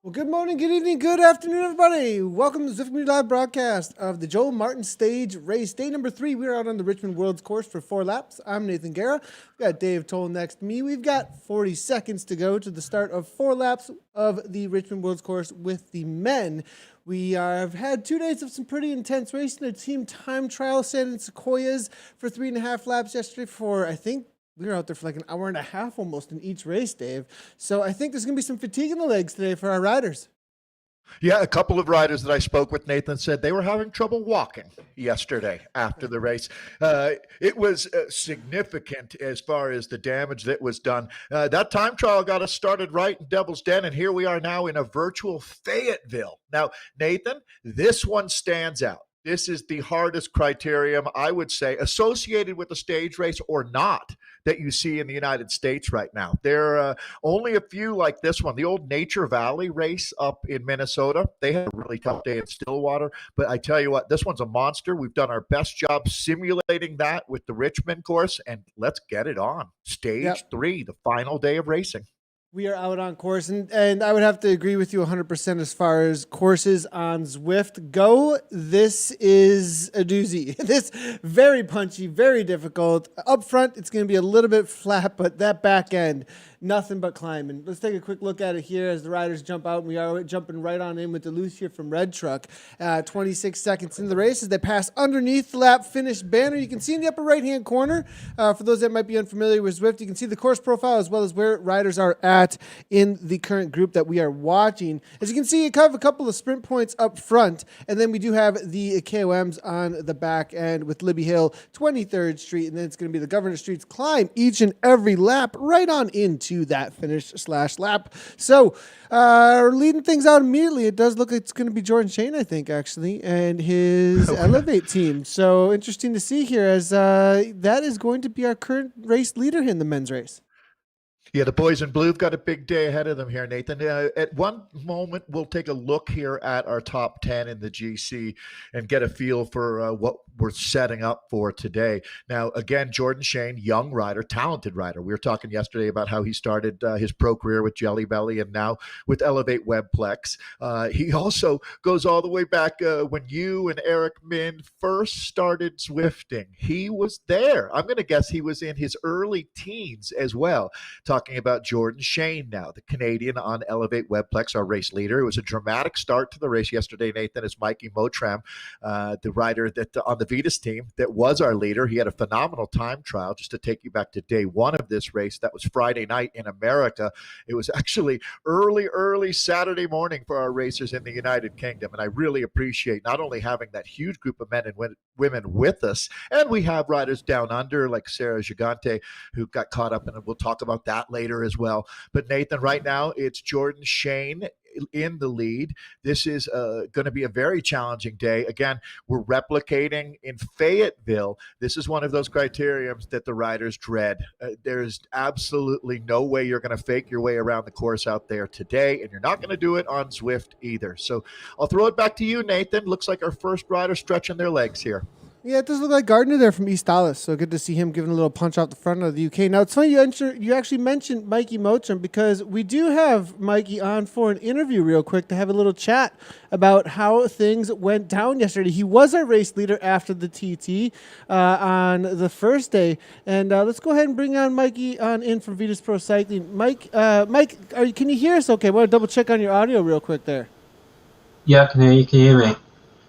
Well, good morning, good evening, good afternoon, everybody. Welcome to the Zwift Community Live broadcast of the Joe Martin Stage Race. Day number 3, we're out on the Richmond World's course for 4 laps. I'm Nathan Guerra. We've got Dave Toll next to me. We've got 40 seconds to go to the start of 4 laps of the Richmond World's course with the men. We have had 2 days of some pretty intense racing. A team time trial sand in Sequoias for 3.5 laps yesterday for, I think, we were out there for like an hour and a half almost in each race, Dave. So I think there's going to be some fatigue in the legs today for our riders. Yeah, a couple of riders that I spoke with, Nathan, said they were having trouble walking yesterday after the race. It was significant as far as the damage that was done. That time trial got us started right in Devil's Den, and here we are now in a virtual Fayetteville. Now, Nathan, this one stands out. This is the hardest criterium, I would say, associated with a stage race or not, that you see in the United States right now. There are only a few like this one. The old Nature Valley race up in Minnesota, they had a really tough day in Stillwater. But I tell you what, this one's a monster. We've done our best job simulating that with the Richmond course, and let's get it on. Stage 3, the final day of racing. We are out on course, and I would have to agree with you 100% as far as courses on Zwift go. This is a doozy. This very punchy, very difficult. Up front, it's going to be a little bit flat, but that back end, nothing but climbing. Let's take a quick look at it here as the riders jump out. We are jumping right on in with Duluth here from Red Truck. 26 seconds into the race as they pass underneath the lap finish banner. You can see in the upper right-hand corner, for those that might be unfamiliar with Zwift, you can see the course profile as well as where riders are at in the current group that we are watching. As you can see, you have a couple of sprint points up front, and then we do have the KOMs on the back end with Libby Hill, 23rd Street, and then it's going to be the Governor Street's climb each and every lap right on into that finish / lap. So leading things out immediately, it does look like it's going to be Jordan Shane, I think, actually, and his Elevate team. So interesting to see here as that is going to be our current race leader in the men's race. Yeah, the boys in blue have got a big day ahead of them here, Nathan. At one moment, we'll take a look here at our top 10 in the GC and get a feel for what we're setting up for today. Now, again, Jordan Shane, young rider, talented rider. We were talking yesterday about how he started his pro career with Jelly Belly and now with Elevate Webplex. He also goes all the way back when you and Eric Min first started Zwifting. He was there. I'm going to guess he was in his early teens as well. Talking about Jordan Shane now, the Canadian on Elevate Webplex, our race leader. It was a dramatic start to the race yesterday, Nathan, as Mikey Motram, the rider that on the Vitas team that was our leader. He had a phenomenal time trial. Just to take you back to day 1 of this race, that was Friday night in America. It was actually early Saturday morning for our racers in the United Kingdom, and I really appreciate not only having that huge group of men and women with us, and we have riders down under like Sarah Gigante who got caught up, and we'll talk about that later as well. But Nathan, right now it's Jordan Shane in the lead. This is going to be a very challenging day. Again, we're replicating in Fayetteville. This is one of those criteriums that the riders dread. There's absolutely no way you're going to fake your way around the course out there today, and you're not going to do it on Zwift either. So I'll throw it back to you, Nathan. Looks like our first rider stretching their legs here. Yeah, it does look like Gardner there from East Dallas, so good to see him giving a little punch out the front of the UK. Now, it's funny you actually mentioned Mikey Mocham because we do have Mikey on for an interview real quick to have a little chat about how things went down yesterday. He was our race leader after the TT on the first day, and let's go ahead and bring on Mikey on in from Vitas Pro Cycling. Mike, can you hear us okay? I want to double check on your audio real quick there. Yeah, I can hear you. Can you hear me?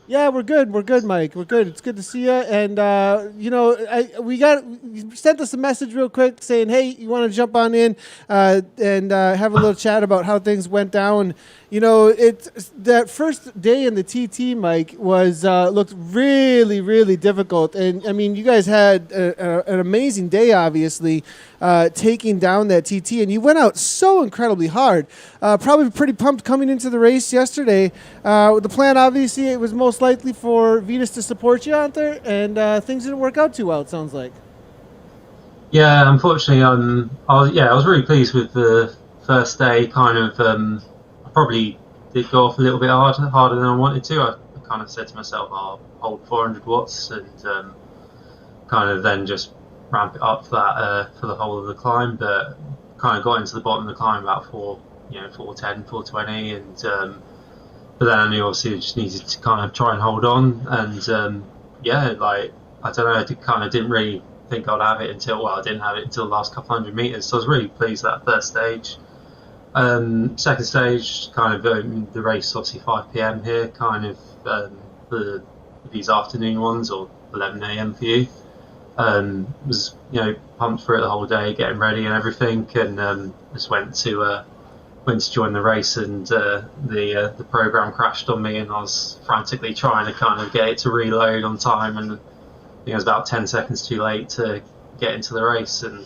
Yeah, we're good. We're good, Mike. We're good. It's good to see you. And you sent us a message real quick saying, "Hey, you want to jump on in and have a little chat about how things went down." You know, it's that first day in the TT, Mike, was looked really, really difficult. And I mean, you guys had an amazing day, obviously, taking down that TT, and you went out so incredibly hard. Probably pretty pumped coming into the race yesterday. The plan, obviously, it was most likely for Vitas to support you out there, and things didn't work out too well, it sounds like. Yeah, unfortunately, I was really pleased with the first day. Kind of, I probably did go off a little bit harder than I wanted to. I kind of said to myself, I'll hold 400 watts and kind of then just ramp it up for that for the whole of the climb. But kind of got into the bottom of the climb about 4:10, 4:20, and but then I knew obviously I just needed to kind of try and hold on, and like I don't know, I didn't really think I'd have it until I didn't have it until the last couple hundred meters. So I was really pleased with that first stage. Second stage, kind of the race, obviously 5 p.m. here, kind of these afternoon ones, or 11 a.m. for you. Was pumped for it the whole day, getting ready and everything, and just went to join the race, and the program crashed on me, and I was frantically trying to kind of get it to reload on time, and I think I was about 10 seconds too late to get into the race, and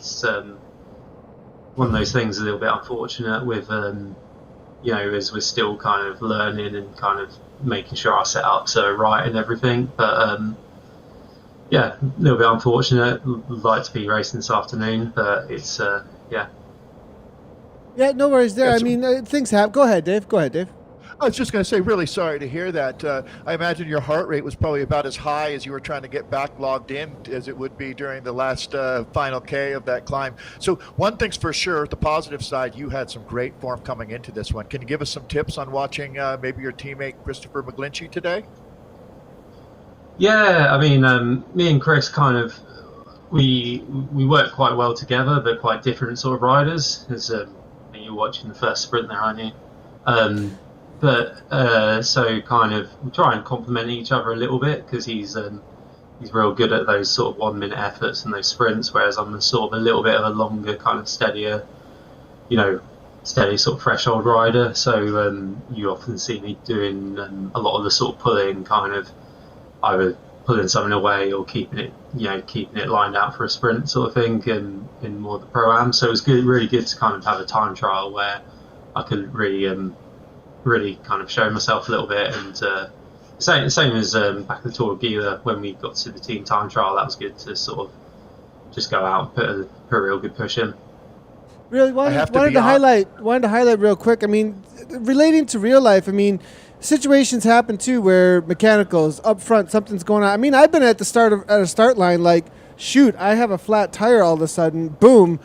one of those things a little bit unfortunate with as we're still kind of learning and kind of making sure our setups are right and everything, but a little bit unfortunate. Would like to be racing this afternoon, but it's Yeah, no worries there. I mean, things happen. Go ahead, Dave. I was just going to say, really sorry to hear that. I imagine your heart rate was probably about as high as you were trying to get back logged in as it would be during the last final K of that climb. So one thing's for sure, the positive side, you had some great form coming into this one. Can you give us some tips on watching maybe your teammate Christopher McGlinchey today? Yeah, I mean, me and Chris kind of we work quite well together, but quite different sort of riders. As you're watching the first sprint there, aren't you? So kind of we try and complement each other a little bit, because he's real good at those sort of 1 minute efforts and those sprints, whereas I'm sort of a little bit of a longer, kind of steadier, steady sort of threshold rider. So you often see me doing a lot of the sort of pulling, kind of either pulling something away or keeping it lined out for a sprint sort of thing in more of the pro-am. So it was really good to kind of have a time trial where I could really kind of show myself a little bit, and same as back at the Tour of Gila when we got to the team time trial. That was good to sort of just go out and put a real good push in. Really wanted to highlight real quick. I mean, relating to real life, I mean, situations happen too where mechanicals up front, something's going on. I mean, I've been at a start line like, shoot, I have a flat tire all of a sudden, boom.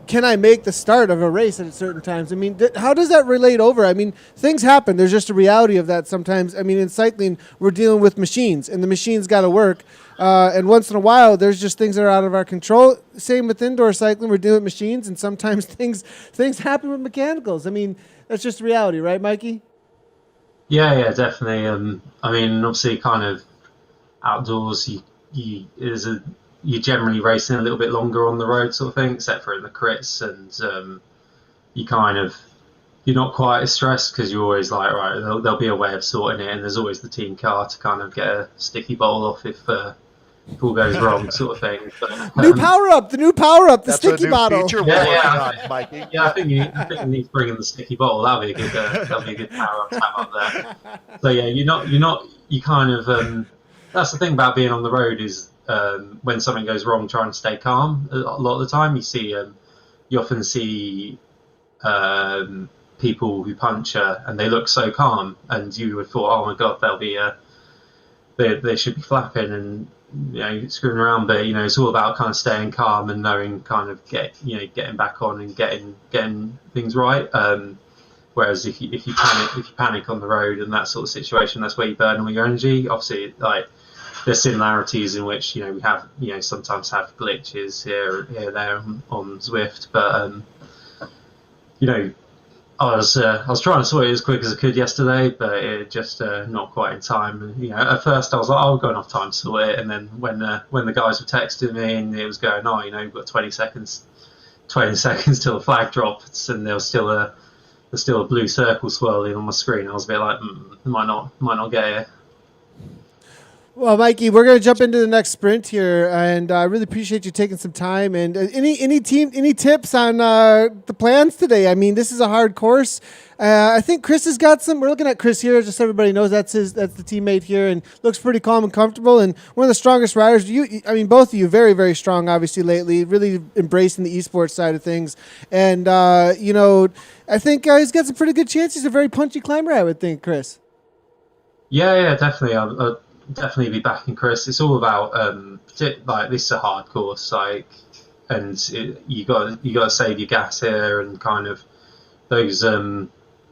Can I make the start of a race at certain times? I mean, how does that relate over? I mean, things happen. There's just a reality of that sometimes. I mean, in cycling, we're dealing with machines, and the machines got to work. And once in a while, there's just things that are out of our control. Same with indoor cycling. We're dealing with machines, and sometimes things happen with mechanicals. I mean, that's just reality, right, Mikey? Yeah, definitely. I mean, obviously, kind of outdoors, you're generally racing a little bit longer on the road sort of thing, except for in the crits, and you're not quite as stressed, because you're always like, right, there'll be a way of sorting it, and there's always the team car to kind of get a sticky bowl off if all goes wrong sort of thing. But, the new power up, the sticky bottle. Mikey. Yeah, I think you need to bring in the sticky bottle. That'll be a good power up to have up there. So yeah, you kind of that's the thing about being on the road is, when something goes wrong, trying to stay calm. A lot of the time, you often see people who puncture and they look so calm, and you would thought, oh my god, they should be flapping and screwing around. But it's all about kind of staying calm and knowing kind of getting back on and getting things right. Whereas if you panic on the road and that sort of situation, that's where you burn all your energy. Obviously, like, there's similarities in which we have sometimes have glitches here there on Zwift, but I was trying to sort it as quick as I could yesterday, but it just not quite in time. And, at first I was like, we've got enough time to sort it, and then when the guys were texting me and it was going, we've got 20 seconds till the flag drops, and there was still a blue circle swirling on my screen. I was a bit like, might not get it. Well, Mikey, we're going to jump into the next sprint here, and I really appreciate you taking some time. And any tips on the plans today? I mean, this is a hard course. I think Chris has got some. We're looking at Chris here, just so everybody knows that's the teammate here, and looks pretty calm and comfortable. And one of the strongest riders. Both of you, very, very strong, obviously lately. Really embracing the esports side of things, and I think he's got some pretty good chances. He's a very punchy climber, I would think, Chris. Yeah, definitely. I'll definitely be backing Chris. It's all about this is a hard course, and you got to save your gas here and kind of those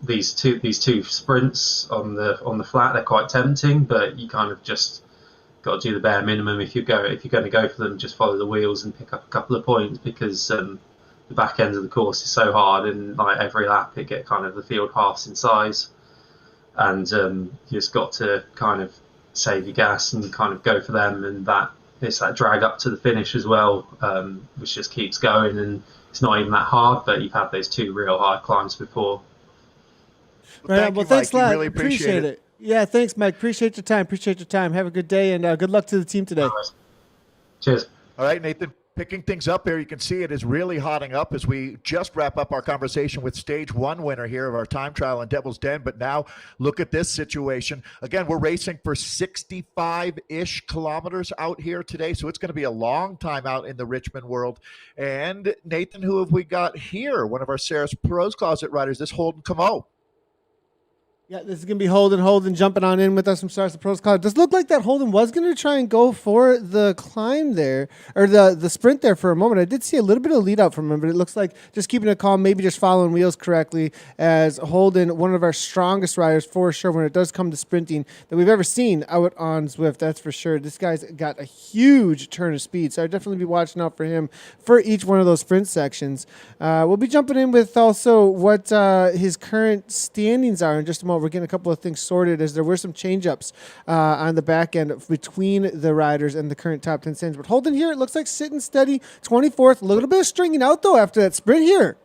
these two sprints on the flat, they're quite tempting, but you kind of just got to do the bare minimum if you're going to go for them. Just follow the wheels and pick up a couple of points, because the back end of the course is so hard, and like every lap it get kind of the field halves in size, and you just got to kind of save your gas and kind of go for them, and that it's that drag up to the finish as well, which just keeps going, and it's not even that hard, but you've had those two real hard climbs before. Right. Well, thanks a lot. Really appreciate it. Yeah, thanks, Mike. Appreciate your time. Have a good day, and good luck to the team today. Right. Cheers. All right, Nathan. Picking things up here, you can see it is really hotting up as we just wrap up our conversation with stage one winner here of our time trial in Devil's Den. But now look at this situation. Again, we're racing for 65-ish kilometers out here today, so it's going to be a long time out in the Richmond world. And Nathan, who have we got here? One of our Sarah's Pros Closet riders, this Holden Camo. Yeah, this is going to be Holden jumping on in with us from Stars to Pros College. Does look like that Holden was going to try and go for the climb there, or the sprint there for a moment. I did see a little bit of lead out from him, but it looks like just keeping it calm, maybe just following wheels correctly, as Holden, one of our strongest riders for sure when it does come to sprinting that we've ever seen out on Zwift, that's for sure. This guy's got a huge turn of speed, so I'd definitely be watching out for him for each one of those sprint sections. We'll be jumping in with also what his current standings are in just a moment. We're getting a couple of things sorted as there were some change-ups on the back end between the riders and the current top 10 standings. But Holden here, it looks like sitting steady, 24th. A little bit of stringing out, though, after that sprint here.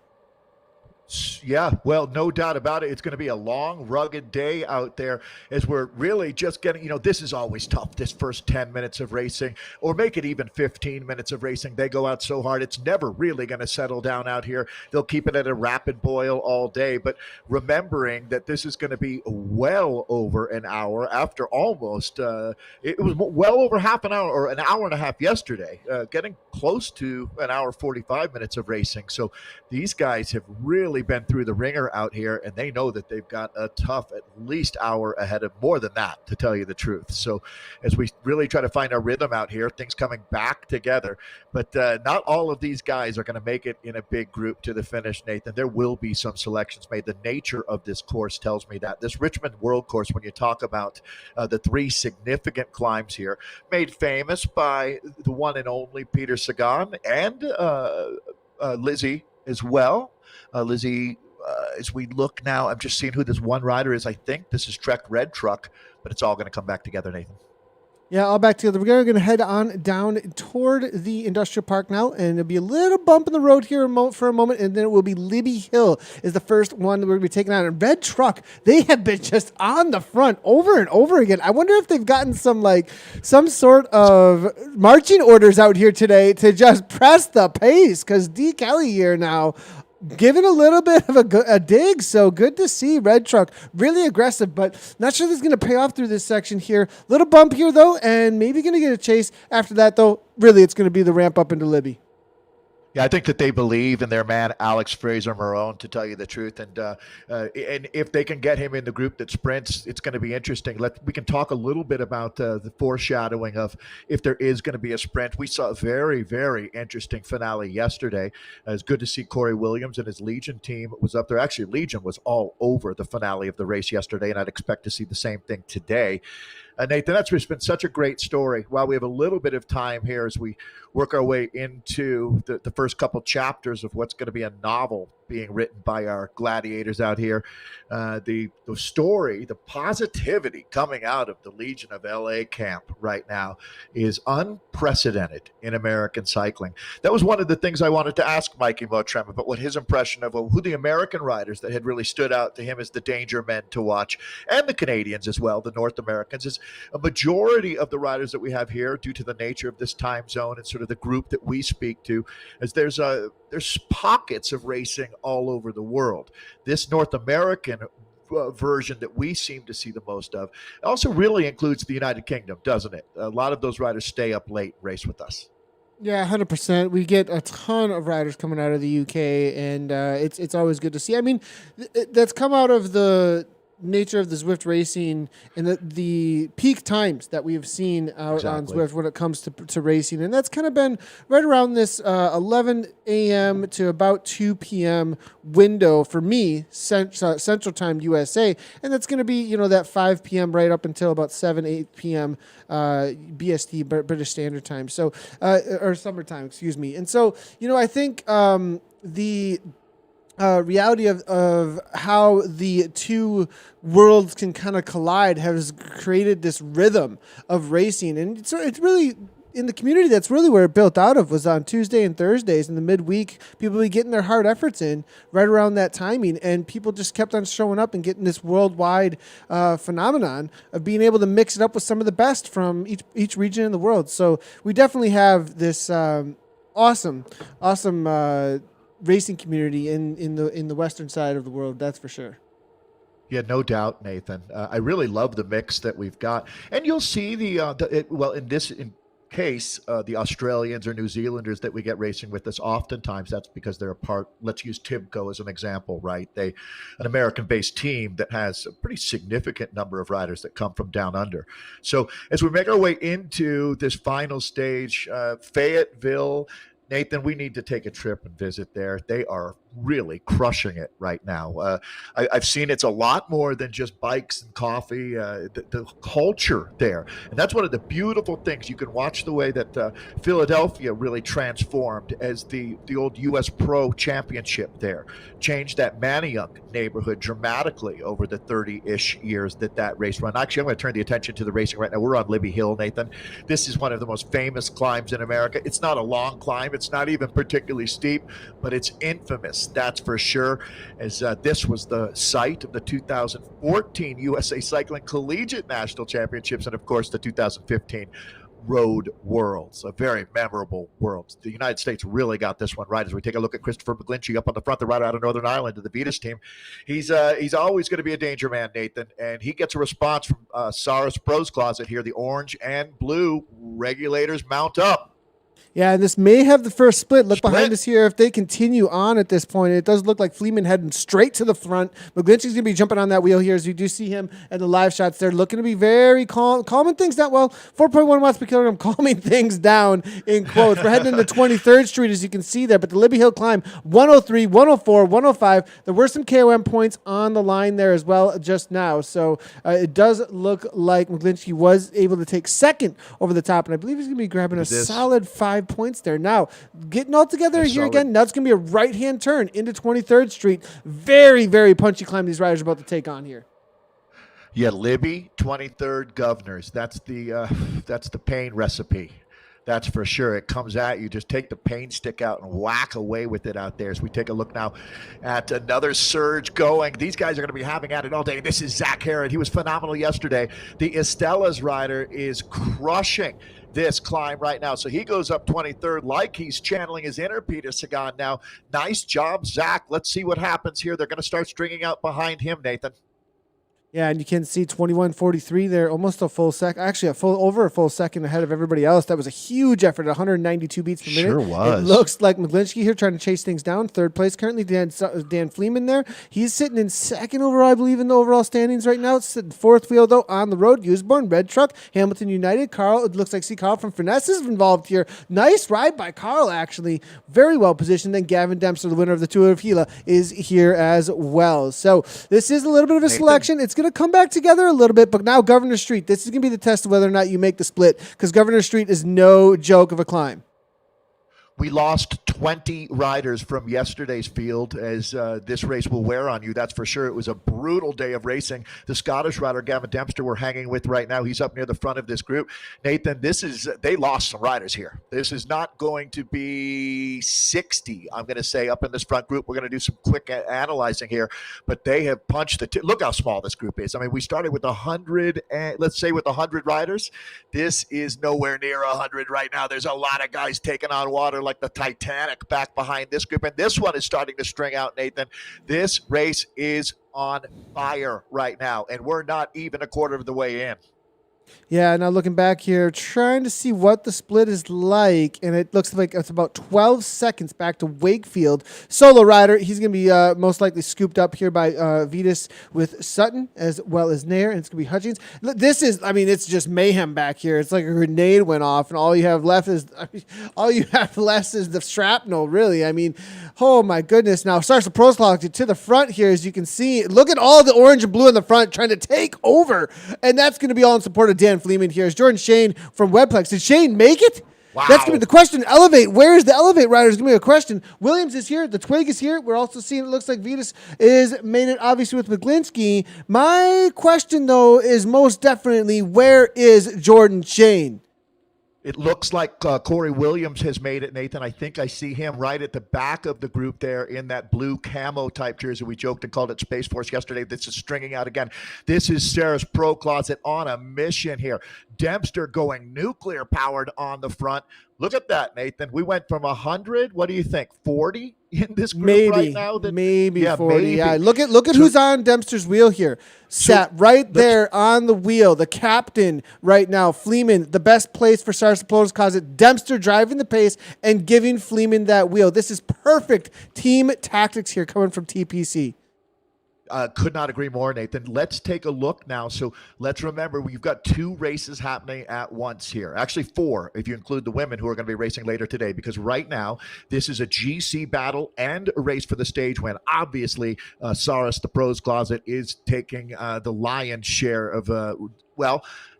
Yeah, well, no doubt about it. It's going to be a long, rugged day out there as we're really just getting, this is always tough, this first 10 minutes of racing, or make it even 15 minutes of racing. They go out so hard. It's never really going to settle down out here. They'll keep it at a rapid boil all day. But remembering that this is going to be well over an hour after almost, it was well over half an hour or an hour and a half yesterday, getting close to an hour, 45 minutes of racing. So these guys have really been through the ringer out here, and they know that they've got a tough at least hour ahead of, more than that, to tell you the truth. So as we really try to find our rhythm out here, things coming back together, but not all of these guys are going to make it in a big group to the finish, Nathan. There will be some selections made. The nature of this course tells me that. This Richmond World Course, when you talk about the three significant climbs here, made famous by the one and only Peter Sagan and Lizzie as well. Lizzie, as we look now, I'm just seeing who this one rider is. I think this is Trek Red Truck, but it's all going to come back together, Nathan. Yeah, all back together. We're going to head on down toward the industrial park now, and there'll be a little bump in the road here for a moment, and then it will be Libby Hill is the first one that we're going to be taking on. And Red Truck, they have been just on the front over and over again. I wonder if they've gotten some sort of marching orders out here today to just press the pace, because D. Kelly here now giving a little bit of a dig, so good to see Red Truck. Really aggressive, but not sure this is going to pay off through this section here. Little bump here, though, and maybe going to get a chase. After that, though, really it's going to be the ramp up into Libby. Yeah, I think that they believe in their man, Alex Fraser-Marone, to tell you the truth. And if they can get him in the group that sprints, it's going to be interesting. We can talk a little bit about the foreshadowing of if there is going to be a sprint. We saw a very, very interesting finale yesterday. It's good to see Corey Williams and his Legion team was up there. Actually, Legion was all over the finale of the race yesterday, and I'd expect to see the same thing today. Nathan, that's just been such a great story. While we have a little bit of time here as we work our way into the first couple chapters of what's going to be a novel being written by our gladiators out here, the story, the positivity coming out of the Legion of LA camp right now is unprecedented in American cycling. That was one of the things I wanted to ask Mikey Motrem about, what his impression of who the American riders that had really stood out to him as the danger men to watch, and the Canadians as well, the North Americans. Is a majority of the riders that we have here, due to the nature of this time zone and sort of the group that we speak to, as there's pockets of racing all over the world. This North American version that we seem to see the most of also really includes the United Kingdom, doesn't it? A lot of those riders stay up late and race with us. Yeah, 100%. We get a ton of riders coming out of the UK, and it's always good to see. I mean, that's come out of the nature of the Zwift racing and the peak times that we have seen out on Exactly. Zwift when it comes to racing. And that's kind of been right around this 11 a.m. to about 2 p.m. window for me, Central Time USA. And that's going to be, you know, that 5 p.m. right up until about 7, 8 p.m. BST, British Standard Time. So, or summertime, excuse me. And so, you know, I think the reality of how the two worlds can kind of collide has created this rhythm of racing. And it's really in the community, that's really where it built out of, was on Tuesday and Thursdays in the midweek. People be getting their hard efforts in right around that timing, and people just kept on showing up and getting this worldwide phenomenon of being able to mix it up with some of the best from each region in the world. So we definitely have this awesome racing community in the western side of the world. That's for sure. Yeah, no doubt, Nathan. I really love the mix that we've got, and you'll see in this case, the Australians or New Zealanders that we get racing with us, oftentimes that's because they're a part. Let's use Tibco as an example, right? An American-based team that has a pretty significant number of riders that come from down under. So as we make our way into this final stage, Fayetteville. Nathan, we need to take a trip and visit there. They are really crushing it right now. I've seen it's a lot more than just bikes and coffee, the culture there. And that's one of the beautiful things. You can watch the way that Philadelphia really transformed as the old U.S. Pro Championship there. Changed that Manayunk neighborhood dramatically over the 30-ish years that race run. Actually, I'm going to turn the attention to the racing right now. We're on Libby Hill, Nathan. This is one of the most famous climbs in America. It's not a long climb. It's not even particularly steep, but it's infamous. That's for sure, as this was the site of the 2014 USA Cycling Collegiate National Championships and, of course, the 2015 Road Worlds, a very memorable Worlds. The United States really got this one right as we take a look at Christopher McGlinchey up on the front, the rider out of Northern Ireland of the Vitas team. He's always going to be a danger man, Nathan, and he gets a response from Saris Pro's Closet here. The orange and blue regulators mount up. Yeah, and this may have the first split. Look behind us here. If they continue on at this point, it does look like Fleeman heading straight to the front. McGlinchey's going to be jumping on that wheel here as you do see him at the live shots there, looking to be very calming things down. Well, 4.1 watts per kilogram, calming things down in quotes. We're heading into 23rd Street, as you can see there, but the Libby Hill climb, 103, 104, 105. There were some KOM points on the line there as well just now. So it does look like McGlinchey was able to take second over the top, and I believe he's going to be grabbing a solid 5 points there. Now, getting all together here again, now it's going to be a right-hand turn into 23rd Street. Very, very punchy climb these riders are about to take on here. Yeah, Libby, 23rd Governors. That's the pain recipe. That's for sure. It comes at you. Just take the pain stick out and whack away with it out there. As we take a look now at another surge going. These guys are going to be having at it all day. This is Zach Herod. He was phenomenal yesterday. The Estella's rider is crushing this climb right now. So he goes up 23rd like he's channeling his inner Peter Sagan now. Nice job, Zach. Let's see what happens here. They're going to start stringing out behind him, Nathan. Yeah, and you can see 21:43 there, almost a full second, actually over a full second ahead of everybody else. That was a huge effort, 192 beats per minute. Sure was. It looks like McGlinchey here trying to chase things down. Third place currently, Dan Fleeman there. He's sitting in second overall, I believe, in the overall standings right now. It's sitting fourth wheel, though, on the road. Usborne, Red Truck, Hamilton United. Carl, it looks like, see Carl from Finesse is involved here. Nice ride by Carl, actually. Very well positioned. Then Gavin Dempster, the winner of the Tour of Gila, is here as well. So this is a little bit of a selection. It's going to come back together a little bit, but now Governor Street, this is going to be the test of whether or not you make the split, because Governor Street is no joke of a climb. We lost 20 riders from yesterday's field, as this race will wear on you, that's for sure. It was a brutal day of racing. The Scottish rider, Gavin Dempster, we're hanging with right now. He's up near the front of this group. Nathan, they lost some riders here. This is not going to be 60, I'm going to say, up in this front group. We're going to do some quick analyzing here, but they have punched look how small this group is. I mean, we started with 100, let's say with 100 riders. This is nowhere near 100 right now. There's a lot of guys taking on water like the Titanic back behind this group, and this one is starting to string out, Nathan. This race is on fire right now, and we're not even a quarter of the way in. Yeah, now looking back here, trying to see what the split is like, and it looks like it's about 12 seconds back to Wakefield. Solo rider, he's going to be most likely scooped up here by Vitas with Sutton as well as Nair, and it's going to be Hutchins. This is, I mean, it's just mayhem back here. It's like a grenade went off, and all you have left is, the shrapnel, really. I mean, oh my goodness. Now starts the pros clock to the front here, as you can see. Look at all the orange and blue in the front trying to take over, and that's going to be all in support of Dan Fleeman here. Is Jordan Shane from Webplex. Did Shane make it? Wow. That's going to be the question. Elevate. Where is the Elevate rider? Is going to be a question. Williams is here. The Twig is here. We're also seeing it looks like Vitas is made it obviously with McGlinskey. My question, though, is most definitely where is Jordan Shane? It looks like Corey Williams has made it, Nathan. I think I see him right at the back of the group there in that blue camo type jersey. We joked and called it Space Force yesterday. This is stringing out again. This is Sarah's Pro Closet on a mission here. Dempster going nuclear powered on the front. Look at that, Nathan. We went from 100, what do you think, 40 in this group right now? Maybe 40. Maybe. Yeah, look at who's on Dempster's wheel here. Sat right there on the wheel. The captain right now, Fleeman, the best place for Stars Pros Closet. Dempster driving the pace and giving Fleeman that wheel. This is perfect team tactics here coming from TPC. Could not agree more, Nathan. Let's take a look now. So let's remember we've got 2 races happening at once here. Actually 4 if you include the women who are going to be racing later today, because right now this is a GC battle and a race for the stage win. Obviously, Saras, the Pros Closet, is taking the lion's share of,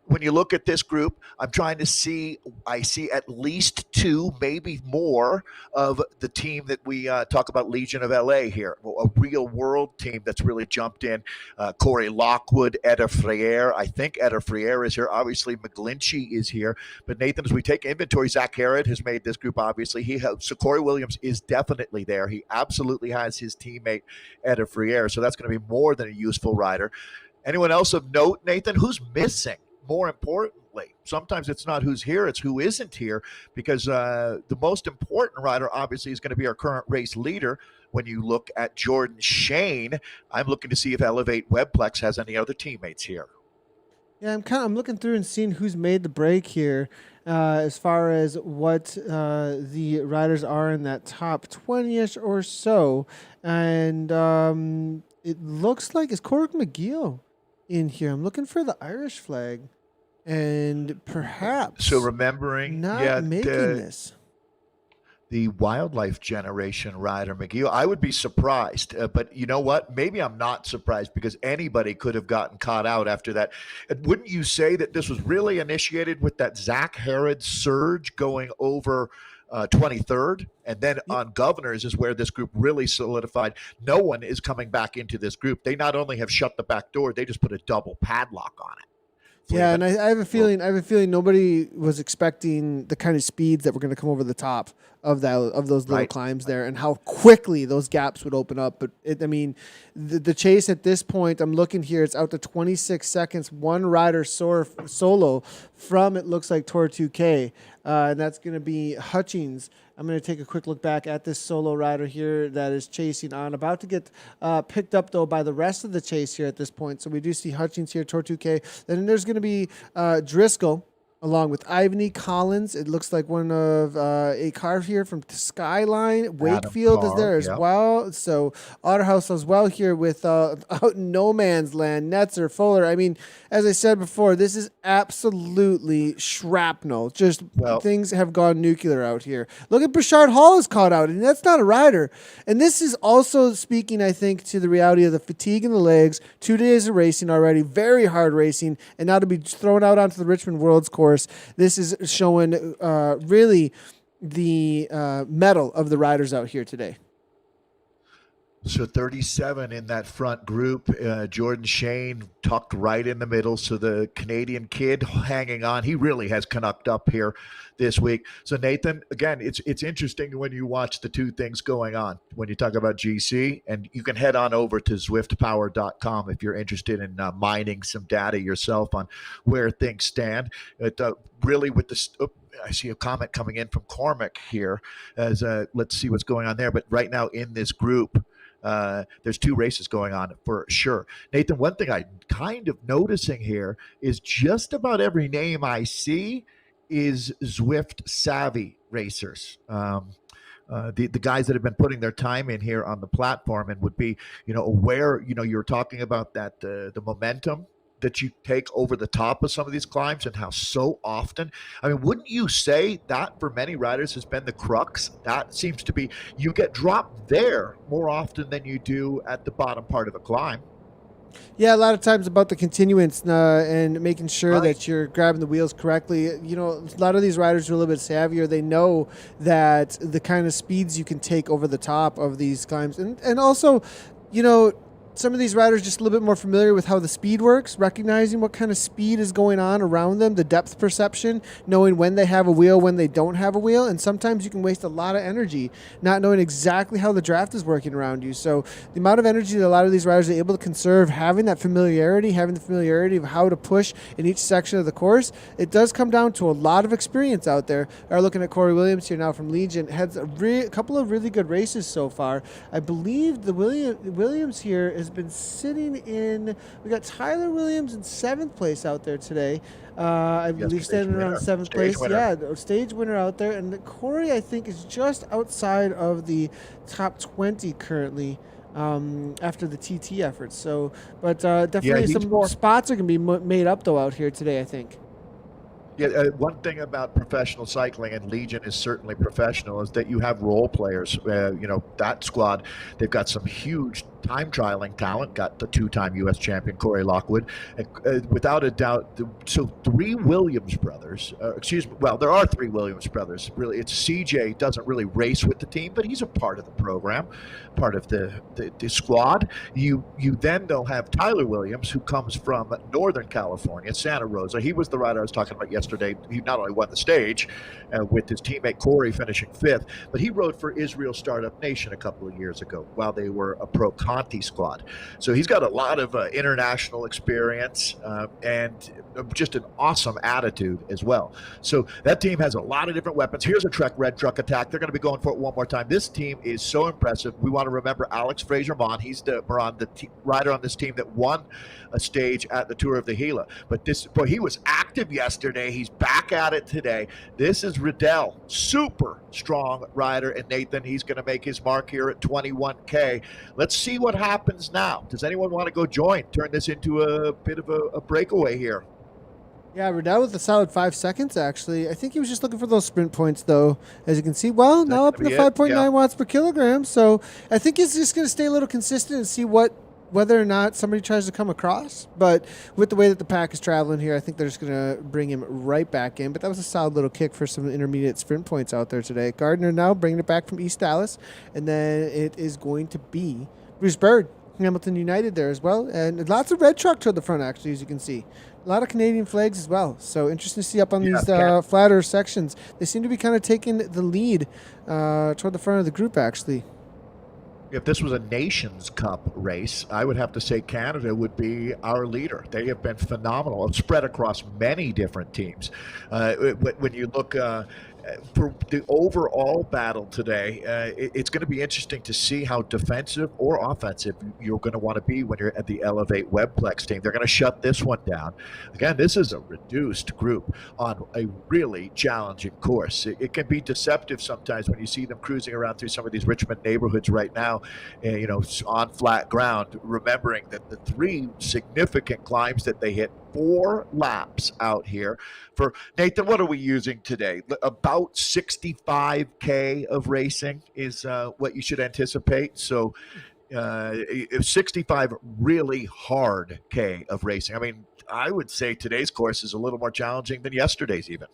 when you look at this group, I'm trying to see, I see at least 2, maybe more of the team that we talk about, Legion of LA here, a real world team that's really jumped in. Corey Lockwood, Etta Freire. I think Etta Freire is here. Obviously, McGlinchey is here. But Nathan, as we take inventory, Zach Harrod has made this group, obviously. So Corey Williams is definitely there. He absolutely has his teammate, Etta Freire. So that's going to be more than a useful rider. Anyone else of note, Nathan? Who's missing? More importantly, sometimes it's not who's here, it's who isn't here, because the most important rider obviously is going to be our current race leader. When you look at Jordan Shane, I'm looking to see if Elevate Webplex has any other teammates here. Yeah, I'm looking through and seeing who's made the break here as far as what the riders are in that top 20-ish or so. And it looks like, is Corrick McGill in here? I'm looking for the Irish flag. And perhaps so remembering making this. The wildlife generation rider, McGee. I would be surprised, but you know what? Maybe I'm not surprised, because anybody could have gotten caught out after that. And wouldn't you say that this was really initiated with that Zach Harrod surge going over 23rd? And then on Governors is where this group really solidified. No one is coming back into this group. They not only have shut the back door, they just put a double padlock on it. Yeah, and I have a feeling. Nobody was expecting the kind of speeds that were going to come over the top of those little climbs there, and how quickly those gaps would open up. But the chase at this point, I'm looking here, it's out to 26 seconds. One rider solo from, it looks like, Tour 2K, and that's going to be Hutchins. I'm going to take a quick look back at this solo rider here that is chasing on. About to get picked up, though, by the rest of the chase here at this point. So we do see Hutchins here, Tour 2K. Then there's going to be Driscoll, along with Ivany Collins. It looks like one of a car here from Skyline. Wakefield is there as well. So Otterhouse as well here with out in no man's land. Netzer, Fuller. I mean, as I said before, this is absolutely shrapnel. Things have gone nuclear out here. Look at Bouchard Hall is caught out, and that's not a rider. And this is also speaking, I think, to the reality of the fatigue in the legs. 2 days of racing already, very hard racing, and now to be thrown out onto the Richmond Worlds course. This is showing really the mettle of the riders out here today. So 37 in that front group. Jordan Shane tucked right in the middle. So the Canadian kid hanging on. He really has canucked up here this week. So Nathan, again, it's interesting when you watch the two things going on. When you talk about GC, and you can head on over to zwiftpower.com if you're interested in mining some data yourself on where things stand. Really with this. I see a comment coming in from Cormac here as let's see what's going on there. But right now in this group, there's 2 races going on for sure. Nathan, one thing I'm kind of noticing here is just about every name I see is Zwift savvy racers. The guys that have been putting their time in here on the platform and would be, aware, you're talking about that, the momentum that you take over the top of some of these climbs and how so often, I mean, wouldn't you say that for many riders has been the crux? That seems to be, you get dropped there more often than you do at the bottom part of a climb. Yeah, a lot of times about the continuance and making sure Right. that you're grabbing the wheels correctly. A lot of these riders are a little bit savvier. They know that the kind of speeds you can take over the top of these climbs. And also, some of these riders just a little bit more familiar with how the speed works, recognizing what kind of speed is going on around them, the depth perception, knowing when they have a wheel, when they don't have a wheel. And sometimes you can waste a lot of energy not knowing exactly how the draft is working around you. So the amount of energy that a lot of these riders are able to conserve, having the familiarity of how to push in each section of the course, it does come down to a lot of experience out there. Are looking at Corey Williams here now from Legion, had a couple of really good races so far. I believe the Williams here has been sitting in. We got Tyler Williams in 7th place out there today. I believe standing around 7th place. Yeah, stage winner out there. And Corey, I think, is just outside of the top 20 currently after the TT efforts. So, but definitely some spots are going to be made up though out here today, I think. Yeah, one thing about professional cycling, and Legion is certainly professional, is that you have role players. That squad, they've got some huge time trialing talent. Got the 2-time U.S. champion Corey Lockwood, without a doubt. So 3 Williams brothers. There are 3 Williams brothers. Really, it's CJ doesn't really race with the team, but he's a part of the program, part of the squad. You then they'll have Tyler Williams, who comes from Northern California, Santa Rosa. He was the rider I was talking about yesterday. He not only won the stage with his teammate Corey finishing 5th, but he rode for Israel Startup Nation a couple of years ago while they were a pro Conti squad. So he's got a lot of international experience and just an awesome attitude as well. So that team has a lot of different weapons. Here's a red truck attack. They're going to be going for it one more time. This team is so impressive. We want to remember Alex Fraser-Mon. He's the rider on this team that won a stage at the Tour of the Gila. But he was active yesterday. He's back at it today. This is Riddell, super strong rider. And Nathan, he's going to make his mark here at 21K. Let's see what happens now. Does anyone want to go join? Turn this into a bit of a breakaway here. Yeah, Riddell with a solid 5 seconds, actually. I think he was just looking for those sprint points, though, as you can see. Well, now up in the 5.9 watts per kilogram. So I think he's just going to stay a little consistent and see whether or not somebody tries to come across. But with the way that the pack is traveling here, I think they're just going to bring him right back in. But that was a solid little kick for some intermediate sprint points out there today. Gardner now bringing it back from East Dallas. And then it is going to be Bruce Bird, Hamilton United there as well. And lots of red truck toward the front, actually, as you can see. A lot of Canadian flags as well. So interesting to see up on these flatter sections. They seem to be kind of taking the lead toward the front of the group, actually. If this was a Nations Cup race, I would have to say Canada would be our leader. They have been phenomenal, spread across many different teams. When you look for the overall battle today, it's going to be interesting to see how defensive or offensive you're going to want to be when you're at the Elevate Webplex team. They're going to shut this one down. Again, this is a reduced group on a really challenging course. It can be deceptive sometimes when you see them cruising around through some of these Richmond neighborhoods right now, on flat ground, remembering that the 3 significant climbs that they hit, 4 laps out here. For Nathan, what are we using today? About 65K of racing is what you should anticipate. So 65 really hard K of racing. I mean, I would say today's course is a little more challenging than yesterday's even.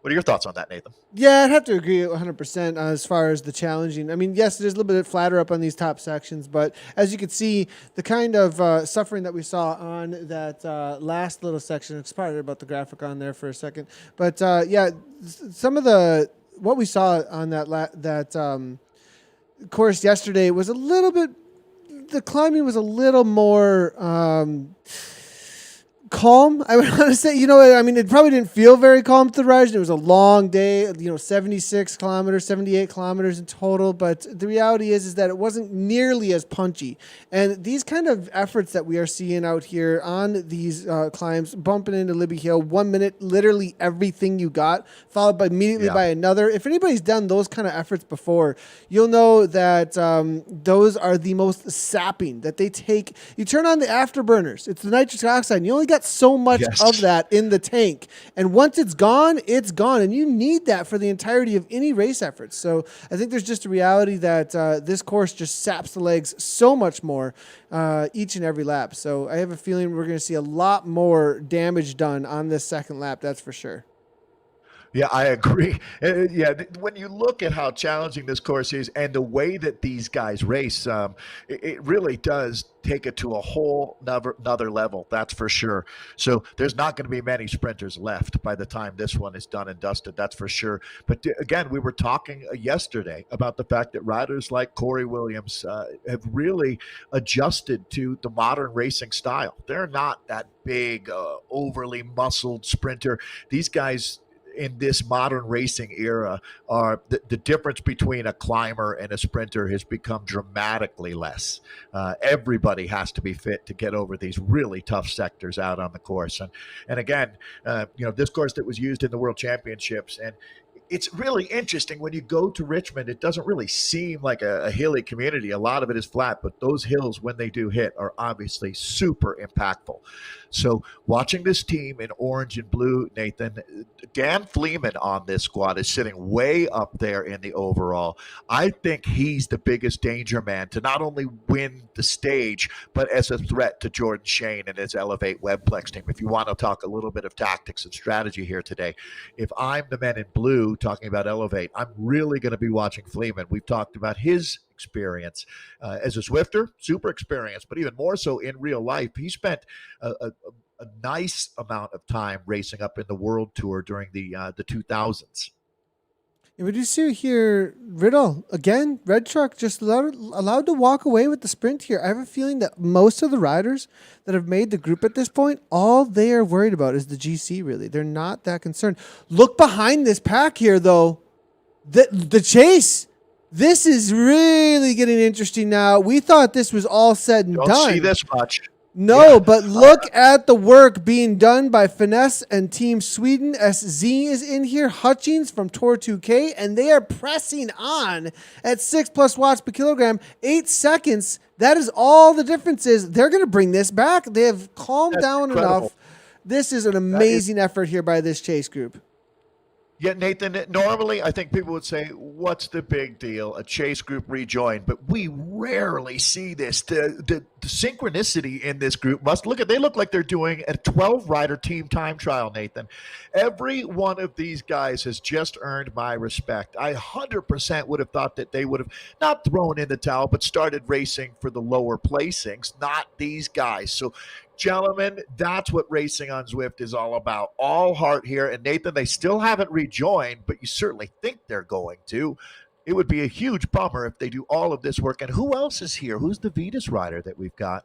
What are your thoughts on that, Nathan? Yeah, I'd have to agree 100% as far as the challenging. I mean, yes, it is a little bit flatter up on these top sections, but as you can see, the kind of suffering that we saw on that last little section, it's probably about the graphic on there for a second, but some of what we saw on that course yesterday was a little bit, the climbing was a little more calm. I would want to say, I mean, it probably didn't feel very calm to the riders. It was a long day, 76 kilometers, 78 kilometers in total. But the reality is that it wasn't nearly as punchy. And these kind of efforts that we are seeing out here on these climbs, bumping into Libby Hill, 1 minute, literally everything you got, followed by immediately by another. If anybody's done those kind of efforts before, you'll know that those are the most sapping, that they take. You turn on the afterburners. It's the nitrous oxide. And you only got so much of that in the tank. And once it's gone, it's gone. And you need that for the entirety of any race efforts. So I think there's just a reality that this course just saps the legs so much more each and every lap. So I have a feeling we're going to see a lot more damage done on this second lap. That's for sure. Yeah, I agree. When you look at how challenging this course is and the way that these guys race, it really does take it to a whole another level, that's for sure. So there's not going to be many sprinters left by the time this one is done and dusted, that's for sure. But again, we were talking yesterday about the fact that riders like Corey Williams have really adjusted to the modern racing style. They're not that big, overly muscled sprinter. These guys in this modern racing era are the difference between a climber and a sprinter has become dramatically less. Everybody has to be fit to get over these really tough sectors out on the course. And again, this course that was used in the World Championships, and it's really interesting when you go to Richmond, it doesn't really seem like a hilly community. A lot of it is flat, but those hills, when they do hit, are obviously super impactful. So watching this team in orange and blue, Nathan, Dan Fleeman on this squad is sitting way up there in the overall. I think he's the biggest danger man to not only win the stage, but as a threat to Jordan Shane and his Elevate Webplex team. If you want to talk a little bit of tactics and strategy here today, if I'm the men in blue talking about Elevate, I'm really going to be watching Fleeman. We've talked about his experience as a Zwifter, super experience, but even more so in real life. He spent a nice amount of time racing up in the World Tour during the 2000s. And we do see here, Riddle, again, Red Truck just allowed to walk away with the sprint here. I have a feeling that most of the riders that have made the group at this point, all they are worried about is the GC, really. They're not that concerned. Look behind this pack here, though. The chase. This is really getting interesting now. We thought this was all said and done. Don't see this much. No, but look at the work being done by Finesse and Team Sweden. SZ is in here. Hutchings from Tor 2K, and they are pressing on at 6+ watts per kilogram. 8 seconds. That is all the difference is. They're going to bring this back. They have calmed down enough. This is an amazing effort here by this chase group. Yeah, Nathan, normally I think people would say, what's the big deal? A chase group rejoined, but we rarely see this. The synchronicity in this group they look like they're doing a 12-rider team time trial, Nathan. Every one of these guys has just earned my respect. I 100% would have thought that they would have not thrown in the towel, but started racing for the lower placings, not these guys. So gentlemen, that's what racing on Zwift is all about. All heart here. And Nathan, they still haven't rejoined, but you certainly think they're going to. It would be a huge bummer if they do all of this work. And who else is here? Who's the Vitas rider that we've got?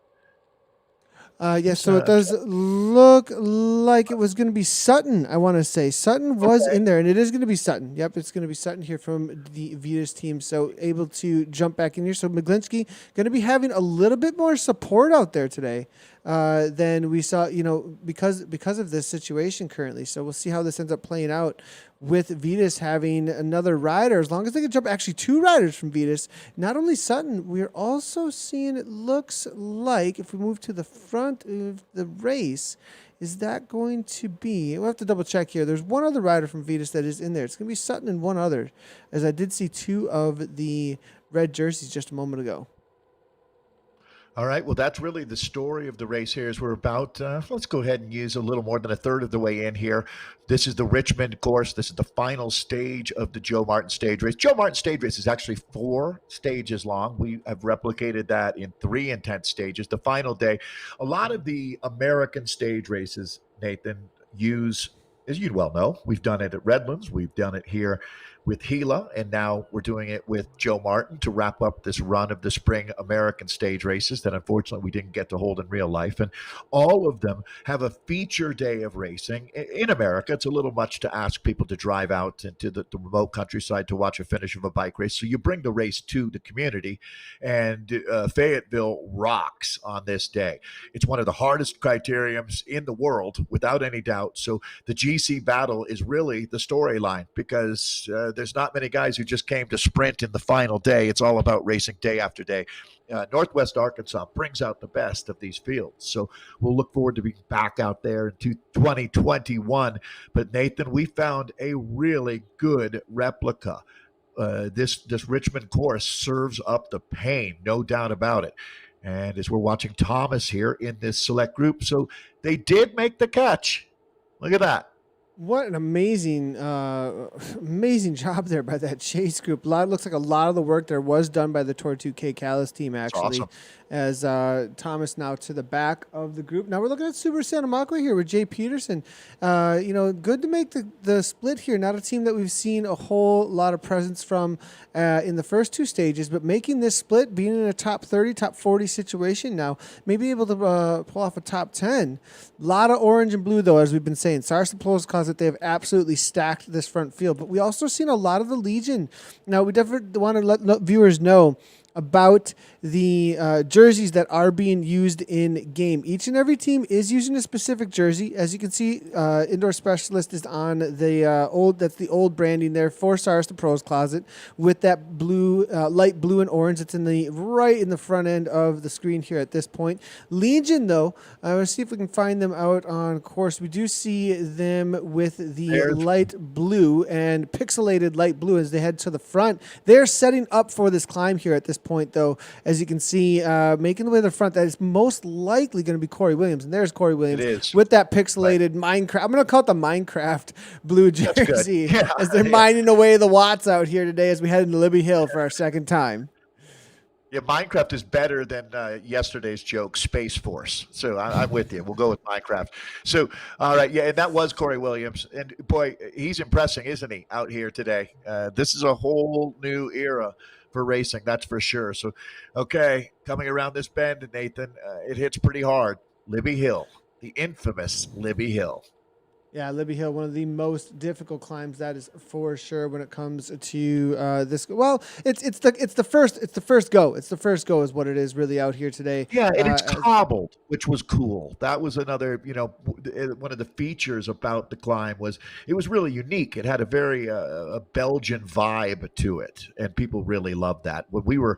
Yes, so it does look like it was going to be Sutton, I want to say. Sutton was in there, and it is going to be Sutton. Yep, it's going to be Sutton here from the Vitas team, so able to jump back in here. So Miglinski going to be having a little bit more support out there today than we saw, because of this situation currently. So we'll see how this ends up playing out with Vitas having another rider. As long as they can jump, actually 2 riders from Vitas. Not only Sutton, we're also seeing, it looks like, if we move to the front of the race, is that going to be, we'll have to double check here. There's one other rider from Vitas that is in there. It's going to be Sutton and one other, as I did see 2 of the red jerseys just a moment ago. All right, well, that's really the story of the race here. As we're about, let's go ahead and use a little more than a third of the way in here. This is the Richmond course. This is the final stage of the Joe Martin stage race. Joe Martin stage race is actually 4 stages long. We have replicated that in 3 intense stages. The final day, a lot of the American stage races, Nathan, use, as you'd well know, we've done it at Redlands. We've done it here with Gila, and now we're doing it with Joe Martin to wrap up this run of the spring American stage races that unfortunately we didn't get to hold in real life. And all of them have a feature day of racing. In America, it's a little much to ask people to drive out into the remote countryside to watch a finish of a bike race. So you bring the race to the community, and Fayetteville rocks on this day. It's one of the hardest criteriums in the world, without any doubt. So the GC battle is really the storyline, because there's not many guys who just came to sprint in the final day. It's all about racing day after day. Northwest Arkansas brings out the best of these fields. So we'll look forward to being back out there in 2021. But Nathan, we found a really good replica. This Richmond course serves up the pain, no doubt about it. And as we're watching Thomas here in this select group, so they did make the catch. Look at that. What an amazing job there by that chase group. Looks like a lot of the work there was done by the Tortue K Callis team, actually. Awesome. As Thomas now to the back of the group. Now we're looking at Subaru Santa Monica here with Jay Peterson. Good to make the split here. Not a team that we've seen a whole lot of presence from in the first two stages, but making this split, being in a top 30, top 40 situation now, maybe able to pull off a top 10. A lot of orange and blue, though, as we've been saying. Sarsa Plo's Closet, they have absolutely stacked this front field, but we also seen a lot of the Legion. Now, we definitely want to let viewers know about the jerseys that are being used in game. Each and every team is using a specific jersey. As you can see, Indoor Specialist is on the that's the old branding there for Stars to Pros Closet with that blue, light blue and orange. It's right in the front end of the screen here at this point. Legion, though, let's see if we can find them out on course. We do see them with the light blue and pixelated light blue as they head to the front. They're setting up for this climb here at this point, though, as you can see, making the way to the front. That is most likely going to be Corey Williams, and there's Corey Williams with that pixelated Minecraft. I'm going to call it the Minecraft blue jersey as they're mining away the watts out here today as we head into Libby Hill for our second time. Yeah, Minecraft is better than yesterday's joke, Space Force. So I'm with you. We'll go with Minecraft. So, all right, yeah, and that was Corey Williams. And, boy, he's impressing, isn't he, out here today? This is a whole new era for racing, that's for sure. So, okay, coming around this bend, Nathan, it hits pretty hard. Libby Hill, the infamous Libby Hill. Yeah, Libby Hill, one of the most difficult climbs, that is for sure when it comes to this. Well, it's the first go. It's the first go is what it is really out here today. Yeah, and it's cobbled, which was cool. That was another, one of the features about the climb was it was really unique. It had a very a Belgian vibe to it, and people really loved that. When we were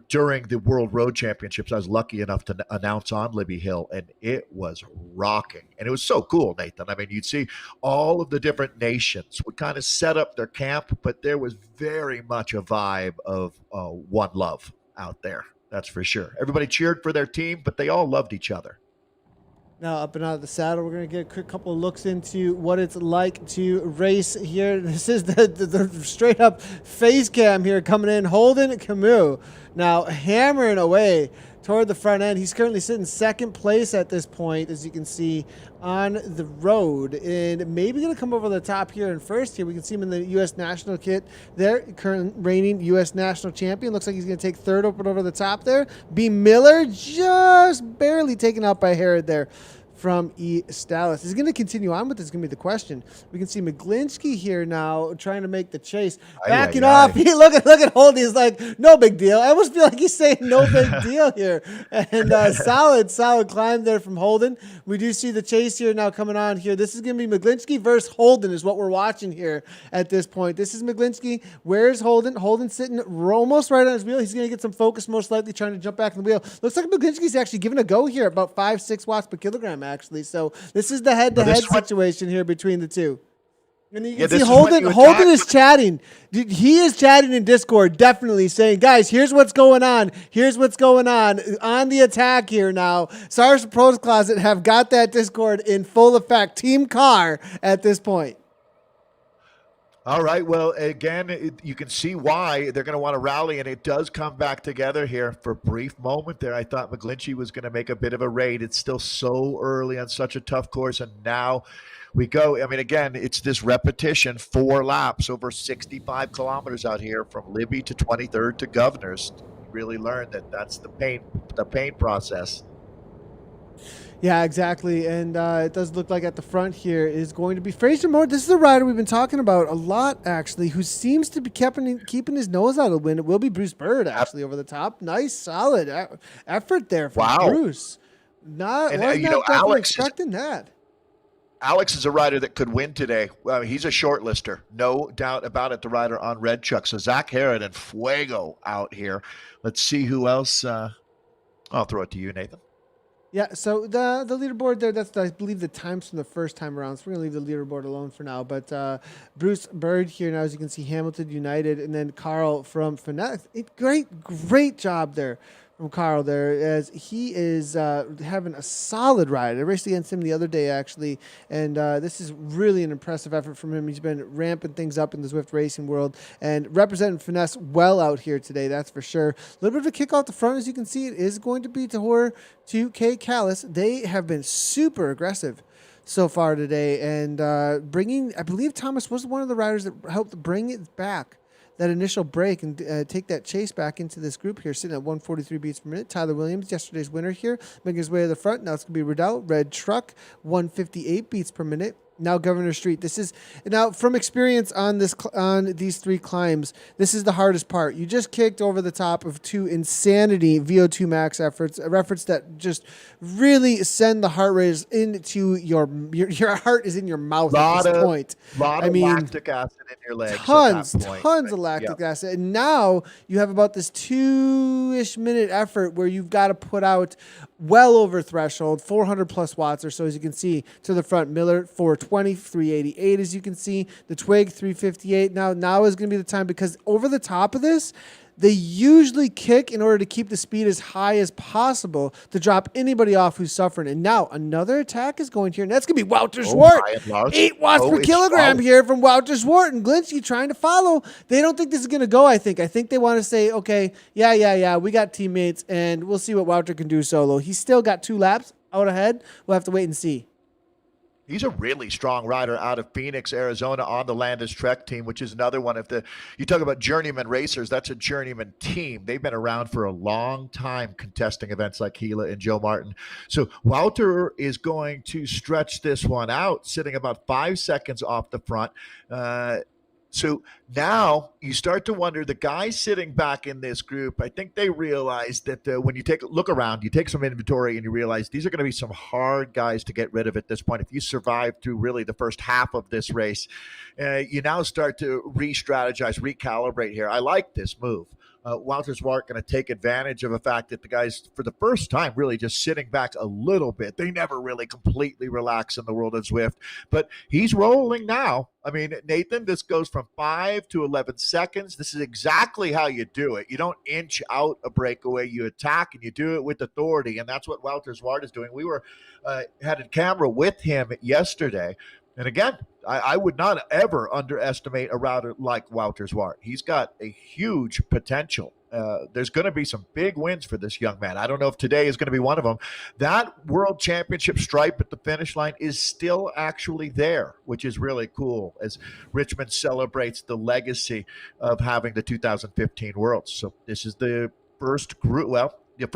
during the World Road Championships, I was lucky enough to announce on Libby Hill, and it was rocking, and it was so cool, Nathan. I mean, you'd see all of the different nations would kind of set up their camp, but there was very much a vibe of one love out there. That's for sure. Everybody cheered for their team, but they all loved each other. Now, up and out of the saddle, we're going to get a quick couple of looks into what it's like to race here. This is the straight up face cam here coming in. Holden Camus now hammering away toward the front end. He's currently sitting second place at this point, as you can see on the road, and maybe going to come over the top here in first. Here we can see him in the U.S. national kit there, current reigning U.S. national champion. Looks like he's going to take third up and over the top there. B. Miller just barely taken out by Herod there from E. Stallis. Is going to continue on with this? Is going to be the question. We can see McGlinchey here now trying to make the chase, backing off. He look at Holden. He's like, no big deal. I almost feel like he's saying no big deal here. And solid climb there from Holden. We do see the chase here now coming on here. This is going to be McGlinchey versus Holden is what we're watching here at this point. This is McGlinchey. Where's Holden? Holden's sitting almost right on his wheel. He's going to get some focus, most likely trying to jump back in the wheel. Looks like McGlinchey's actually giving a go here, about 5-6 watts per kilogram, actually. So this is the head-to-head situation here between the two. And you can see Holden is chatting. He is chatting in Discord, definitely saying, guys, here's what's going on. Here's what's going on the attack here now. Stars Pros Closet have got that Discord in full effect. Team Car at this point. All right. Well, again, you can see why they're going to want to rally, and it does come back together here. For a brief moment there, I thought McGlinchey was going to make a bit of a raid. It's still so early on such a tough course, and now we go. I mean, again, it's this repetition, 4 laps over 65 kilometers out here from Libby to 23rd to Governors. You really learn that that's the pain process. Yeah, exactly. And it does look like at the front here is going to be Fraser Moore. This is a rider we've been talking about a lot, actually, who seems to be keeping his nose out of the wind. It will be Bruce Bird, actually, over the top. Nice, solid effort there from Bruce. Alex expecting that. Alex is a rider that could win today. He's a shortlister, no doubt about it, the rider on Red Chuck. So Zach Herod and Fuego out here. Let's see who else. I'll throw it to you, Nathan. Yeah, so the leaderboard there, that's, I believe, the times from the first time around. So we're going to leave the leaderboard alone for now. But Bruce Bird here now, as you can see, Hamilton United, and then Carl from Finesse. Great job there from Carl there, as he is having a solid ride. I raced against him the other day, actually, and this is really an impressive effort from him. He's been ramping things up in the Zwift racing world and representing Finesse well out here today, that's for sure. A little bit of a kick off the front, as you can see. It is going to be Tahor to K. Callis. They have been super aggressive so far today, and I believe Thomas was one of the riders that helped bring it back, that initial break, and take that chase back into this group here, sitting at 143 beats per minute. Tyler Williams, yesterday's winner here, making his way to the front. Now it's going to be Redoubt, Red Truck, 158 beats per minute. Now Governor Street. This is now from experience on these 3 climbs. This is the hardest part. You just kicked over the top of 2 insanity VO2 max efforts that just really send the heart rate into your heart is in your mouth at this point. I mean, lactic acid in your legs. Tons of lactic acid. And now you have about this 2-ish minute effort where you've got to put out well over threshold, 400 plus watts or so, as you can see to the front. Miller 420, 388, as you can see. The Twig 358. Now is going to be the time, because over the top of this, they usually kick in order to keep the speed as high as possible to drop anybody off who's suffering. And now another attack is going here, and that's going to be Wouter Zwart. 8 watts per kilogram here from Wouter Zwart, and Glinsky trying to follow. They don't think this is going to go, I think. I think they want to say, okay, yeah, we got teammates, and we'll see what Wouter can do solo. He's still got 2 laps out ahead. We'll have to wait and see. He's a really strong rider out of Phoenix, Arizona, on the Landis Trek team, which is another one of you talk about journeyman racers, that's a journeyman team. They've been around for a long time contesting events like Gila and Joe Martin. So Wouter is going to stretch this one out, sitting about 5 seconds off the front. So now you start to wonder, the guys sitting back in this group, I think they realize that when you look around, you take some inventory and you realize these are going to be some hard guys to get rid of at this point. If you survive through really the first half of this race, you now start to re-strategize, recalibrate here. I like this move. Wouter Zwart going to take advantage of the fact that the guys, for the first time, really just sitting back a little bit. They never really completely relax in the world of Zwift, but he's rolling now. I mean, Nathan, this goes from 5 to 11 seconds. This is exactly how you do it. You don't inch out a breakaway. You attack, and you do it with authority, and that's what Wouter Zwart is doing. We had a camera with him yesterday. And again, I would not ever underestimate a rider like Wouter Zwart. He's got a huge potential. There's going to be some big wins for this young man. I don't know if today is going to be one of them. That world championship stripe at the finish line is still actually there, which is really cool as Richmond celebrates the legacy of having the 2015 Worlds. So this is the first group, the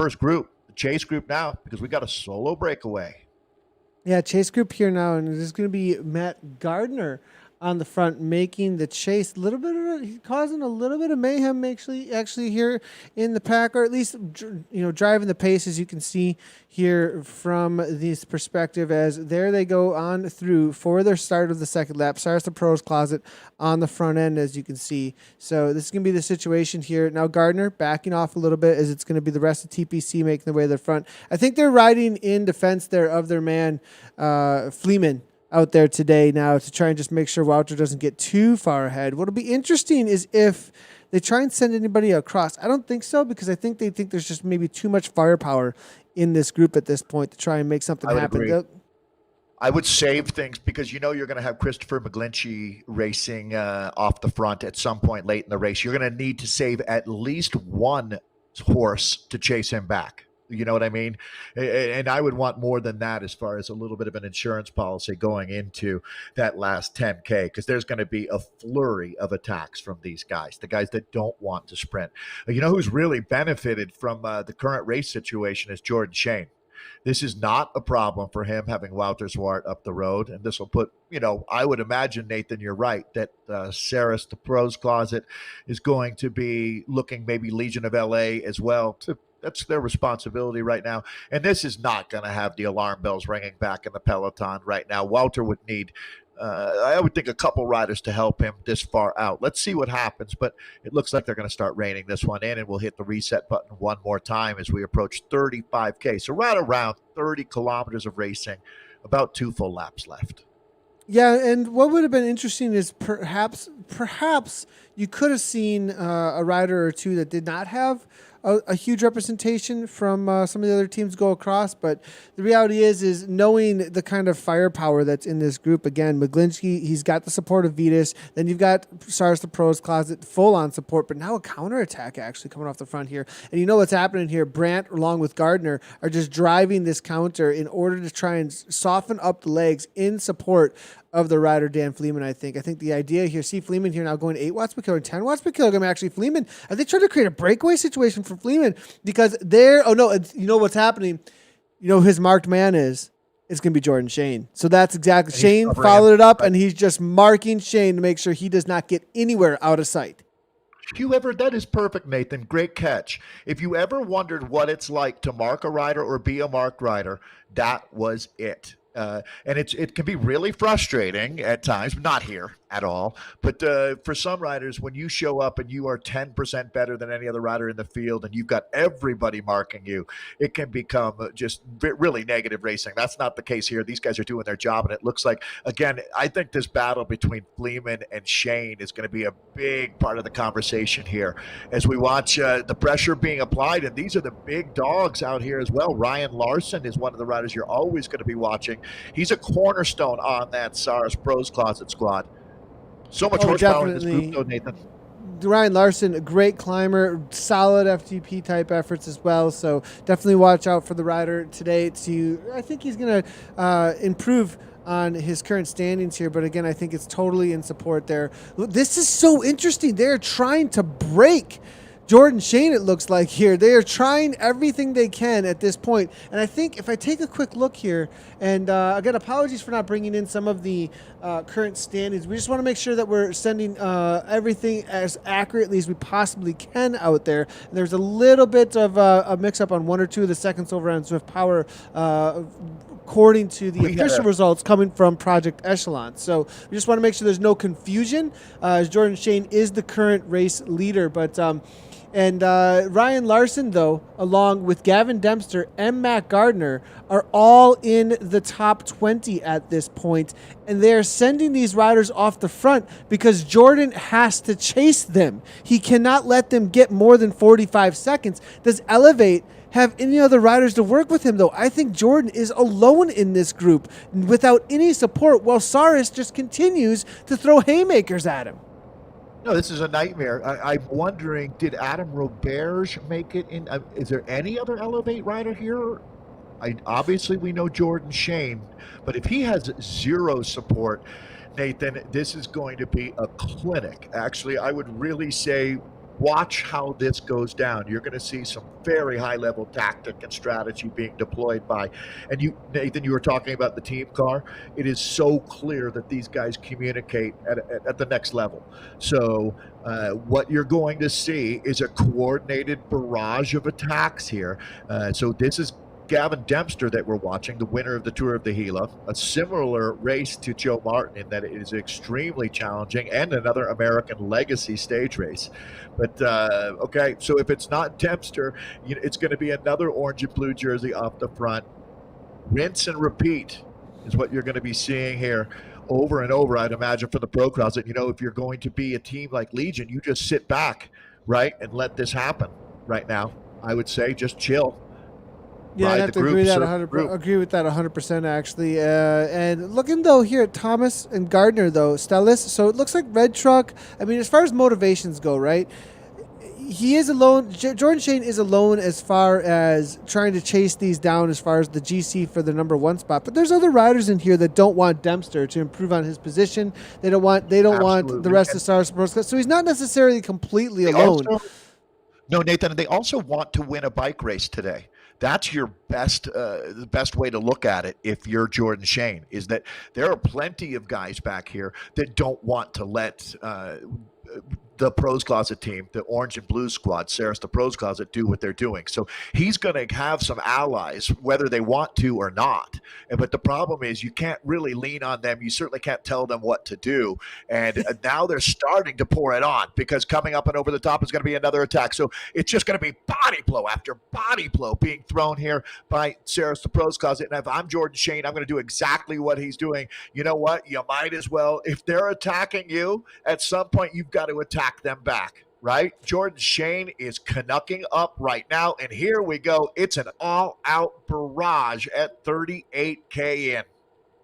chase group now, because we got a solo breakaway. Yeah, chase group here now, and there's going to be Matt Gardner on the front making the chase. He's causing a little bit of mayhem actually here in the pack, or at least driving the pace, as you can see here from this perspective, as there they go on through for their start of the second lap. Starts the pros closet on the front end, as you can see. So this is going to be the situation here. Now Gardner backing off a little bit, as it's going to be the rest of TPC making their way to the front. I think they're riding in defense there of their man Fleeman out there today now, to try and just make sure Wouter doesn't get too far ahead. What'll be interesting is if they try and send anybody across. I don't think so, because I think they think there's just maybe too much firepower in this group at this point to try and make something happen. I would save things because you know you're going to have Christopher McGlinchey racing off the front at some point late in the race. You're going to need to save at least one horse to chase him back. You know what I mean? And I would want more than that as far as a little bit of an insurance policy going into that last 10K, because there's going to be a flurry of attacks from these guys, the guys that don't want to sprint. You know who's really benefited from the current race situation is Jordan Shane. This is not a problem for him having Wouter Zwart up the road. And this will put, I would imagine, Nathan, you're right, that Saris, the pros closet, is going to be looking maybe Legion of LA as well. That's their responsibility right now. And this is not going to have the alarm bells ringing back in the peloton right now. Wouter would need, I would think, a couple riders to help him this far out. Let's see what happens, but it looks like they're going to start reining this one in, and we'll hit the reset button one more time as we approach 35K. So right around 30 kilometers of racing, about 2 full laps left. Yeah, and what would have been interesting is perhaps you could have seen a rider or two that did not have a huge representation from some of the other teams go across. But the reality is knowing the kind of firepower that's in this group. Again, McGlinchey, he's got the support of Vitus. Then you've got Saris the Pros Closet, full on support, but now a counterattack actually coming off the front here. And you know what's happening here? Brandt, along with Gardner, are just driving this counter in order to try and soften up the legs in support of the rider Dan Fleeman. I think the idea here, see Fleeman here now going 8 watts per kilogram, 10 watts per kilogram. Actually, Fleeman, are they trying to create a breakaway situation for Fleeman? Because you know what's happening? You know who his marked man is? It's going to be Jordan Shane. So that's exactly, Shane followed it up, and he's just marking Shane to make sure he does not get anywhere out of sight. That is perfect, Nathan. Great catch. If you ever wondered what it's like to mark a rider or be a marked rider, that was it. And it can be really frustrating at times, not here at all. But for some riders, when you show up and you are 10% better than any other rider in the field and you've got everybody marking you, it can become just really negative racing. That's not the case here. These guys are doing their job, and it looks like, again, I think this battle between Fleeman and Shane is going to be a big part of the conversation here as we watch the pressure being applied. And these are the big dogs out here as well. Ryan Larson is one of the riders you're always going to be watching. He's a cornerstone on that Saris Pros Closet squad. So much horsepower in this group, though, Nathan. Ryan Larson, a great climber, solid FTP type efforts as well. So definitely watch out for the rider today. I think he's going to improve on his current standings here. But again, I think it's totally in support there. This is so interesting. They're trying to break Jordan Shane, it looks like here. They are trying everything they can at this point. And I think if I take a quick look here, and again, apologies for not bringing in some of the current standings. We just want to make sure that we're sending everything as accurately as we possibly can out there. And there's a little bit of a mix-up on 1 or 2 of the seconds over on Zwift Power, according to the official results coming from Project Echelon. So we just want to make sure there's no confusion, as Jordan Shane is the current race leader. But And Ryan Larson, though, along with Gavin Dempster and Matt Gardner, are all in the top 20 at this point. And they're sending these riders off the front because Jordan has to chase them. He cannot let them get more than 45 seconds. Does Elevate have any other riders to work with him, though? I think Jordan is alone in this group without any support, while Saris just continues to throw haymakers at him. No, this is a nightmare. I'm wondering, did Adam Roberge make it in? Is there any other Elevate rider here? Obviously, we know Jordan Shane, but if he has zero support, Nathan, this is going to be a clinic. Actually, I would really say watch how this goes down. You're going to see some very high-level tactic and strategy being deployed by, and you, Nathan, you were talking about the team car. It is so clear that these guys communicate at the next level. So what you're going to see is a coordinated barrage of attacks here. So this is Gavin Dempster that we're watching, the winner of the Tour of the Gila, a similar race to Joe Martin in that it is extremely challenging, and another American legacy stage race. But, okay, so if it's not Dempster, it's going to be another orange and blue jersey off the front. Rinse and repeat is what you're going to be seeing here over and over, I'd imagine, for the Pro Closet. If you're going to be a team like Legion, you just sit back, right, and let this happen right now. I would say just chill. Yeah, I'd ride have the to group. agree that Serve the 100. group. Agree with that 100% actually. And looking though here at Thomas and Gardner though, Stellis. So it looks like Red Truck. I mean, as far as motivations go, right? He is alone. Jordan Shane is alone as far as trying to chase these down as far as the GC for the number one spot. But there's other riders in here that don't want Dempster to improve on his position. They don't want the Absolutely. rest And of Stars Pro. So he's not necessarily completely they alone. also, no, Nathan, they also want to win a bike race today. That's your the best way to look at it. If you're Jordan Shane, is that there are plenty of guys back here that don't want to let the Pros Closet team, the Orange and Blue squad, Saris the Pros Closet, do what they're doing. So he's going to have some allies, whether they want to or not. But the problem is you can't really lean on them. You certainly can't tell them what to do. And now they're starting to pour it on, because coming up and over the top is going to be another attack. So it's just going to be body blow after body blow being thrown here by Saris the Pros Closet. And if I'm Jordan Shane, I'm going to do exactly what he's doing. You know what? You might as well, if they're attacking you, at some point you've got to attack them back, right? Jordan Shane is Canucking up right now, and here we go. It's an all-out barrage at 38K in.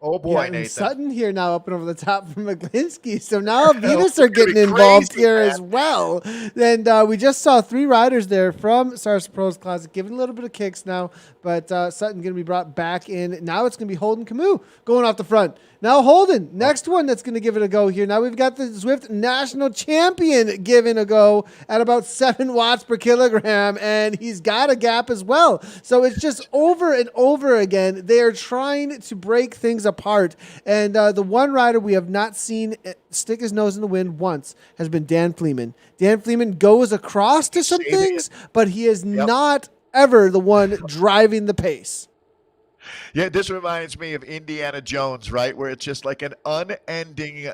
Oh boy, Yeah, and Nathan. Sutton here now up and over the top from McGlinskey. So now Venus are getting involved here as well. And we just saw 3 riders there from Stars Pros Closet giving a little bit of kicks now. But Sutton going to be brought back in. Now it's going to be Holden Camus going off the front. Now Holden, next one that's going to give it a go here. Now we've got the Zwift National Champion giving a go at about 7 watts per kilogram. And he's got a gap as well. So it's just over and over again. They are trying to break things apart. And the one rider we have not seen stick his nose in the wind once has been Dan Fleeman. Dan Fleeman goes across to some things, but he is not ever the one driving the pace. Yeah, this reminds me of Indiana Jones, right? Where it's just like an unending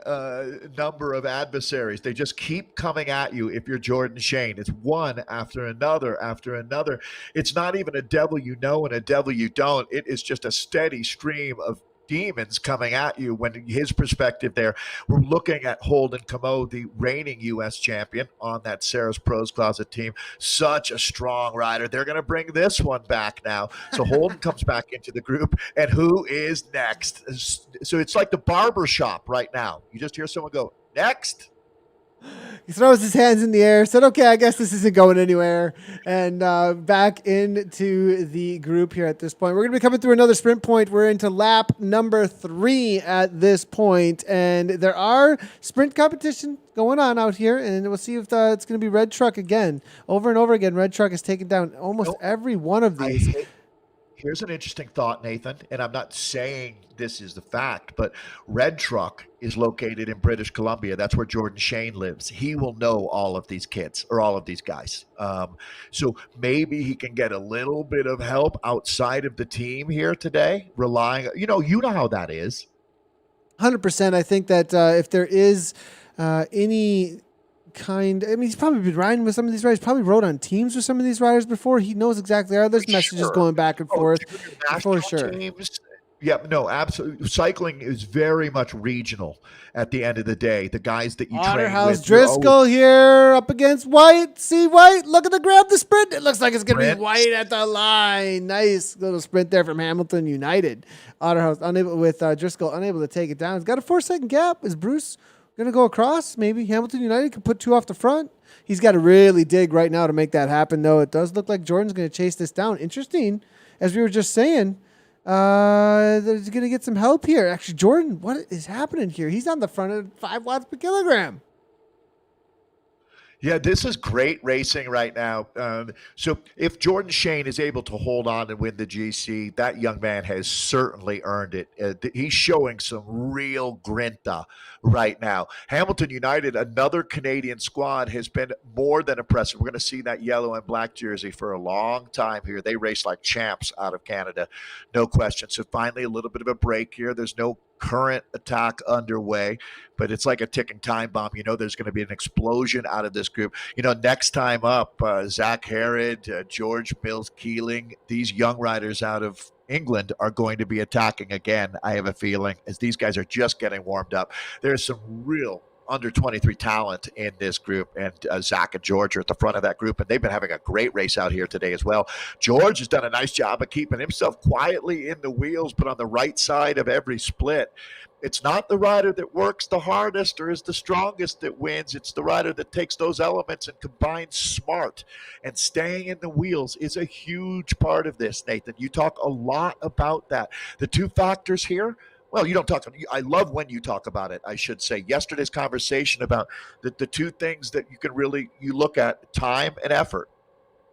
number of adversaries. They just keep coming at you if you're Jordan Shane. It's one after another after another. It's not even a devil you know and a devil you don't. It is just a steady stream of demons coming at you. When his perspective there, we're looking at Holden Camus, the reigning U.S. champion on that Saris Pros Closet team. Such a strong rider. They're going to bring this one back now. So Holden comes back into the group, and who is next? So it's like the barber shop right now. You just hear someone go, next. He throws his hands in the air, said, okay, I guess this isn't going anywhere, and back into the group here at this point. We're going to be coming through another sprint point. We're into lap number 3 at this point, and there are sprint competition going on out here, and we'll see if it's going to be Red Truck again. Over and over again, Red Truck has taken down almost every one of these. Here's an interesting thought, Nathan, and I'm not saying this is the fact, but Red Truck is located in British Columbia. That's where Jordan Shane lives. He will know all of these kids or all of these guys. So maybe he can get a little bit of help outside of the team here today, relying, you know how that is. 100%. I think that if there is any he's probably been riding with some of these riders, probably rode on teams with some of these riders before. He knows exactly how there's messages going back and forth for sure. Teams. Yeah, no, absolutely. Cycling is very much regional at the end of the day. The guys that you train with. Driscoll here up against White. See White, look at the grab the sprint. It looks like it's going to be White at the line. Nice little sprint there from Hamilton United. Otterhouse Driscoll unable to take it down. He's got a 4-second gap. Is Bruce going to go across? Maybe Hamilton United could put 2 off the front. He's got to really dig right now to make that happen, though. It does look like Jordan's going to chase this down. Interesting, as we were just saying, there's going to get some help here. Actually, Jordan, what is happening here? He's on the front of 5 watts per kilogram. Yeah, this is great racing right now. So if Jordan Shane is able to hold on and win the GC, that young man has certainly earned it. He's showing some real grinta right now. Hamilton United, another Canadian squad, has been more than impressive. We're going to see that yellow and black jersey for a long time here. They race like champs out of Canada, no question. So finally a little bit of a break here. There's no current attack underway, but it's like a ticking time bomb. There's going to be an explosion out of this group. Next time up, Zach Herod, George Mills Keeling, these young riders out of England are going to be attacking again, I have a feeling, as these guys are just getting warmed up. There's some real under 23 talent in this group, and Zach and George are at the front of that group, and they've been having a great race out here today as well. George has done a nice job of keeping himself quietly in the wheels, but on the right side of every split. It's not the rider that works the hardest or is the strongest that wins. It's the rider that takes those elements and combines smart. And staying in the wheels is a huge part of this, Nathan. You talk a lot about that. The two factors here, well, you don't talk. I love when you talk about it, I should say. Yesterday's conversation about the two things that you look at, time and effort.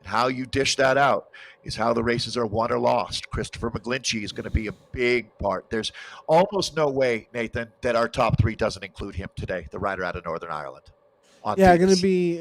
How you dish that out is how the races are won or lost. Christopher McGlinchey is going to be a big part. There's almost no way, Nathan, that our top three doesn't include him today, the rider out of Northern Ireland. Yeah, going to be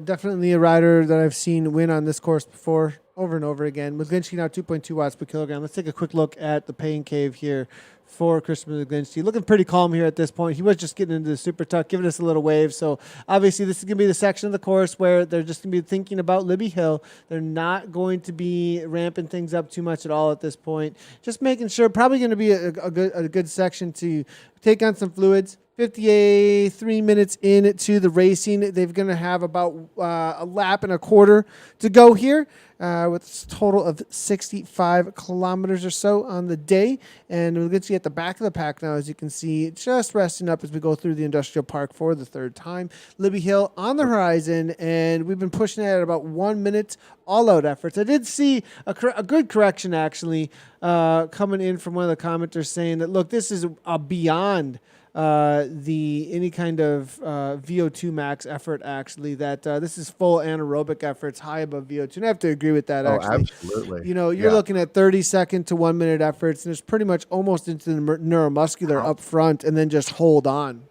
definitely a rider that I've seen win on this course before, over and over again. McGlinchey now 2.2 watts per kilogram. Let's take a quick look at the pain cave here for Christopher McGlinchey. Looking pretty calm here at this point. He was just getting into the super tuck, giving us a little wave. So obviously this is going to be the section of the course where they're just going to be thinking about Libby Hill. They're not going to be ramping things up too much at all at this point. Just making sure, probably going to be a good section to take on some fluids. 53 minutes into the racing. They're going to have about a lap and a quarter to go here with a total of 65 kilometers or so on the day. And we'll get you at the back of the pack now, as you can see, just resting up as we go through the industrial park for the third time. Libby Hill on the horizon, and we've been pushing it at about 1 minute all-out efforts. I did see a good correction, actually, coming in from one of the commenters saying that, look, this is beyond any kind of VO2 max effort, actually, that this is full anaerobic efforts, high above VO2. And I have to agree with that, actually. Absolutely. You know, you're looking at 30-second to 1 minute efforts, and it's pretty much almost into the neuromuscular up front, and then just hold on.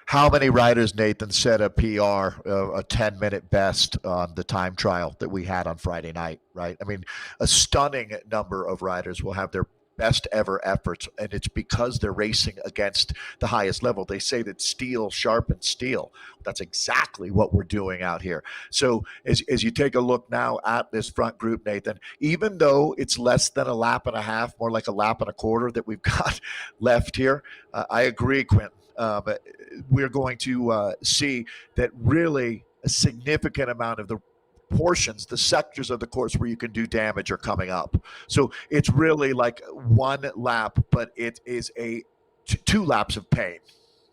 How many riders, Nathan, set a PR, a 10-minute best on the time trial that we had on Friday night, right? I mean, a stunning number of riders will have their best ever efforts, and it's because they're racing against the highest level. They say that steel sharpens steel. That's exactly what we're doing out here. So as you take a look now at this front group, Nathan, even though it's less than a lap and a half, more like a lap and a quarter that we've got left here, I agree, Quentin. But we're going to see that really a significant amount of the portions, the sectors of the course where you can do damage are coming up. So it's really like one lap, but it is a 2 laps of pain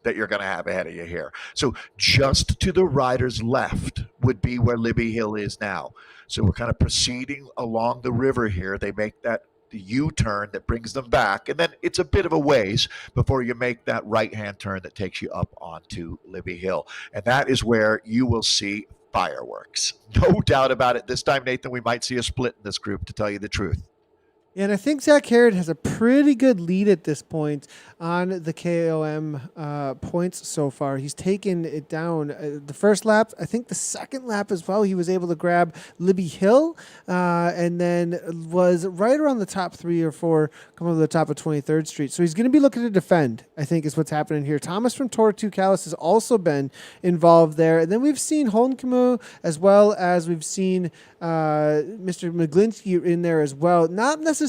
that you're going to have ahead of you here. So just to the rider's left would be where Libby Hill is now. So we're kind of proceeding along the river here. They make that the U-turn that brings them back, and then it's a bit of a ways before you make that right-hand turn that takes you up onto Libby Hill. And that is where you will see fireworks. No doubt about it. This time, Nathan, we might see a split in this group, to tell you the truth. And I think Zach Harrod has a pretty good lead at this point on the KOM points so far. He's taken it down. The first lap, I think the second lap as well, he was able to grab Libby Hill and then was right around the top 3 or 4, coming to the top of 23rd Street. So he's going to be looking to defend, I think, is what's happening here. Thomas from Tor 2 Callis has also been involved there. And then we've seen Holden Camus, as well as we've seen Mr. McGlinchey in there as well. Not necessarily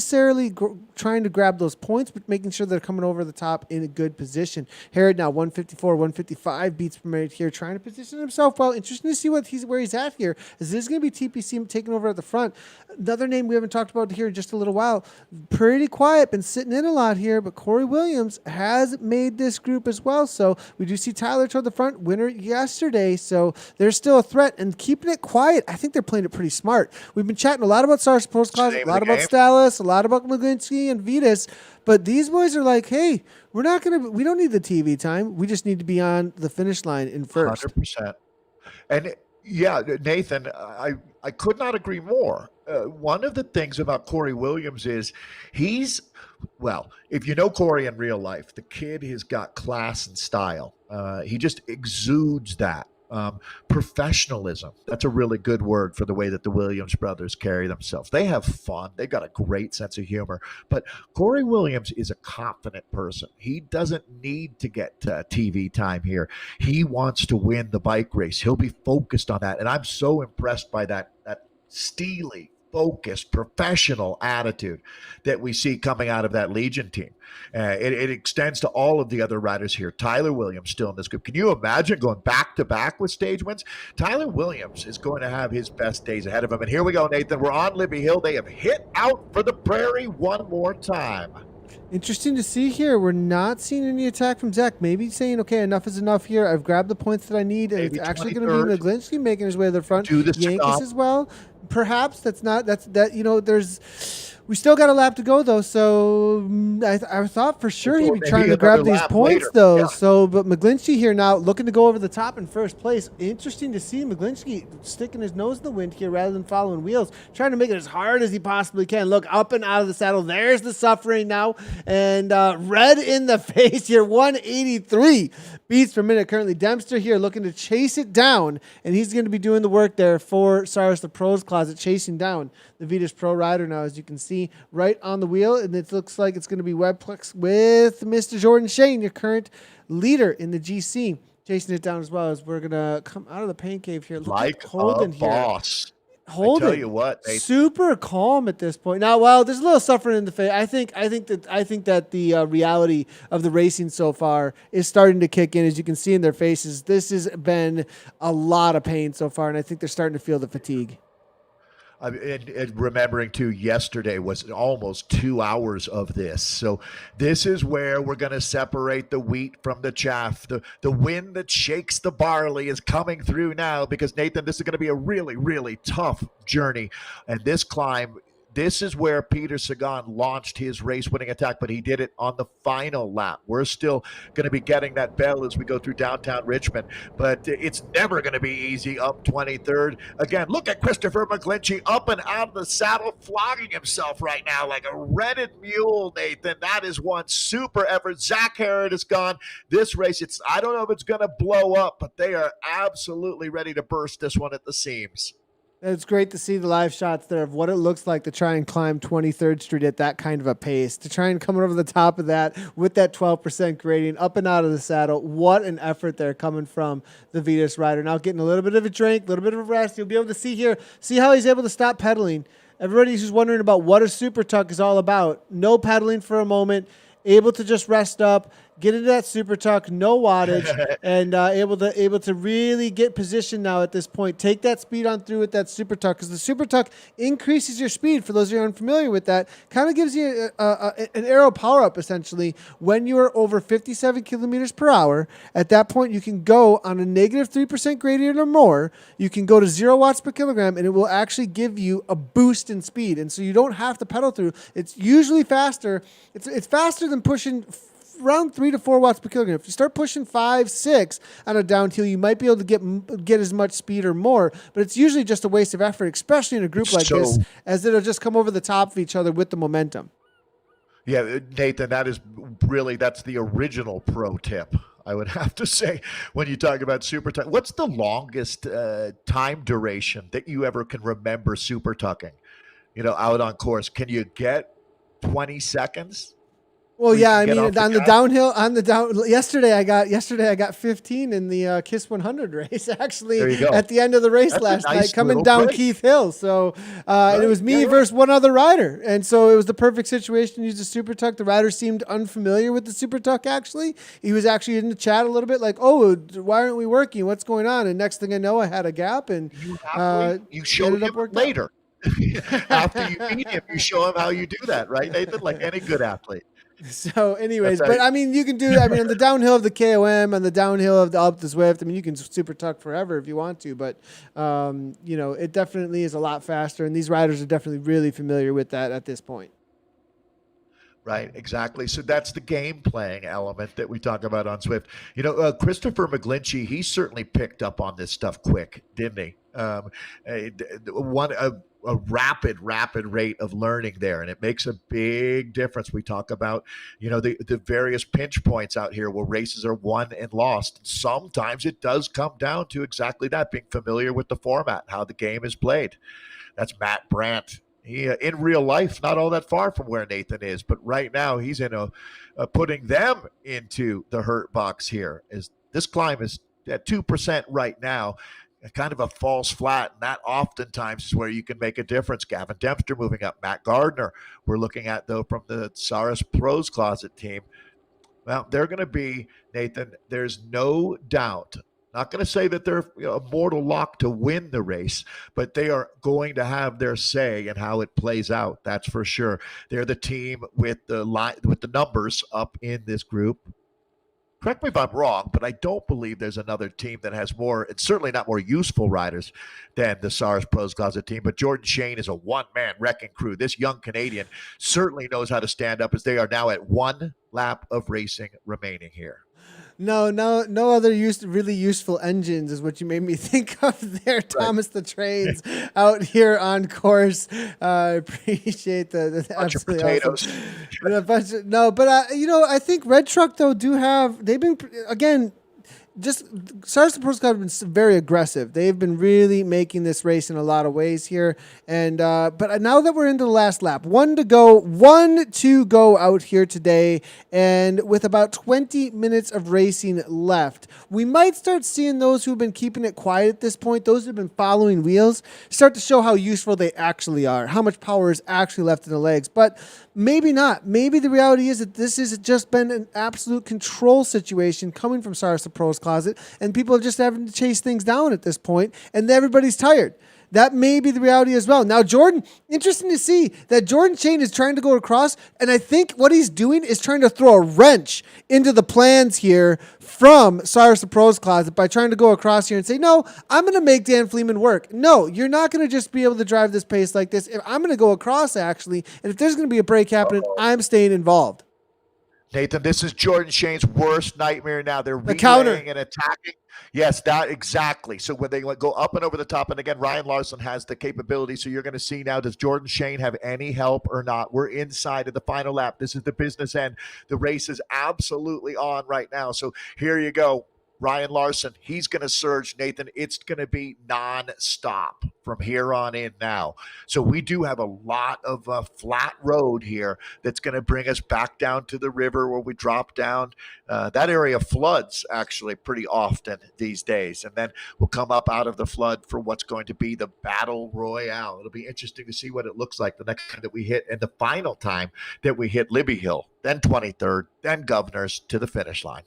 trying to grab those points, but making sure they're coming over the top in a good position. Harrod now 154, 155 beats per minute here, trying to position himself well. Interesting to see where he's at here, as this is going to be TPC taking over at the front. Another name we haven't talked about here in just a little while. Pretty quiet, been sitting in a lot here, but Corey Williams has made this group as well. So we do see Tyler toward the front, winner yesterday. So there's still a threat, and keeping it quiet, I think they're playing it pretty smart. We've been chatting a lot about Sarge Postclass, a lot about Stalis, a lot about McGlinchey and Vitas, but these boys are like, hey, we don't need the TV time. We just need to be on the finish line in first. 100%. And yeah, Nathan, I could not agree more. One of the things about Corey Williams is if you know Corey in real life, the kid has got class and style. He just exudes that. Professionalism. That's a really good word for the way that the Williams brothers carry themselves. They have fun. They've got a great sense of humor. But Corey Williams is a confident person. He doesn't need to get TV time here. He wants to win the bike race. He'll be focused on that. And I'm so impressed by that steely focused, professional attitude that we see coming out of that Legion team. It extends to all of the other riders here. Tyler Williams still in this group. Can you imagine going back to back with stage wins? Tyler Williams is going to have his best days ahead of him. And here we go, Nathan. We're on Libby Hill. They have hit out for the Prairie one more time. Interesting to see here. We're not seeing any attack from Zach. Maybe saying, okay, enough is enough here. I've grabbed the points that I need. And Maybe it's actually going to be McGlinchey making his way to the front. Do the Yankees stop. as well. Perhaps we still got a lap to go though. So I thought for sure he'd be trying to grab these points though. Yeah. So, but McGlinchey here now looking to go over the top in first place. Interesting to see McGlinchey sticking his nose in the wind here rather than following wheels, trying to make it as hard as he possibly can. Look up and out of the saddle. There's the suffering now. And red in the face here, 183 beats per minute currently. Dempster here looking to chase it down, and he's going to be doing the work there for Cyrus the Pro's Closet, chasing down the Vitus Pro rider now, as you can see right on the wheel. And it looks like it's going to be Webplex with Mr. Jordan Shane, your current leader in the GC, chasing it down as well. As we're going to come out of the pain cave here. Look like Holden a boss. Here. Holden, I tell you what, super calm at this point. Now, well, there's a little suffering in the face. I think that the reality of the racing so far is starting to kick in, as you can see in their faces. This has been a lot of pain so far, and I think they're starting to feel the fatigue. And remembering too, yesterday was almost 2 hours of this. So this is where we're going to separate the wheat from the chaff. The wind that shakes the barley is coming through now, because Nathan, this is going to be a really, really tough journey. And this climb, this is where Peter Sagan launched his race-winning attack, but he did it on the final lap. We're still going to be getting that bell as we go through downtown Richmond, but it's never going to be easy up 23rd. Again, look at Christopher McGlinchey up and out of the saddle, flogging himself right now like a rented mule, Nathan. That is one super effort. Zach Harrod is gone. This race, I don't know if it's going to blow up, but they are absolutely ready to burst this one at the seams. It's great to see the live shots there of what it looks like to try and climb 23rd Street at that kind of a pace, to try and come over the top of that with that 12% gradient, up and out of the saddle. What an effort there coming from the Vitus rider. Now getting a little bit of a drink, a little bit of a rest. You'll be able to see here, see how he's able to stop pedaling. Everybody who's wondering about what a super tuck is all about, no pedaling for a moment, able to just rest up, get into that super tuck, no wattage, and able to really get positioned now at this point. Take that speed on through with that super tuck, because the super tuck increases your speed. For those of you who are unfamiliar with that, kind of gives you an aero power up essentially when you are over 57 kilometers per hour. At that point, you can go on a negative 3% gradient or more. You can go to 0 watts per kilogram, and it will actually give you a boost in speed. And so you don't have to pedal through. It's usually faster. It's faster than pushing around 3 to 4 watts per kilogram. If you start pushing 5, 6 on a downhill, you might be able to get as much speed or more, but it's usually just a waste of effort, especially in a group like this, as it'll just come over the top of each other with the momentum. Yeah, Nathan, that's the original pro tip, I would have to say, when you talk about super tuck. What's the longest time duration that you ever can remember super tucking, out on course? Can you get 20 seconds? Well, yeah, I mean, yesterday I got 15 in the KISS 100 race, actually, at the end of the race last night, coming down Keith Hill. So, and it was me versus one other rider. And so it was the perfect situation to use the super tuck. The rider seemed unfamiliar with the super tuck, actually. He was actually in the chat a little bit like, oh, why aren't we working? What's going on? And next thing I know, I had a gap, and you showed him later. After you beat him, you show him how you do that, right, Nathan? Like any good athlete. So anyways, but I mean, you can do, on the downhill of the KOM and the downhill of the up the Zwift, I mean, you can super tuck forever if you want to, but, it definitely is a lot faster. And these riders are definitely really familiar with that at this point. Right, exactly. So that's the game playing element that we talk about on Zwift. Christopher McGlinchey, he certainly picked up on this stuff quick, didn't he? A rapid rate of learning there, and it makes a big difference. We talk about, the various pinch points out here where races are won and lost. Sometimes it does come down to exactly that, being familiar with the format, how the game is played. That's Matt Brandt. He, in real life, not all that far from where Nathan is, but right now he's in putting them into the hurt box here. As this climb is at 2% right now. kind of a false flat, and that oftentimes is where you can make a difference. Gavin Dempster moving up, Matt Gardner we're looking at, though, from the Saris Pros Closet team. Well, they're going to be, Nathan, there's no doubt. Not going to say that they're a mortal lock to win the race, but they are going to have their say in how it plays out. That's for sure. They're the team with the numbers up in this group. Correct me if I'm wrong, but I don't believe there's another team that has more, and certainly not more useful riders than the Saris Pros Closet team. But Jordan Shane is a one-man wrecking crew. This young Canadian certainly knows how to stand up, as they are now at one lap of racing remaining here. No other really useful engines is what you made me think of there, Thomas the Trains out here on course. I appreciate the absolutely potatoes. Awesome. I think Red Truck though they've been again. Just Saris Pros Club have been very aggressive. They've been really making this race in a lot of ways here. And but now that we're into the last lap, one to go out here today, and with about 20 minutes of racing left, we might start seeing those who've been keeping it quiet at this point, those who've been following wheels, start to show how useful they actually are, how much power is actually left in the legs. But maybe not. Maybe the reality is that this has just been an absolute control situation coming from Saris Pros Closet, and people are just having to chase things down at this point, and everybody's tired. That may be the reality as well. Now, Jordan, interesting to see that Jordan Shane is trying to go across, and I think what he's doing is trying to throw a wrench into the plans here from Saris Pros Closet by trying to go across here and say, no, I'm going to make Dan Fleeman work. No, you're not going to just be able to drive this pace like this. I'm going to go across, actually, and if there's going to be a break happening, I'm staying involved. Nathan, this is Jordan Shane's worst nightmare now. They're relaying and attacking. Yes, that exactly. So when they go up and over the top, and again, Ryan Larson has the capability. So you're going to see now, does Jordan Shane have any help or not? We're inside of the final lap. This is the business end. The race is absolutely on right now. So here you go. Ryan Larson, he's going to surge, Nathan. It's going to be non-stop from here on in now. So we do have a lot of flat road here that's going to bring us back down to the river where we drop down. That area floods actually pretty often these days. And then we'll come up out of the flood for what's going to be the Battle Royale. It'll be interesting to see what it looks like the next time that we hit, and the final time that we hit Libby Hill, then 23rd, then Governors to the finish line.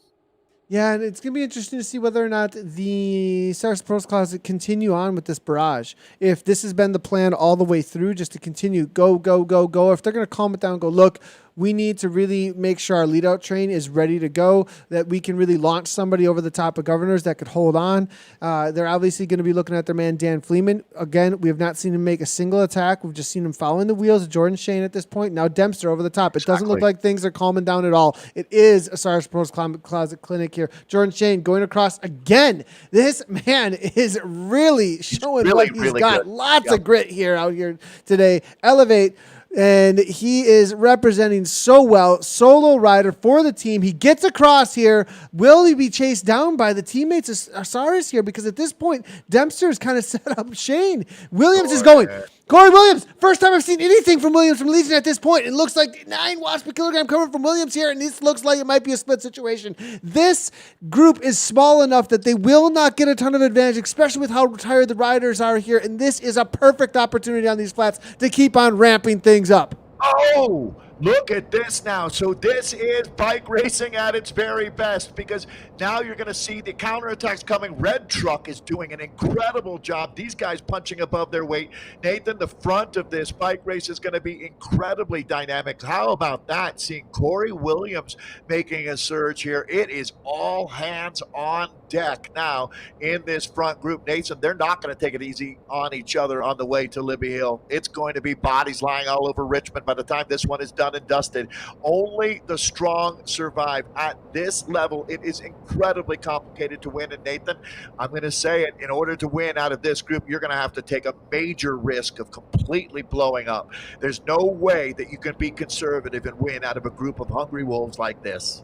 Yeah, and it's going to be interesting to see whether or not the Saris Pros Closet continue on with this barrage. If this has been the plan all the way through, just to continue go. If they're going to calm it down and go, look, we need to really make sure our lead out train is ready to go, that we can really launch somebody over the top of Governors that could hold on. They're obviously going to be looking at their man, Dan Fleeman. Again, we have not seen him make a single attack. We've just seen him following the wheels of Jordan Shane at this point. Now Dempster over the top. It doesn't look like things are calming down at all. It is a Saris Pros Closet clinic here. Jordan Shane going across again. This man is really showing what he's got. Good. Lots of grit here out here today. Elevate. And he is representing so well. Solo rider for the team. He gets across here. Will he be chased down by the teammates of Saris here? Because at this point, Dempster has kind of set up Shane. Williams is going. Corey Williams. First time I've seen anything from Williams from Legion at this point. It looks like 9 watts per kilogram coming from Williams here, and this looks like it might be a split situation. This group is small enough that they will not get a ton of advantage, especially with how tired the riders are here, and this is a perfect opportunity on these flats to keep on ramping things up. Oh, look at this now. So this is bike racing at its very best, because now you're going to see the counterattacks coming. Red Truck is doing an incredible job. These guys punching above their weight. Nathan, the front of this bike race is going to be incredibly dynamic. How about that? Seeing Corey Williams making a surge here. It is all hands on deck now in this front group. Nathan, they're not going to take it easy on each other on the way to Libby Hill. It's going to be bodies lying all over Richmond by the time this one is done and dusted. Only the strong survive. At this level, it is incredibly complicated to win. And Nathan, I'm going to say it, in order to win out of this group, you're going to have to take a major risk of completely blowing up. There's no way that you can be conservative and win out of a group of hungry wolves like this.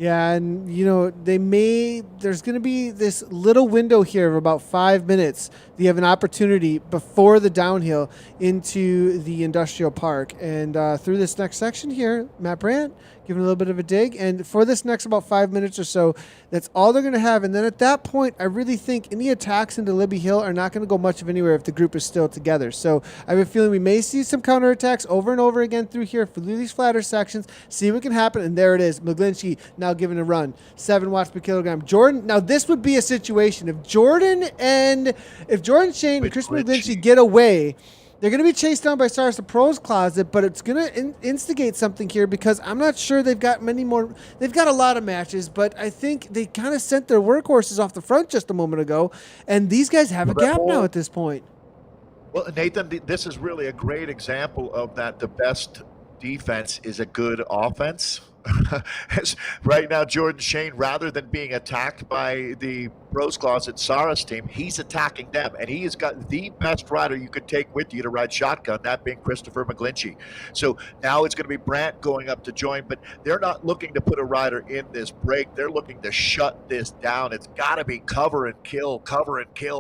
Yeah, and there's going to be this little window here of about 5 minutes. You have an opportunity before the downhill into the industrial park. And through this next section here, Matt Brandt giving a little bit of a dig. And for this next about 5 minutes or so, that's all they're going to have. And then at that point, I really think any attacks into Libby Hill are not going to go much of anywhere if the group is still together. So I have a feeling we may see some counterattacks over and over again through here, through these flatter sections, see what can happen. And there it is. McGlinchey now giving a run. 7 watts per kilogram. Jordan, now this would be a situation if Jordan Shane and Chris McGlinchey get away, they're going to be chased down by Cyrus the Pro's closet, but it's going to instigate something here because I'm not sure they've got many more. They've got a lot of matches, but I think they kind of sent their workhorses off the front just a moment ago, and these guys have a gap now at this point. Well, Nathan, this is really a great example of that. The best defense is a good offense. Right now, Jordan Shane, rather than being attacked by the Bros Closet Saras team, he's attacking them, and he has got the best rider you could take with you to ride shotgun, that being Christopher McGlinchey. So now it's going to be Brandt going up to join, but they're not looking to put a rider in this break. They're looking to shut this down. It's got to be cover and kill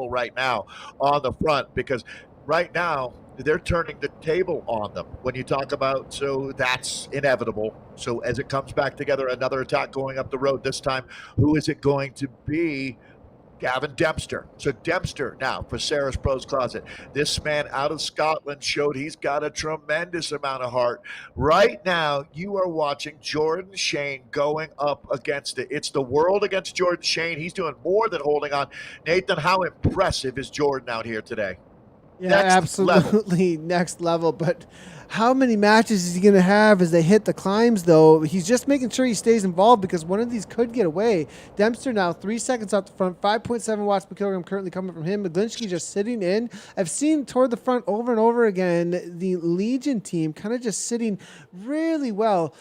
right now on the front, because right now they're turning the table on them when you talk about, so that's inevitable. So as it comes back together, another attack going up the road. This time, who is it going to be? Gavin Dempster. So Dempster now for Sarah's Pros Closet. This man out of Scotland showed he's got a tremendous amount of heart. Right now, you are watching Jordan Shane going up against it. It's the world against Jordan Shane. He's doing more than holding on. Nathan, how impressive is Jordan out here today? Yeah, absolutely next level. But how many matches is he going to have as they hit the climbs, though? He's just making sure he stays involved because one of these could get away. Dempster now 3 seconds out the front, 5.7 watts per kilogram currently coming from him. McGlinchey just sitting in. I've seen toward the front over and over again the Legion team kind of just sitting really well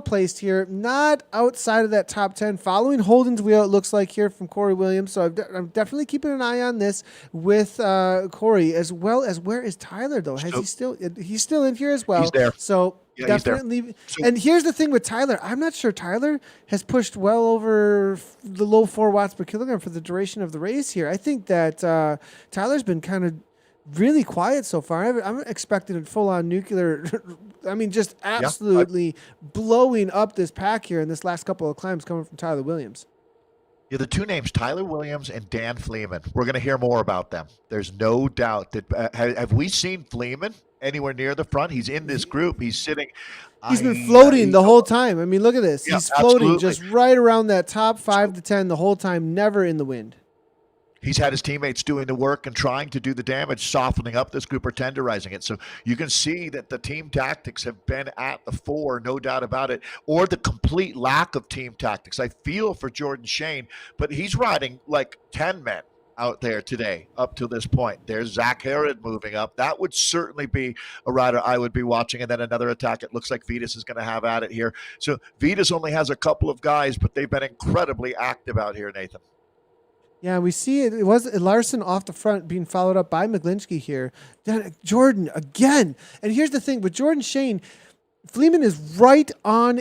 placed here, not outside of that top 10, following Holden's wheel, it looks like here from Corey Williams. So I'm definitely keeping an eye on this with Corey, as well as where is Tyler, though? He's still in here as well. He's there. So yeah, definitely. And here's the thing with Tyler. I'm not sure Tyler has pushed well over the low 4 watts per kilogram for the duration of the race here. I think that Tyler's been kind of really quiet so far. I'm expecting a full-on nuclear. I mean, just absolutely blowing up this pack here in this last couple of climbs coming from Tyler Williams. Yeah, the two names, Tyler Williams and Dan Fleeman. We're going to hear more about them. There's no doubt that have we seen Fleeman anywhere near the front? He's in this group. He's sitting. He's been floating the whole time. I mean, look at this. Yeah, he's floating just right around that top 5 to 10 the whole time, never in the wind. He's had his teammates doing the work and trying to do the damage, softening up this group or tenderizing it. So you can see that the team tactics have been at the fore, no doubt about it, or the complete lack of team tactics. I feel for Jordan Shane, but he's riding like 10 men out there today up to this point. There's Zach Herod moving up. That would certainly be a rider I would be watching. And then another attack. It looks like Vitas is going to have at it here. So Vitas only has a couple of guys, but they've been incredibly active out here, Nathan. Yeah, we see it. It was Larson off the front being followed up by McGlinchey here. Then Jordan again. And here's the thing with Jordan Shane, Fleeman is right on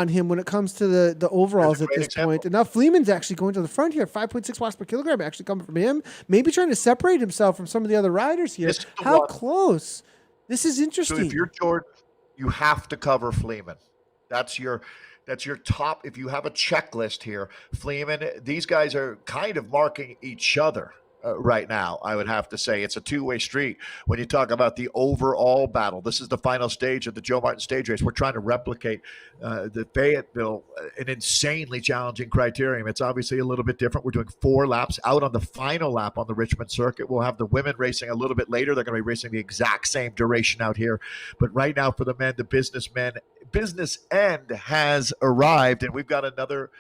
him when it comes to the overalls at this point. And now Fleeman's actually going to the front here. 5.6 watts per kilogram actually coming from him. Maybe trying to separate himself from some of the other riders here. How close? This is interesting. So if you're Jordan, you have to cover Fleeman. That's your top. If you have a checklist here, Fleeman, these guys are kind of marking each other right now. I would have to say it's a two-way street when you talk about the overall battle. This is the final stage of the Joe Martin stage race. We're trying to replicate the Fayetteville, an insanely challenging criterium. It's obviously a little bit different. We're doing 4 laps out on the final lap on the Richmond circuit. We'll have the women racing a little bit later. They're going to be racing the exact same duration out here. But right now for the men, the business end has arrived, and we've got another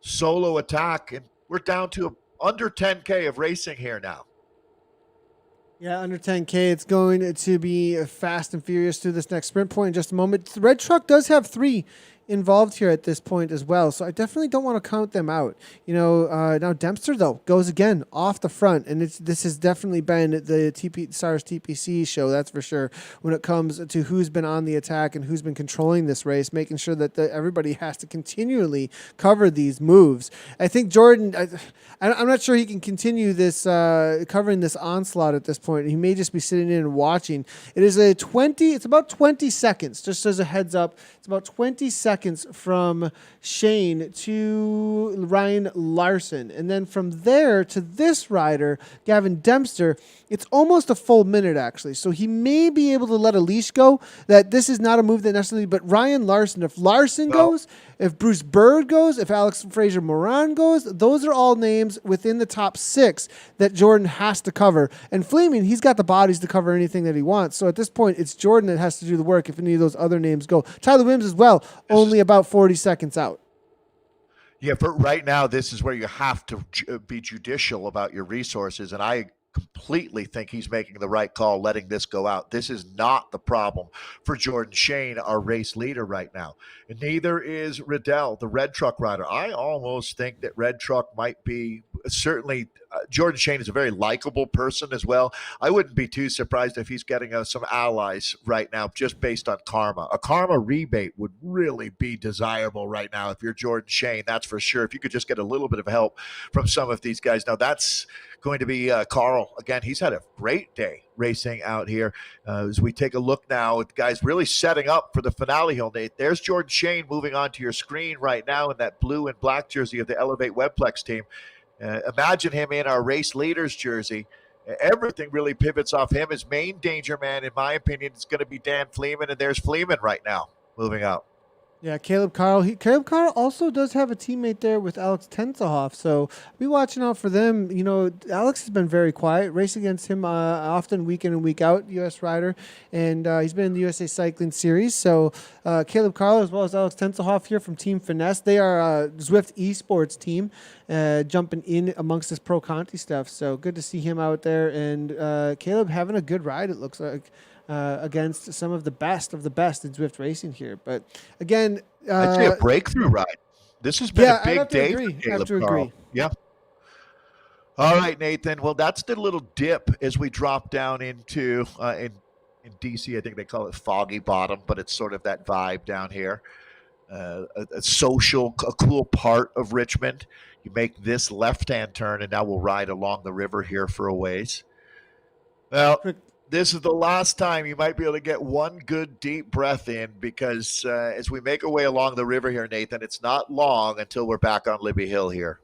solo attack, and we're down to under 10K of racing here now. Yeah, under 10K. It's going to be fast and furious through this next sprint point in just a moment. The red truck does have 3 involved here at this point as well. So I definitely don't want to count them out. Now Dempster though goes again off the front, and this has definitely been the Stars TPC show, that's for sure, when it comes to who's been on the attack and who's been controlling this race, making sure that everybody has to continually cover these moves. I think Jordan, I'm not sure he can continue this covering this onslaught at this point. He may just be sitting in and watching. It's about 20 seconds, just as a heads up. It's about 20 seconds from Shane to Ryan Larson. And then from there to this rider, Gavin Dempster, it's almost a full minute, actually. So he may be able to let a leash go. That this is not a move that necessarily, but Ryan Larson, if Larson goes, if Bruce Bird goes, if Alex Fraser Moran goes, those are all names within the top 6 that Jordan has to cover. And Fleming, he's got the bodies to cover anything that he wants. So at this point, it's Jordan that has to do the work if any of those other names go. Tyler Williams as well, only about 40 seconds out. Yeah, for right now, this is where you have to be judicial about your resources, and I completely think he's making the right call letting this go out. This is not the problem for Jordan Shane, our race leader right now. And neither is Riddell, the red truck rider. I almost think that red truck might be certainly Jordan Shane is a very likable person as well. I wouldn't be too surprised if he's getting some allies right now just based on karma. A karma rebate would really be desirable right now if you're Jordan Shane, that's for sure. If you could just get a little bit of help from some of these guys. Now that's going to be Carl. Again, he's had a great day racing out here. As we take a look now at guys really setting up for the finale hill, Nate. There's Jordan Shane moving onto your screen right now in that blue and black jersey of the Elevate Webplex team. Imagine him in our race leaders jersey. Everything really pivots off him. His main danger man, in my opinion, is going to be Dan Fleeman, and there's Fleeman right now moving out. Yeah, Caleb Carl. Caleb Carl also does have a teammate there with Alex Tenzelhoff, so be watching out for them. Alex has been very quiet. Race against him often week in and week out, U.S. rider, and he's been in the USA Cycling Series. So Caleb Carl as well as Alex Tenzelhoff here from Team Finesse. They are a Zwift esports team jumping in amongst this Pro Conti stuff. So good to see him out there, and Caleb having a good ride, it looks like. Against some of the best in Zwift racing here. But again, I'd say a breakthrough ride. This has been a big day for Caleb I have to Carl. agree. Yeah. All right, Nathan. Well, that's the little dip as we drop down into in DC. I think they call it Foggy Bottom, but it's sort of that vibe down here. A cool part of Richmond. You make this left-hand turn, and now we'll ride along the river here for a ways. Well, this is the last time you might be able to get one good deep breath in, because as we make our way along the river here, Nathan, it's not long until we're back on Libby Hill here.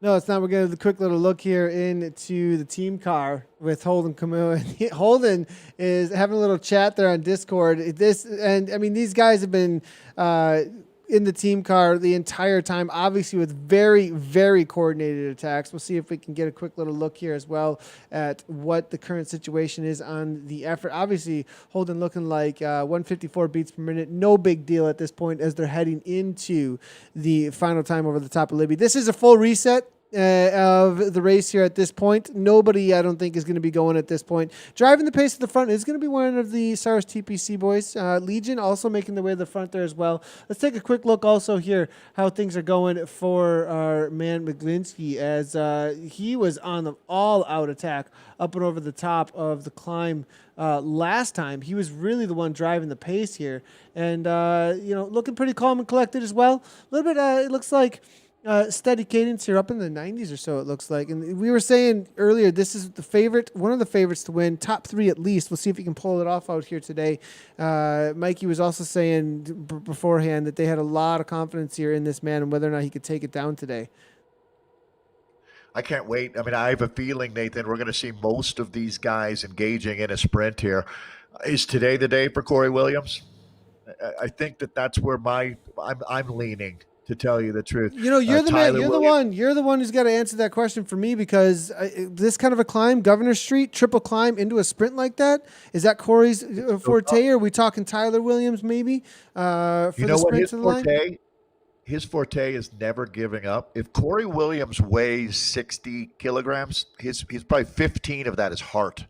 No, it's not. We're going to have a quick little look here into the team car with Holden Camus. Holden is having a little chat there on Discord. These guys have been in the team car the entire time, obviously with very, very coordinated attacks. We'll see if we can get a quick little look here as well at what the current situation is on the effort. Obviously, Holden looking like 154 beats per minute. No big deal at this point as they're heading into the final time over the top of Libby. This is a full reset of the race here at this point. Nobody, I don't think, is going to be going at this point. Driving the pace at the front is going to be one of the Stars TPC boys. Legion also making their way to the front there as well. Let's take a quick look also here how things are going for our man Miglinski, as he was on the all-out attack up and over the top of the climb last time. He was really the one driving the pace here, and looking pretty calm and collected as well. A little bit, it looks like steady cadence here, up in the 90s or so, it looks like. And we were saying earlier, this is one of the favorites to win, top 3 at least. We'll see if he can pull it off out here today. Mikey was also saying beforehand that they had a lot of confidence here in this man and whether or not he could take it down today. I can't wait. I have a feeling, Nathan, we're going to see most of these guys engaging in a sprint here. Is today the day for Corey Williams? I think that's where I'm leaning, to tell you the truth. You're the man. You're the one who's got to answer that question for me, because this kind of a climb, Governor Street, triple climb into a sprint like that, is that Corey's forte? Or are we talking Tyler Williams maybe for the sprint to the line? His forte is never giving up. If Corey Williams weighs 60 kilograms, he's probably 15 of that is heart.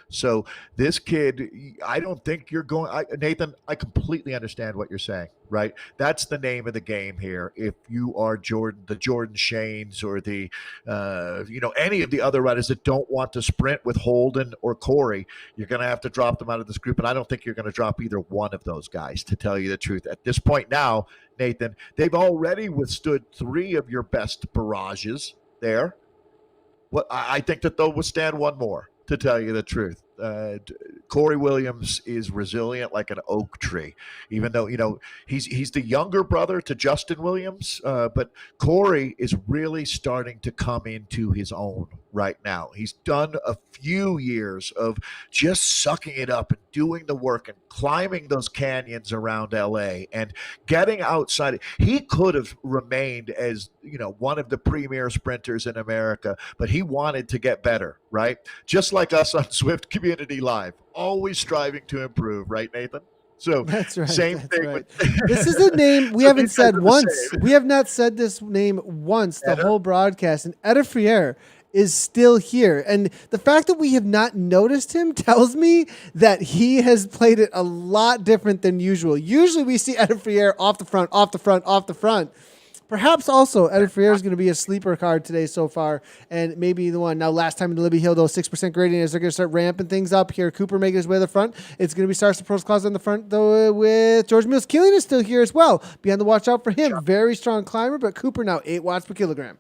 So this kid, I don't think you're going. Nathan, I completely understand what you're saying, right? That's the name of the game here. If you are the Jordan Shanes or the, any of the other riders that don't want to sprint with Holden or Corey, you're going to have to drop them out of this group. And I don't think you're going to drop either one of those guys, to tell you the truth. At this point now, Nathan, they've already withstood 3 of your best barrages there. I think that they'll withstand one more, to tell you the truth. Corey Williams is resilient like an oak tree, even though, he's the younger brother to Justin Williams. But Corey is really starting to come into his own right now. He's done a few years of just sucking it up and doing the work and climbing those canyons around LA and getting outside. He could have remained as, one of the premier sprinters in America, but he wanted to get better, right? Just like us on Zwift Community Live, always striving to improve, right, Nathan? So that's right. Same thing. Right. This is a name we haven't said once. We have not said this name once the whole broadcast. And Etta Friere is still here. And the fact that we have not noticed him tells me that he has played it a lot different than usual. Usually we see Etta Friere off the front, off the front, off the front. Perhaps also Etta Friere is going to be a sleeper card today so far, and maybe the one. Now, last time in the Libby Hill, those 6% gradient, as they're going to start ramping things up here. Cooper making his way to the front. It's going to be Stars Pros Claus on the front, though, with George Mills. Keeling is still here as well. Be on the watch out for him. Very strong climber, but Cooper now 8 watts per kilogram.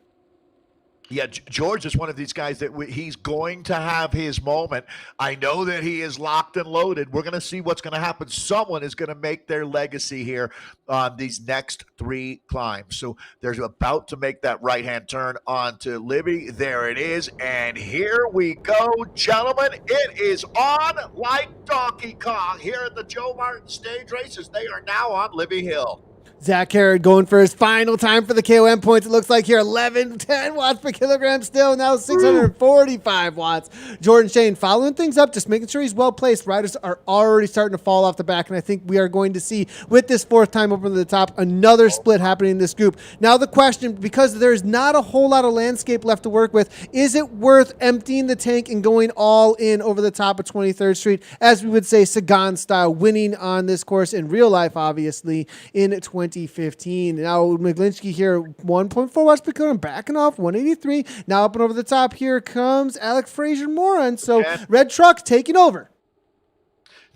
Yeah, George is one of these guys that he's going to have his moment. I know that he is locked and loaded. We're going to see what's going to happen. Someone is going to make their legacy here on these next 3 climbs. So they're about to make that right-hand turn onto Libby. There it is. And here we go, gentlemen. It is on like Donkey Kong here at the Joe Martin Stage Races. They are now on Libby Hill. Zach Harrod going for his final time for the KOM points. It looks like here 10 watts per kilogram still. Now 645 watts. Jordan Shane following things up, just making sure he's well placed. Riders are already starting to fall off the back, and I think we are going to see, with this 4th time over the top, another split happening in this group. Now the question, because there's not a whole lot of landscape left to work with, is it worth emptying the tank and going all in over the top of 23rd Street, as we would say Sagan style, winning on this course in real life, obviously, in 2015. Now McGlinchey here, 1.4 watts per kilogram, backing off 183. Now up and over the top, here comes Alec Fraser-Moran. So Red Truck taking over.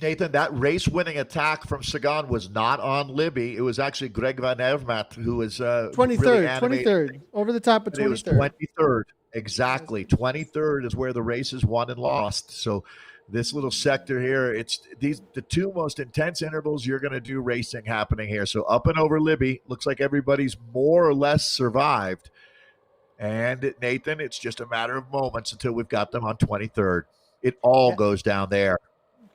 Nathan, that race-winning attack from Sagan was not on Libby. It was actually Greg Van Avermaet who was 23rd, over the top of 23rd. It was 23rd, exactly. 23rd is where the race is won and lost. So this little sector here, it's the 2 most intense intervals you're going to do racing happening here. So up and over Libby, looks like everybody's more or less survived. And Nathan, it's just a matter of moments until we've got them on 23rd. It all goes down there.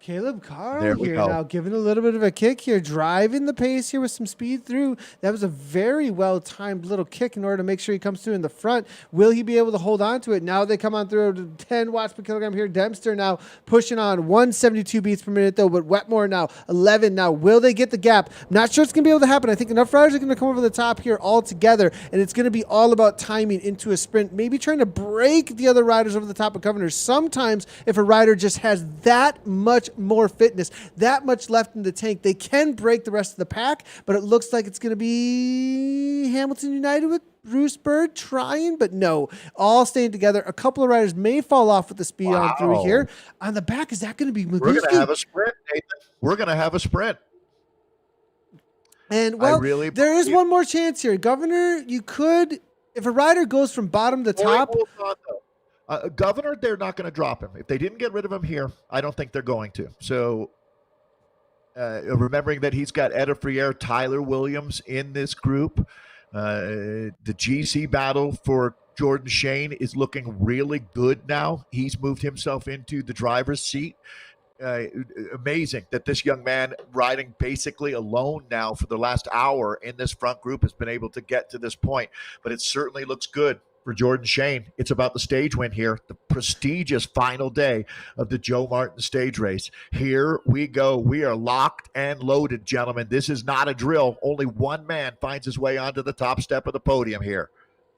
Caleb Carl here now giving a little bit of a kick here, driving the pace here with some speed through. That was a very well-timed little kick in order to make sure he comes through in the front. Will he be able to hold on to it? Now they come on through to 10 watts per kilogram here. Dempster now pushing on 172 beats per minute though, but Wetmore now 11. Now will they get the gap? Not sure it's going to be able to happen. I think enough riders are going to come over the top here all together, and it's going to be all about timing into a sprint, maybe trying to break the other riders over the top of Governors. Sometimes if a rider just has that much more fitness, that much left in the tank, they can break the rest of the pack, but it looks like it's going to be Hamilton United with Bruce Bird trying, but no, all staying together. A couple of riders may fall off with the speed on through here. On the back, is that going to be McGlinchey? We're going to have a sprint, Nathan. We're going to have a sprint. And, well, there is one more chance here. Governor, you could, if a rider goes from bottom to top. Governor, they're not going to drop him. If they didn't get rid of him here, I don't think they're going to. So remembering that he's got Etta Friere, Tyler Williams in this group. The GC battle for Jordan Shane is looking really good now. He's moved himself into the driver's seat. Amazing that this young man, riding basically alone now for the last hour in this front group, has been able to get to this point. But it certainly looks good for Jordan Shane. It's about the stage win here, the prestigious final day of the Joe Martin stage race. Here we go. We are locked and loaded, gentlemen. This is not a drill. Only one man finds his way onto the top step of the podium here.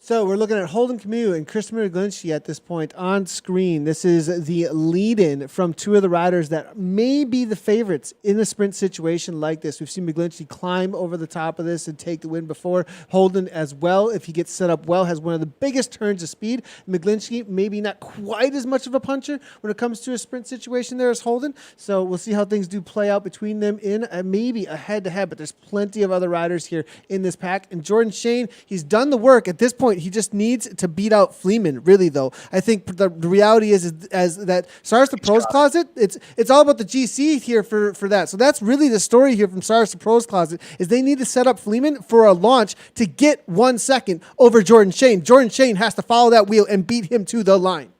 So we're looking at Holden Camus and Christopher McGlinchey at this point on screen. This is the lead-in from two of the riders that may be the favorites in a sprint situation like this. We've seen McGlinchey climb over the top of this and take the win before. Holden as well, if he gets set up well, has one of the biggest turns of speed. McGlinchey maybe not quite as much of a puncher when it comes to a sprint situation there as Holden. So we'll see how things do play out between them in maybe a head-to-head, but there's plenty of other riders here in this pack. And Jordan Shane, he's done the work at this point. He just needs to beat out Fleeman, really, though. I think the reality is that Stars to Pros Closet, it's all about the GC here for that. So that's really the story here from Stars to Pros Closet, is they need to set up Fleeman for a launch to get 1 second over Jordan Shane. Jordan Shane has to follow that wheel and beat him to the line.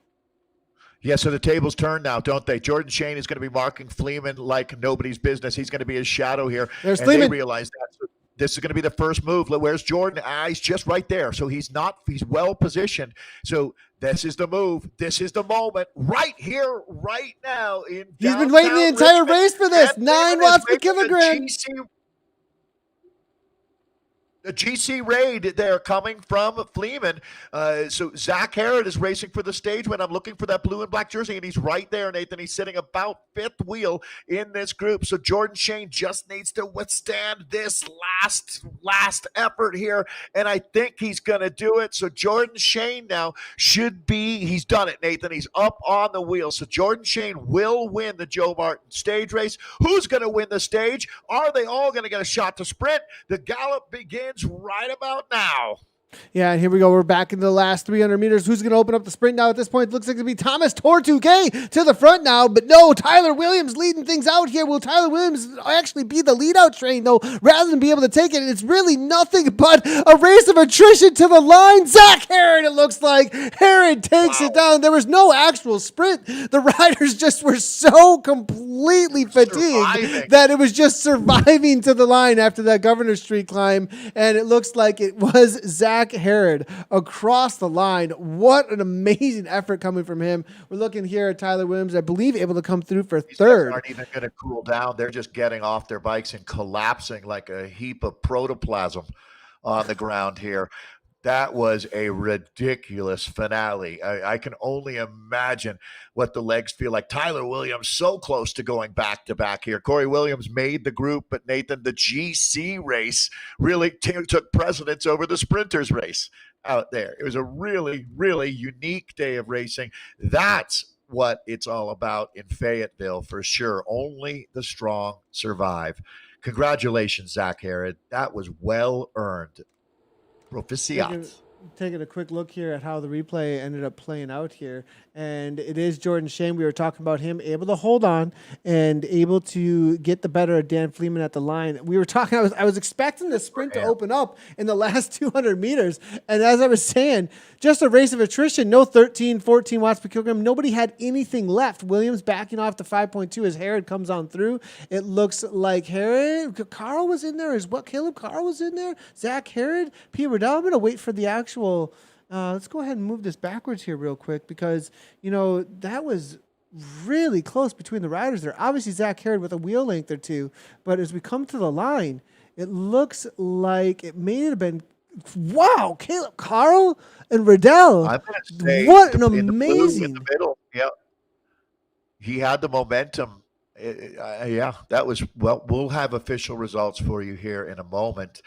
Yeah, so the tables turn now, don't they? Jordan Shane is going to be marking Fleeman like nobody's business. He's going to be his shadow here. There's and Fleeman. They realize that. So this is going to be the first move. Where's Jordan? He's just right there. So he's well positioned. So this is the move. This is the moment right here, right now. He's been waiting the entire race for this. 9 watts per kilogram. The GC raid there coming from Fleeman. So Zach Harrod is racing for the stage win. I'm looking for that blue and black jersey, and he's right there, Nathan. He's sitting about 5th wheel in this group. So Jordan Shane just needs to withstand this last effort here, and I think he's going to do it. So Jordan Shane now he's done it, Nathan. He's up on the wheel. So Jordan Shane will win the Joe Martin stage race. Who's going to win the stage? Are they all going to get a shot to sprint? The gallop begins right about now. Yeah, and here we go. We're back into the last 300 meters. Who's going to open up the sprint now at this point? It looks like it's going to be Thomas Tortuguet to the front now, but no, Tyler Williams leading things out here. Will Tyler Williams actually be the lead-out train, though, rather than be able to take it? It's really nothing but a race of attrition to the line. Zach Harrod, it looks like. Harrod takes it down. There was no actual sprint. The riders just were so completely fatigued that it was just surviving to the line after that Governor Street climb, and it looks like it was Zach Harrod across the line. What an amazing effort coming from him. We're looking here at Tyler Williams, I believe, able to come through for These third. guys aren't even going to cool down. They're just getting off their bikes and collapsing like a heap of protoplasm on the ground here. That was a ridiculous finale. I can only imagine what the legs feel like. Tyler Williams so close to going back-to-back here. Corey Williams made the group, but Nathan, the GC race really took precedence over the sprinters race out there. It was a really, really unique day of racing. That's what it's all about in Fayetteville for sure. Only the strong survive. Congratulations, Zach Harrod. That was well-earned. Proficiat. Taking a quick look here at how the replay ended up playing out here. And it is Jordan Shane. We were talking about him able to hold on and able to get the better of Dan Fleeman at the line. We were talking, I was expecting the sprint to open up in the last 200 meters. And as I was saying, just a race of attrition, no 13, 14 watts per kilogram. Nobody had anything left. Williams backing off to 5.2 as Harrod comes on through. It looks like Carl was in there as well. Caleb Carl was in there. Zach Harrod, Pete Riddell. I'm going to wait for the actual... let's go ahead and move this backwards here real quick because, that was really close between the riders there. Obviously, Zach Harrod with a wheel length or two, but as we come to the line, it looks like it may have been, wow, Caleb Carl and Riddell. I'm gonna say what an amazing. In the middle. Yeah. He had the momentum. Yeah, that was, well, we'll have official results for you here in a moment.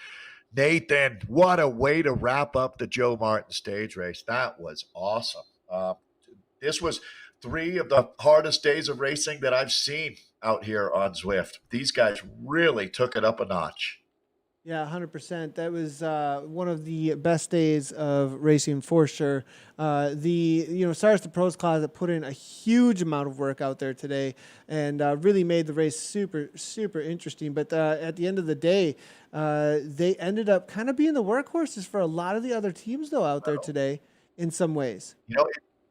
Nathan, what a way to wrap up the Joe Martin stage race. That was awesome. This was 3 of the hardest days of racing that I've seen out here on Zwift. These guys really took it up a notch. Yeah, 100%. That was one of the best days of racing for sure. Stars to Pros Closet put in a huge amount of work out there today and really made the race super, super interesting. But at the end of the day, they ended up kind of being the workhorses for a lot of the other teams, though, out there today in some ways.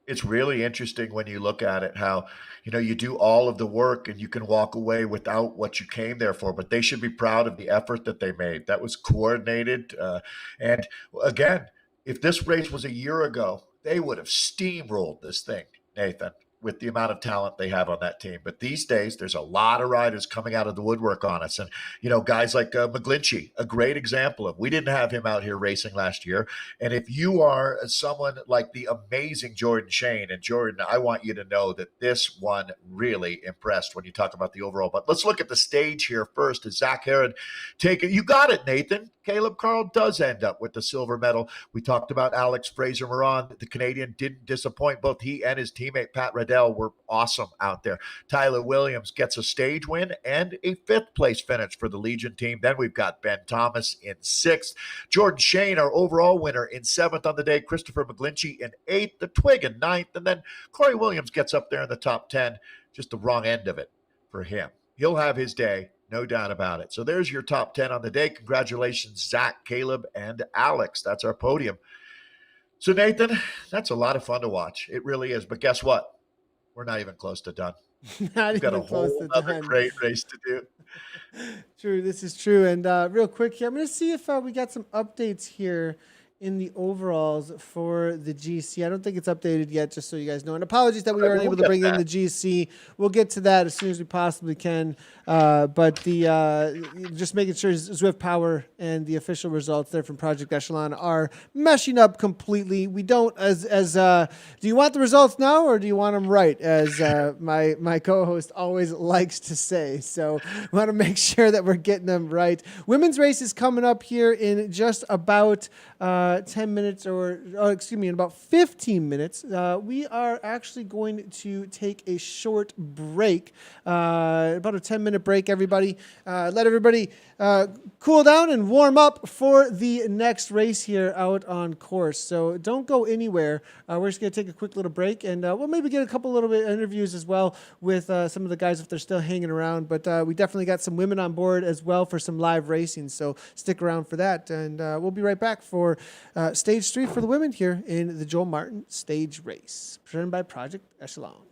It's really interesting when you look at it, how, you do all of the work and you can walk away without what you came there for, but they should be proud of the effort that they made. That was coordinated. And again, if this race was a year ago, they would have steamrolled this thing, Nathan. with the amount of talent they have on that team. But these days, there's a lot of riders coming out of the woodwork on us. And, guys like McGlinchey, a great example of, we didn't have him out here racing last year. And if you are someone like the amazing Jordan Shane, and Jordan, I want you to know that this one really impressed when you talk about the overall. But let's look at the stage here first. As Zach Herod taking, you got it, Nathan. Caleb Carl does end up with the silver medal. We talked about Alex Fraser-Moran. The Canadian didn't disappoint. Both he and his teammate Pat Riddell were awesome out there. Tyler Williams gets a stage win and a 5th place finish for the Legion team. Then we've got Ben Thomas in 6th. Jordan Shane, our overall winner, in 7th on the day. Christopher McGlinchey in 8th. The Twig in 9th. And then Corey Williams gets up there in the top 10. Just the wrong end of it for him. He'll have his day. No doubt about it. So there's your top 10 on the day. Congratulations, Zach, Caleb, and Alex. That's our podium. So, Nathan, that's a lot of fun to watch. It really is. But guess what? We're not even close to done. We've got a whole other great race to do. True. This is true. And real quick here, I'm going to see if we got some updates here in the overalls for the GC. I don't think it's updated yet, just so you guys know. And apologies that we weren't able to bring in the GC. We'll get to that as soon as we possibly can. But the just making sure Zwift Power and the official results there from Project Echelon are meshing up completely. We don't, do you want the results now or do you want them right, as my co-host always likes to say. So we want to make sure that we're getting them right. Women's race is coming up here in just about 10 minutes in about 15 minutes. We are actually going to take a short break, about a 10-minute break, everybody. Let everybody cool down and warm up for the next race here out on course. So don't go anywhere. We're just going to take a quick little break, and we'll maybe get a couple little bit of interviews as well with some of the guys if they're still hanging around. But we definitely got some women on board as well for some live racing, so stick around for that. And we'll be right back for stage 3 for the women here in the Joel Martin stage race, presented by Project Echelon.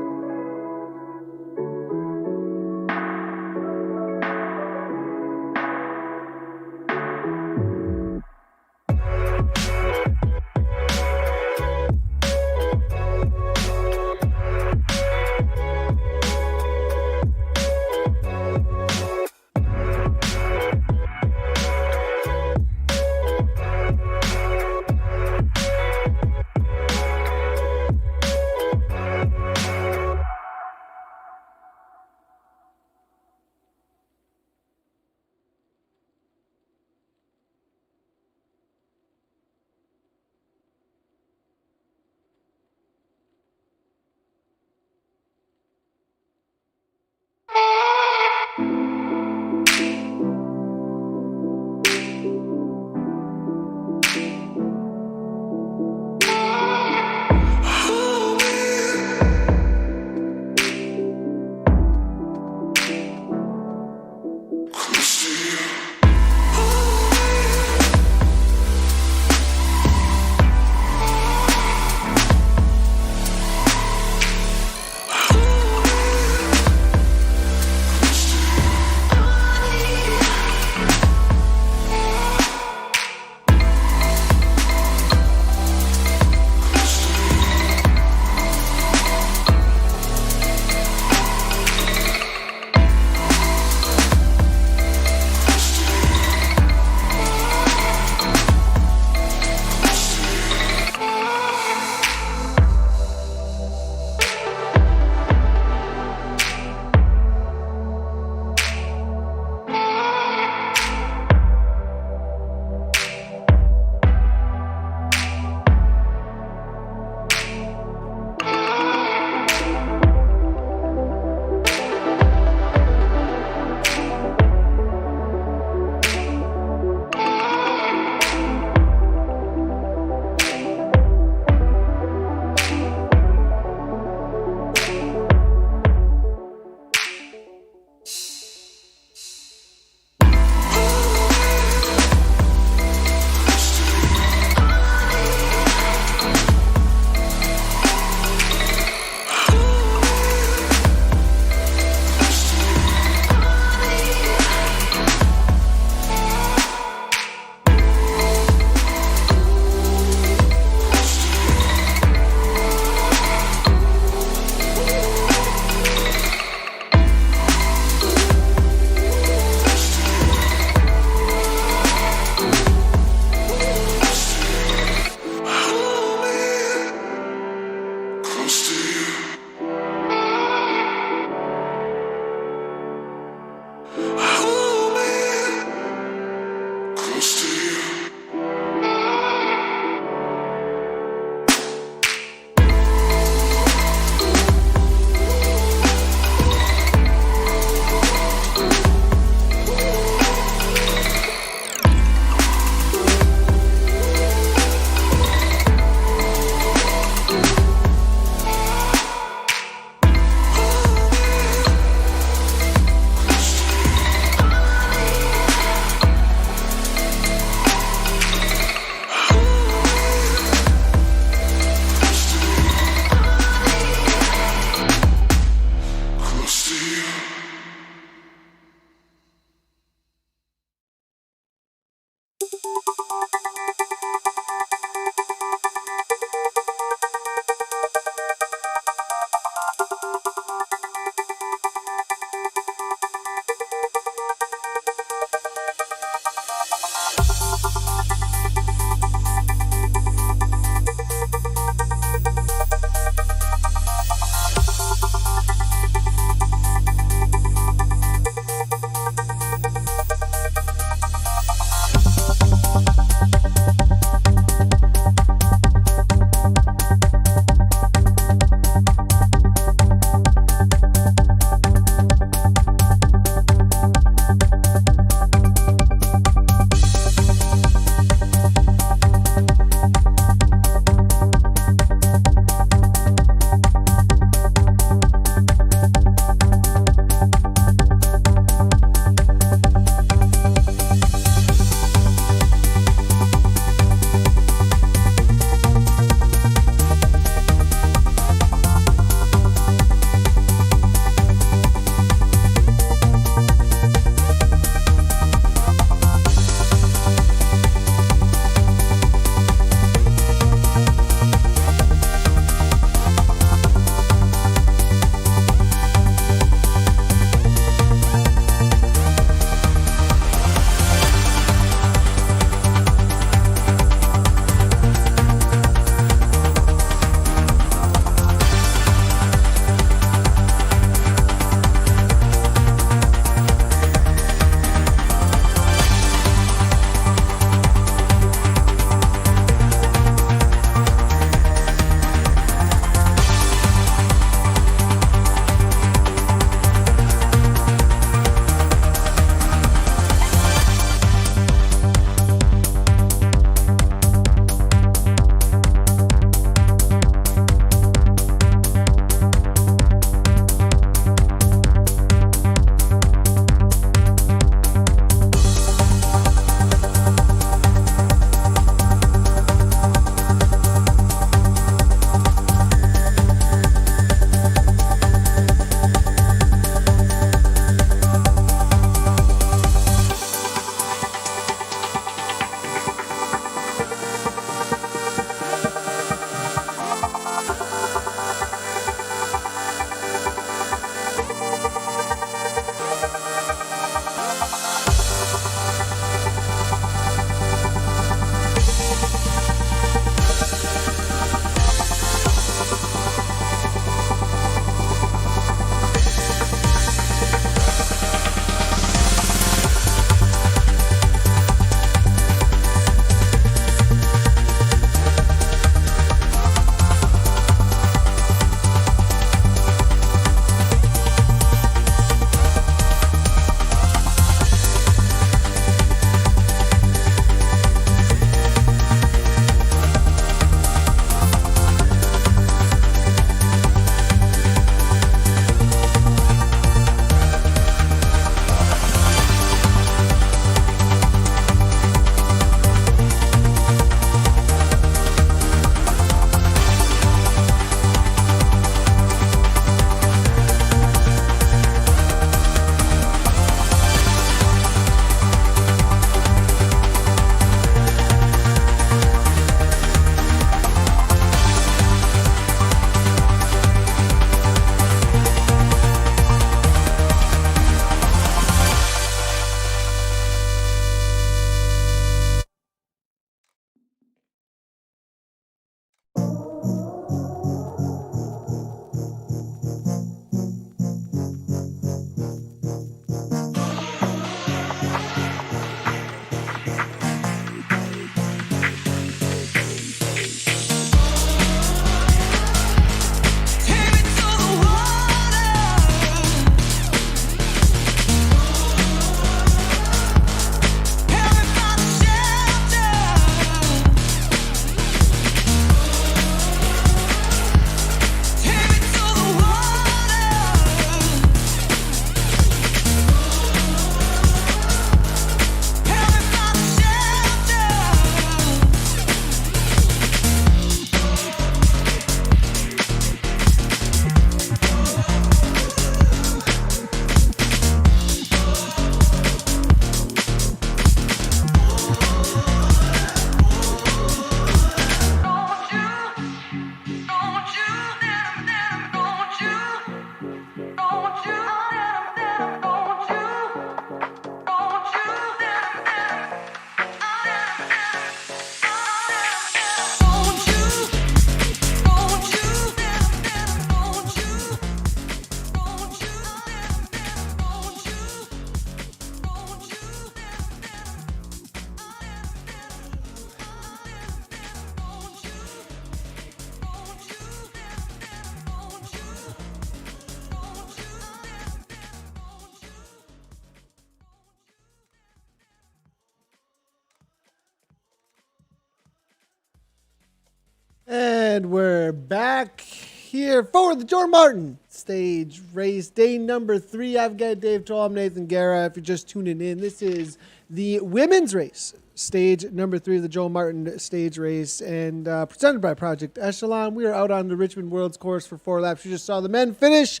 And we're back here for the Jordan Martin stage race, day number 3. I've got Dave Toll, I'm Nathan Guerra. If you're just tuning in, this is the women's race, stage number 3 of the Joe Martin stage race, and presented by Project Echelon. We are out on the Richmond World's course for 4 laps. You just saw the men finish.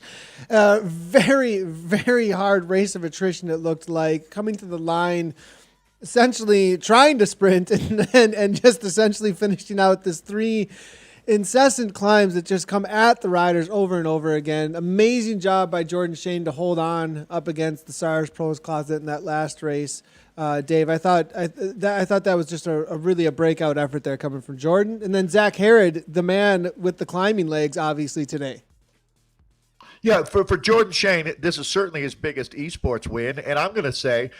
Very, very hard race of attrition, it looked like, coming to the line, essentially trying to sprint and just essentially finishing out this 3 incessant climbs that just come at the riders over and over again. Amazing job by Jordan Shane to hold on up against the SARS Pros Closet in that last race. Dave, I thought that was just a really a breakout effort there coming from Jordan. And then Zach Herod, the man with the climbing legs, obviously today. Yeah, for Jordan Shane, this is certainly his biggest esports win. And I'm going to say,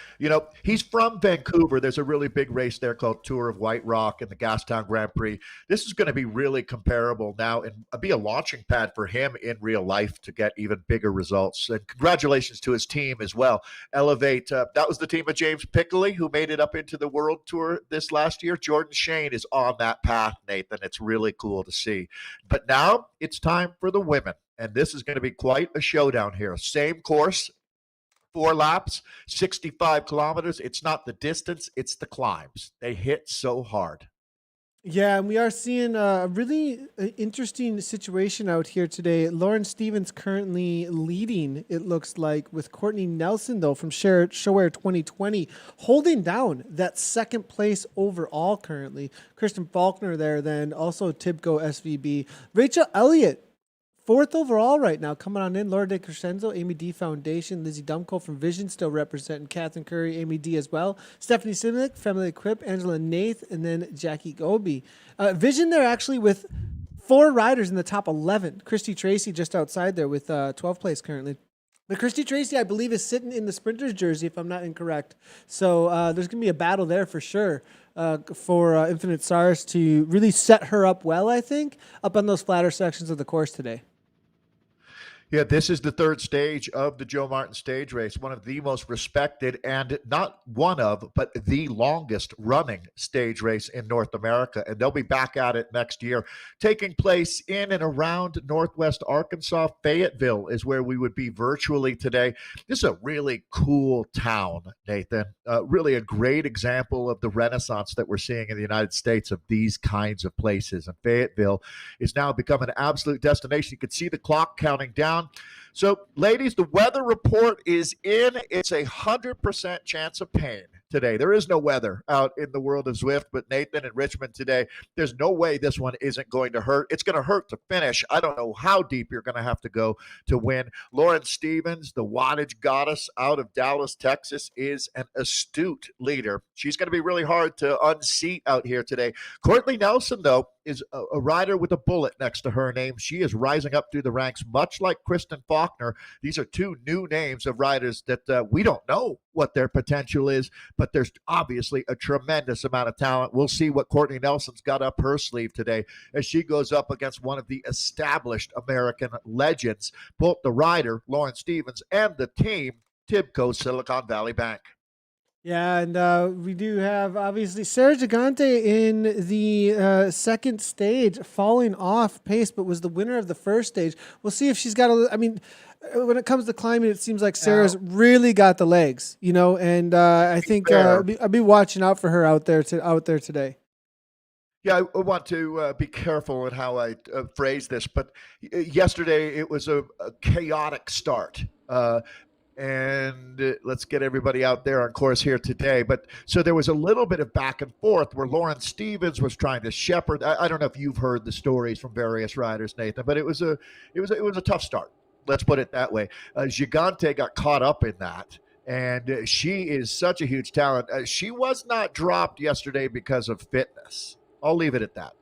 he's from Vancouver. There's a really big race there called Tour of White Rock and the Gastown Grand Prix. This is going to be really comparable now and be a launching pad for him in real life to get even bigger results. And congratulations to his team as well. Elevate, that was the team of James Piccoli, who made it up into the World Tour this last year. Jordan Shane is on that path, Nathan. It's really cool to see. But now it's time for the women. And this is going to be quite a showdown here. Same course, 4 laps, 65 kilometers. It's not the distance, it's the climbs. They hit so hard. Yeah, and we are seeing a really interesting situation out here today. Lauren Stevens currently leading, it looks like, with Courtney Nelson, though, from ShoAir 2020, holding down that second place overall currently. Kristen Faulkner there then, also Tibco SVB. Rachel Elliott, 4th overall right now, coming on in. Laura De Crescenzo, Amy D Foundation, Lizzie Dumko from Vision, still representing Catherine Curry, Amy D as well. Stephanie Simnick, Family Equip, Angela Nath, and then Jackie Goby. Vision there actually with 4 riders in the top 11. Christy Tracy just outside there with 12th place currently. But Christy Tracy, I believe, is sitting in the sprinter's jersey, if I'm not incorrect. So there's going to be a battle there for sure for Infinite SARS to really set her up well, I think, up on those flatter sections of the course today. Yeah, this is the 3rd stage of the Joe Martin stage race, one of the most respected and not one of, but the longest running stage race in North America. And they'll be back at it next year, taking place in and around Northwest Arkansas. Fayetteville is where we would be virtually today. This is a really cool town, Nathan. Really a great example of the renaissance that we're seeing in the United States of these kinds of places. And Fayetteville is now become an absolute destination. You can see the clock counting down. So, ladies, the weather report is in. It's 100% chance of pain today. There is no weather out in the world of Zwift, but Nathan and Richmond today, there's no way this one isn't going to hurt. It's going to hurt to finish. I don't know how deep you're going to have to go to win. Lauren Stevens, the wattage goddess out of Dallas, Texas, is an astute leader. She's going to be really hard to unseat out here today. Courtney Nelson, though, is a rider with a bullet next to her name. She is rising up through the ranks, much like Kristen Faulkner. These are 2 new names of riders that we don't know what their potential is, but there's obviously a tremendous amount of talent. We'll see what Courtney Nelson's got up her sleeve today as she goes up against one of the established American legends, both the rider, Lauren Stevens, and the team, Tibco Silicon Valley Bank. Yeah, and we do have, obviously, Sarah Gigante in the 2nd stage, falling off pace, but was the winner of the 1st stage. We'll see if she's got when it comes to climbing, it seems like Sarah's really got the legs, and I think I'll be watching out for her out there today. Yeah, I want to be careful in how I phrase this, but yesterday it was a chaotic start. And let's get everybody out there on course here today. But so there was a little bit of back and forth where Lauren Stevens was trying to shepherd. I don't know if you've heard the stories from various riders, Nathan, but it was a tough start. Let's put it that way. Gigante got caught up in that, and she is such a huge talent. She was not dropped yesterday because of fitness. I'll leave it at that.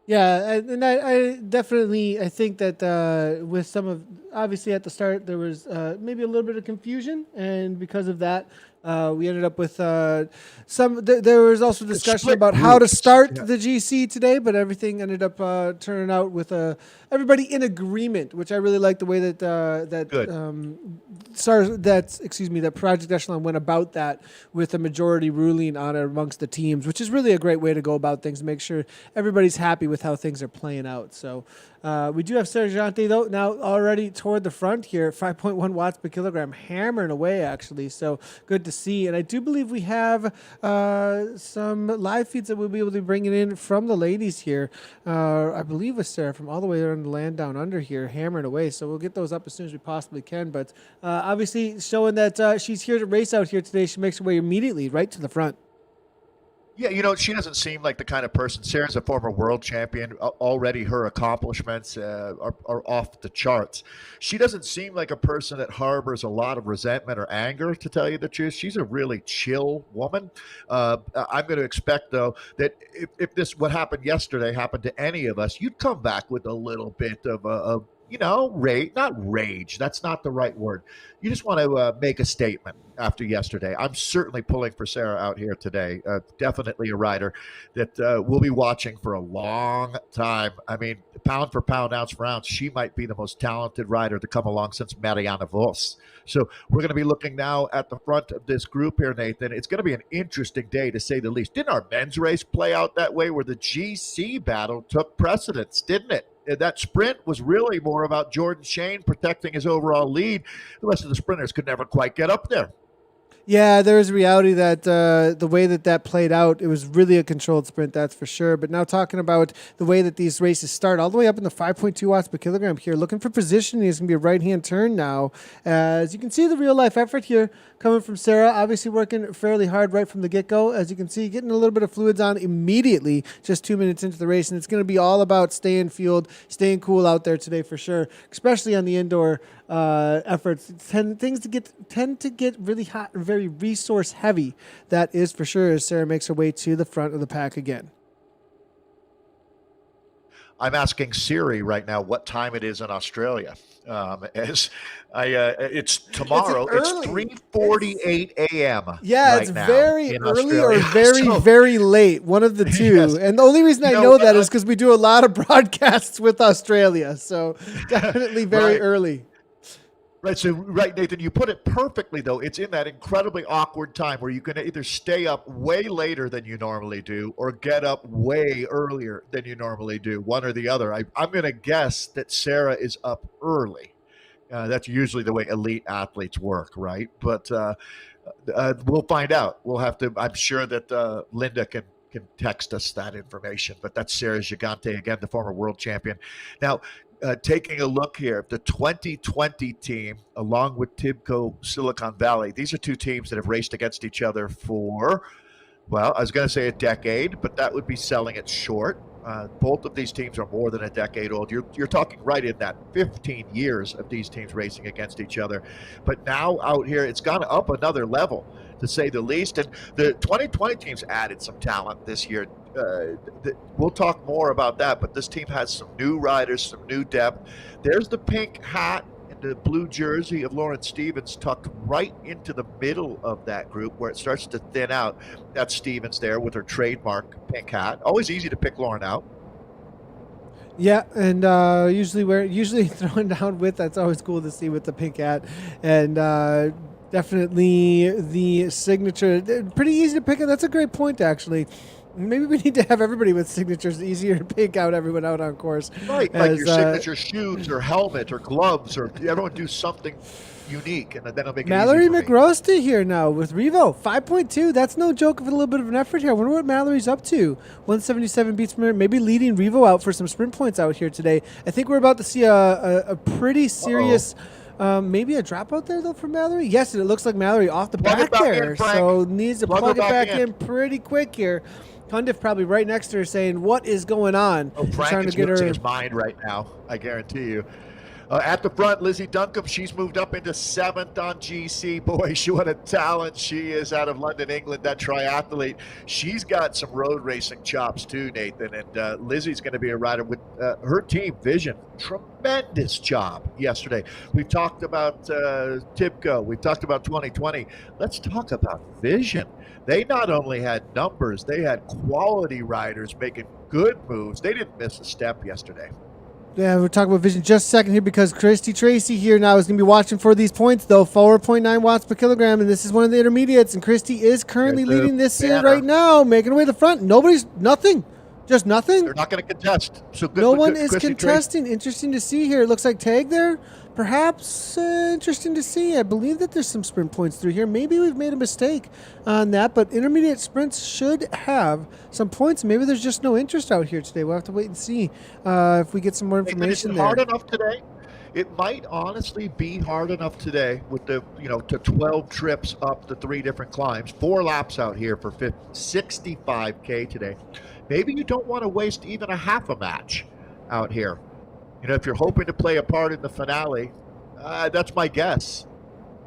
Yeah, and I definitely, I think that with some of, obviously at the start, there was maybe a little bit of confusion, and because of that, We ended up with there was also discussion split about how to groups. start Yeah. the GC today, but everything ended up turning out with everybody in agreement, which I really like the way that Good. that Project Echelon went about that with a majority ruling on it amongst the teams, which is really a great way to go about things, make sure everybody's happy with how things are playing out. So we do have Sarah Jante, though, now already toward the front here, 5.1 watts per kilogram, hammering away, actually. So good to see. And I do believe we have some live feeds that we'll be able to be bringing in from the ladies here. I believe with Sarah from all the way around the land down under here, hammering away. So we'll get those up as soon as we possibly can. But obviously showing that she's here to race out here today, she makes her way immediately right to the front. Yeah, she doesn't seem like the kind of person. Sarah's a former world champion. Already her accomplishments are off the charts. She doesn't seem like a person that harbors a lot of resentment or anger, to tell you the truth. She's a really chill woman. I'm going to expect, though, that if this, what happened yesterday, happened to any of us, you'd come back with a little bit of rage, not rage. That's not the right word. You just want to make a statement after yesterday. I'm certainly pulling for Sarah out here today. Definitely a rider that we'll be watching for a long time. I mean, pound for pound, ounce for ounce, she might be the most talented rider to come along since Marianne Vos. So we're going to be looking now at the front of this group here, Nathan. It's going to be an interesting day, to say the least. Didn't our men's race play out that way, where the GC battle took precedence, didn't it? That sprint was really more about Jordan Shane protecting his overall lead. The rest of the sprinters could never quite get up there. Yeah, there's a reality that the way that played out, it was really a controlled sprint, that's for sure. But now talking about the way that these races start, all the way up in the 5.2 watts per kilogram here, looking for positioning. It's going to be a right-hand turn now. As you can see, the real-life effort here coming from Sarah, obviously working fairly hard right from the get-go. As you can see, getting a little bit of fluids on immediately, just 2 minutes into the race. And it's going to be all about staying fueled, staying cool out there today for sure, especially on the indoor efforts. Tend to get really hot and very resource heavy. That is for sure, as Sarah makes her way to the front of the pack again. I'm asking Siri right now what time it is in Australia. It's tomorrow. It's 3:48 a.m. Yeah, right it's now very in early Australia. or very, very late. One of the two. Yes. And the only reason I know that is because we do a lot of broadcasts with Australia. So definitely very Right. early. Right, so Nathan, you put it perfectly, though. It's in that incredibly awkward time where you can either stay up way later than you normally do or get up way earlier than you normally do, one or the other. I'm going to guess that Sarah is up early. That's usually the way elite athletes work, right? But we'll find out. We'll have to. I'm sure that Linda can text us that information. But that's Sarah Gigante, again, the former world champion. Now, taking a look here, the 2020 team, along with Tibco Silicon Valley, these are two teams that have raced against each other for, well, I was going to say a decade, but that would be selling it short. Both of these teams are more than a decade old. You're talking right in that 15 years of these teams racing against each other. But now out here, it's gone up another level, to say the least. And the 2020 team's added some talent this year. We'll talk more about that, but this team has some new riders, some new depth. There's the pink hat and the blue jersey of Lauren Stevens tucked right into the middle of that group where it starts to thin out. That's Stevens there with her trademark pink hat. Always easy to pick Lauren out. Yeah, and usually throwing down with, that's always cool to see with the pink hat. And definitely the signature, pretty easy to pick up. That's a great point, actually. Maybe we need to have everybody with signatures easier to pick out everyone out on course. Right, like your signature shoes or helmet or gloves, or everyone do something unique, and then it'll make it Mallory easy for me. McRosty here now with Revo 5.2. That's no joke of a little bit of an effort here. I wonder what Mallory's up to. 177 beats per minute, maybe leading Revo out for some sprint points out here today. I think we're about to see a pretty serious. Maybe a dropout there, though, for Mallory? Yes, it looks like Mallory off the back there. So needs to plug it back in pretty quick here. Cundiff probably right next to her saying, what is going on? Oh, Frank trying is to get losing her his mind right now, I guarantee you. At the front, Lizzie Duncombe, she's moved up into 7th on GC. Boy, what a talent she is out of London, England, that triathlete. She's got some road racing chops too, Nathan. And Lizzie's going to be a rider with her team, Vision. Tremendous job yesterday. We've talked about Tibco. We've talked about 2020. Let's talk about Vision. They not only had numbers, they had quality riders making good moves. They didn't miss a step yesterday. Yeah, we'll talk about Vision just a second here because Christy Tracy here now is going to be watching for these points, though. 4.9 watts per kilogram, and this is one of the intermediates, and Christy is currently leading this right now, making her way to the front. Nothing. Just nothing. They're not going to contest. So good. No one is Christy contesting. Tracy. Interesting to see here. It looks like tag there. Perhaps interesting to see. I believe that there's some sprint points through here. Maybe we've made a mistake on that, but intermediate sprints should have some points. Maybe there's just no interest out here today. We'll have to wait and see if we get some more information there. Hard enough today. It might honestly be hard enough today with the, to 12 trips up the 3 different climbs, 4 laps out here for 65K today. Maybe you don't want to waste even a half a match out here. If you're hoping to play a part in the finale, that's my guess.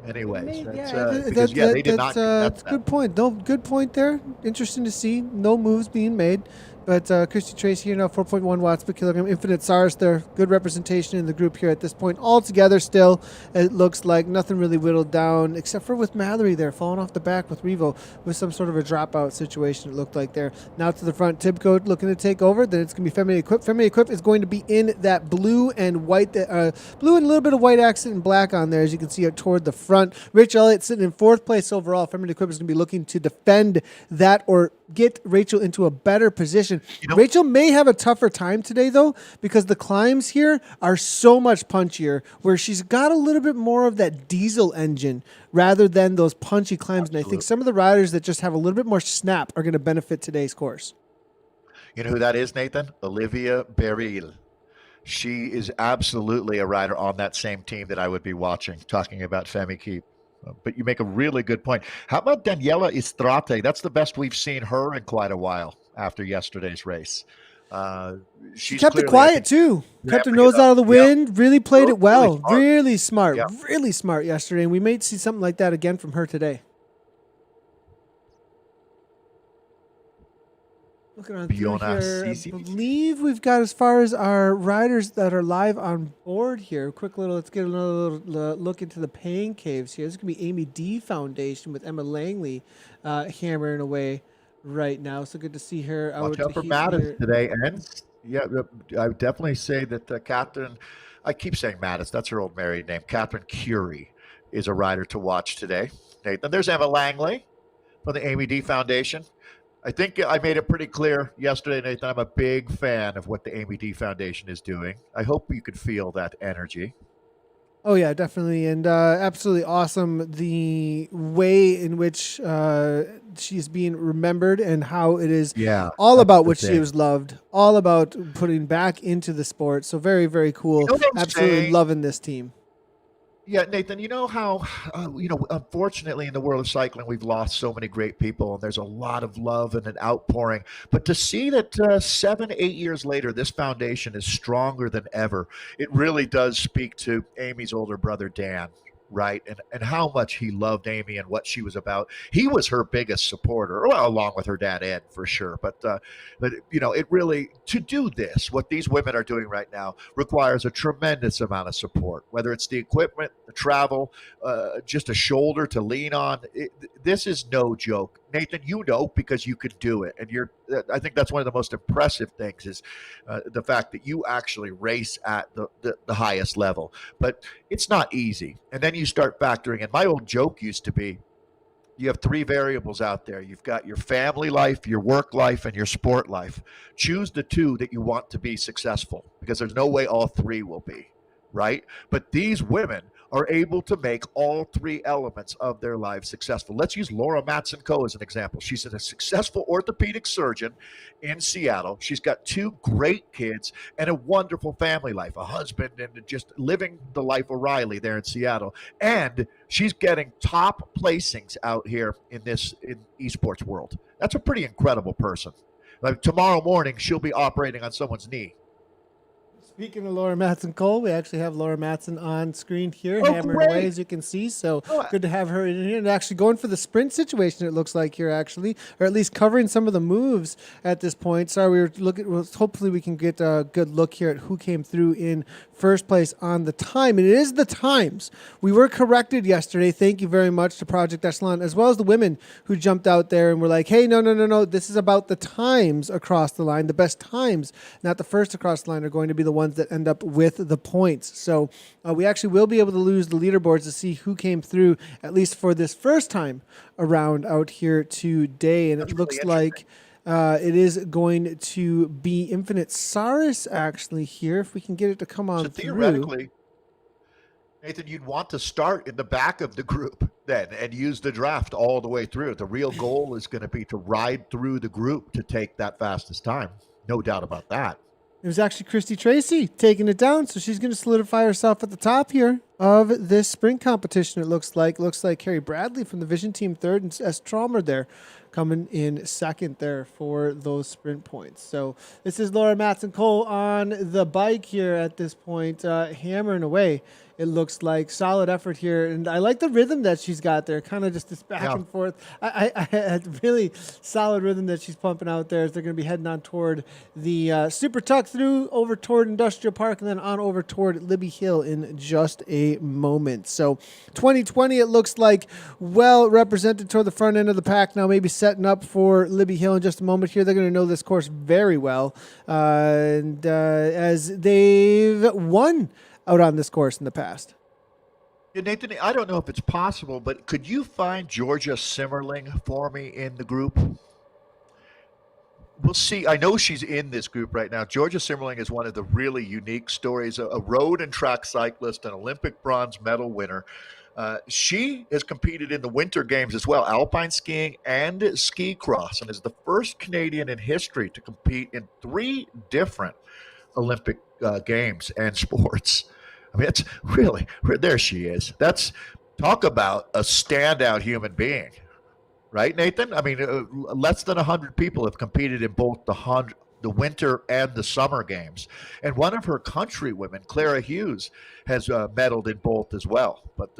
Anyways, they did not. That's a good point. No, good point there. Interesting to see. No moves being made. But Christy Tracy here now, 4.1 watts per kilogram. Infinite SARS there. Good representation in the group here at this point. All together still, it looks like nothing really whittled down, except for with Mallory there, falling off the back with Revo with some sort of a dropout situation, it looked like there. Now to the front, Tibco looking to take over. Then it's going to be Feminine Equip. Feminine Equip is going to be in that blue and white, blue and a little bit of white accent and black on there, as you can see out toward the front. Rich Elliott sitting in 4th place overall. Feminine Equip is going to be looking to defend that or get Rachel into a better position. Rachel may have a tougher time today, though, because the climbs here are so much punchier, where she's got a little bit more of that diesel engine rather than those punchy climbs. Absolutely. And I think some of the riders that just have a little bit more snap are going to benefit today's course. You know who that is, Nathan? Olivia Beryl. She is absolutely a rider on that same team that I would be watching, talking about Femi Keep. But you make a really good point. How about Daniela Istrate? That's the best we've seen her in quite a while after yesterday's race. She kept it quiet, too. Kept her nose out of the wind. Really played it well. Really smart. Really smart yesterday. And we may see something like that again from her today. Looking on through here, I believe we've got as far as our riders that are live on board here. Let's get another little look into the Pain Caves here. This is going to be Amy D Foundation with Emma Langley hammering away right now. So good to see her. Watch out for Mattis today. And I would definitely say that Catherine, I keep saying Mattis, that's her old married name. Catherine Curie is a rider to watch today. Nathan, there's Emma Langley from the Amy D Foundation. I think I made it pretty clear yesterday, Nathan. I'm a big fan of what the Amy D Foundation is doing. I hope you could feel that energy. Oh, yeah, definitely. And absolutely awesome the way in which she's being remembered and how it is all about what she was loved, all about putting back into the sport. So very, very cool. Absolutely loving this team. Yeah, Nathan, you know how, unfortunately in the world of cycling, we've lost so many great people and there's a lot of love and an outpouring. But to see that 7-8 years later, this foundation is stronger than ever, it really does speak to Amy's older brother, Dan, right? And how much he loved Amy and what she was about. He was her biggest supporter, well, along with her dad, Ed, for sure. But it really, to do this, what these women are doing right now requires a tremendous amount of support, whether it's the equipment, the travel, just a shoulder to lean on. This is no joke. Nathan, because you could do it. And I think that's one of the most impressive things is the fact that you actually race at the highest level. But it's not easy. And then you start factoring in. My old joke used to be, you have 3 variables out there. You've got your family life, your work life, and your sport life. Choose the 2 that you want to be successful, because there's no way all 3 will be, right? But these women are able to make all 3 elements of their lives successful. Let's use Laura Matson-Coe as an example. She's a successful orthopedic surgeon in Seattle. She's got 2 great kids and a wonderful family life, a husband, and just living the life of Riley there in Seattle. And she's getting top placings out here in esports world. That's a pretty incredible person. Like tomorrow morning, she'll be operating on someone's knee. Speaking of Laura Matson-Cole, we actually have Laura Matson on screen here, Oh, hammering great. away, as you can see. So Oh, good to have her in here and actually going for the sprint situation, it looks like here, actually, or at least covering some of the moves at this point. Sorry, we were looking, well, hopefully we can get a good look here at who came through in first place on the time. And it is the times. We were corrected yesterday. Thank you very much to Project Echelon, as well as the women who jumped out there and were like, hey, no. This is about the times across the line. The best times, not the first across the line, are going to be the ones that end up with the points. So we actually will be able to lose the leaderboards to see who came through, at least for this first time around out here today. And it looks like it is going to be Infinite Saris actually here, if we can get it to come on so through. theoretically, Nathan, you'd want to start in the back of the group then and use the draft all the way through. The real goal is going to be to ride through the group to take that fastest time. No doubt about that. It was actually Christy Tracy taking it down, so she's going to solidify herself at the top here of this sprint competition. It looks like Carrie Bradley from the Vision Team third, and S. Traumer there coming in second there for those sprint points. So this is Laura Matson-Cole on the bike here at this point, hammering away. It looks like solid effort here, and I like the rhythm that she's got there, kind of just this back and forth. I had really solid rhythm that she's pumping out there as they're going to be heading on toward the Super Tuck through over toward Industrial Park and then on over toward Libby Hill in just a moment. So 2020, it looks like well represented toward the front end of the pack now, maybe setting up for Libby Hill in just a moment here. They're going to know this course very well, and as they've won out on this course in the past. Yeah, Nathan, I don't know if it's possible, but could you find Georgia Simmerling for me in the group? We'll see. I know she's in this group right now. Georgia Simmerling is one of the really unique stories, a road and track cyclist, an Olympic bronze medal winner. She has competed in the winter games as well, alpine skiing and ski cross, and is the first Canadian in history to compete in 3 different Olympic games and sports. I mean, it's really, there she is. That's, talk about a standout human being, right, Nathan? I mean, less than 100 people have competed in both the winter and the summer games. And one of her countrywomen, Clara Hughes, has medaled in both as well. But